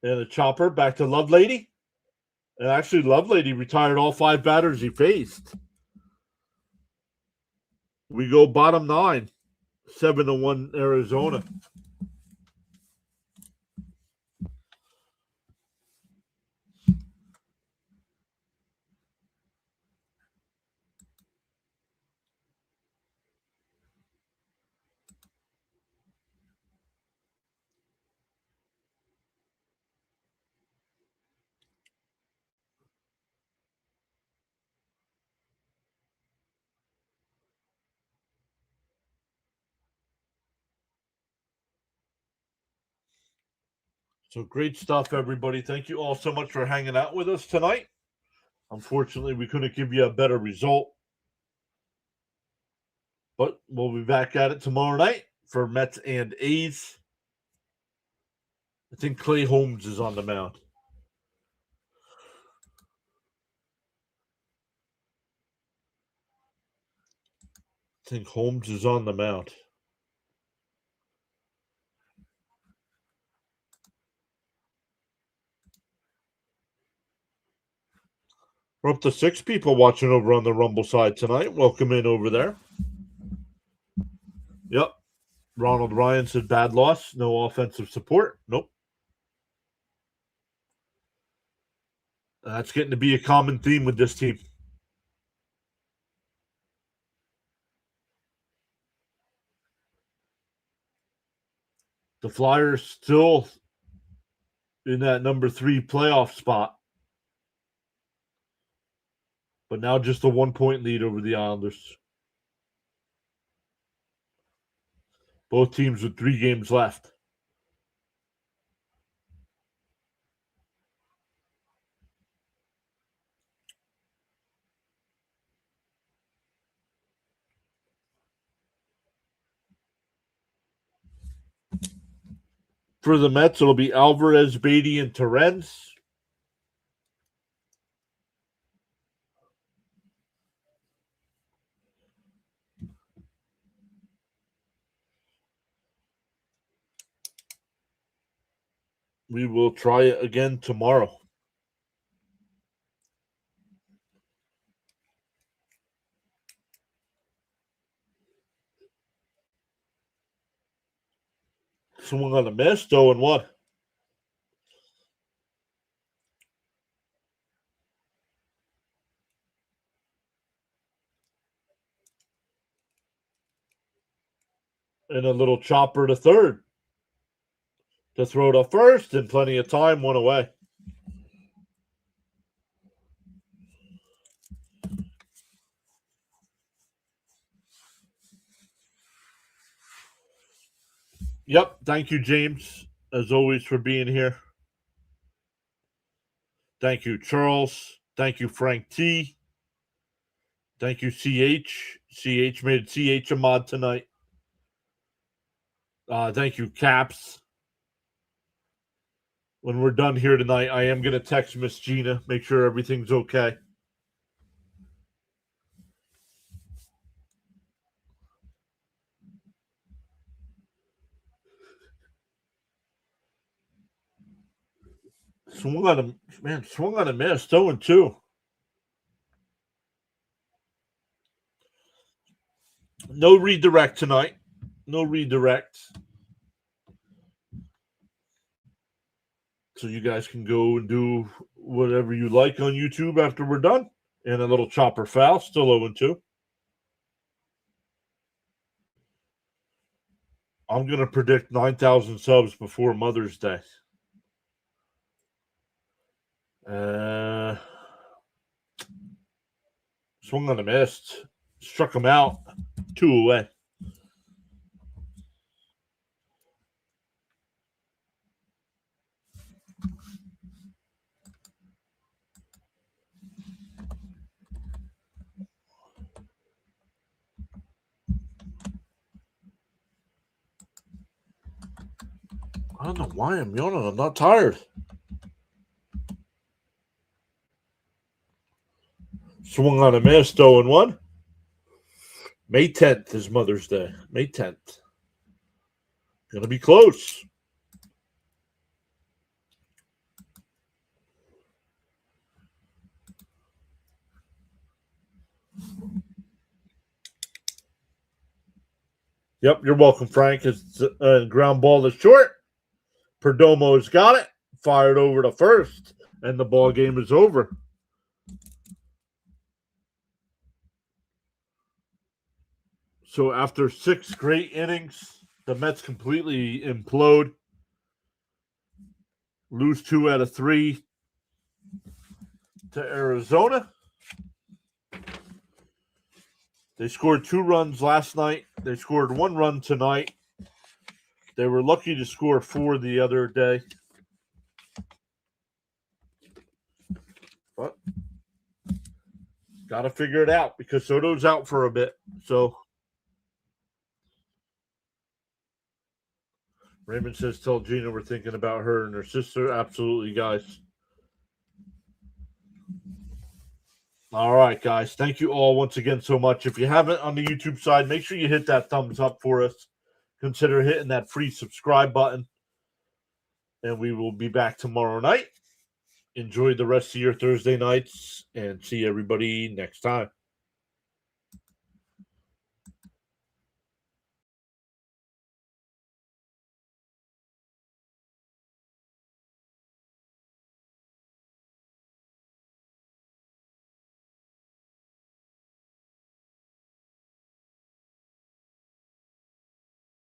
A: And the chopper back to Lovelady. And actually, Lovelady retired all 5 batters he faced. We go bottom 9, 7-1 Arizona. So great stuff, everybody. Thank you all so much for hanging out with us tonight. Unfortunately, we couldn't give you a better result. But we'll be back at it tomorrow night for Mets and A's. I think Clay Holmes is on the mound. I think Holmes is on the mound. We're up to 6 people watching over on the Rumble side tonight. Welcome in over there. Yep. Ronald Ryan said bad loss, no offensive support. Nope. That's getting to be a common theme with this team. The Flyers still in that number 3 playoff spot. But now just a 1-point lead over the Islanders. Both teams with 3 games left. For the Mets, it'll be Alvarez, Beatty, and Torrens. We will try it again tomorrow. Swung on a miss, 0-1. And a little chopper to third. To throw to first, and plenty of time, 1 away. Yep. Thank you, James, as always, for being here. Thank you, Charles. Thank you, Frank T. Thank you, CH. CH made CH a mod tonight. Thank you, Caps. When we're done here tonight, I am going to text Miss Gina, make sure everything's okay. Swung on a miss, 0-2. No redirect tonight. No redirect. So you guys can go and do whatever you like on YouTube after we're done. And a little chopper foul, still 0-2. I'm going to predict 9,000 subs before Mother's Day. Swung on a miss. Struck him out. 2 away. I don't know why I'm yawning. I'm not tired. Swung on a miss, 0-1. May 10th is Mother's Day. May 10th. Gonna be close. Yep, you're welcome, Frank. It's ground ball is short. Perdomo's got it. Fired over to first, and the ball game is over. So after 6 great innings, the Mets completely implode. Lose 2 out of 3 to Arizona. They scored 2 runs last night. They scored 1 run tonight. They were lucky to score 4 the other day. But got to figure it out because Soto's out for a bit. So Raymond says, tell Gina we're thinking about her and her sister. Absolutely, guys. All right, guys. Thank you all once again so much. If you haven't on the YouTube side, make sure you hit that thumbs up for us. Consider hitting that free subscribe button. And we will be back tomorrow night. Enjoy the rest of your Thursday nights and see everybody next time.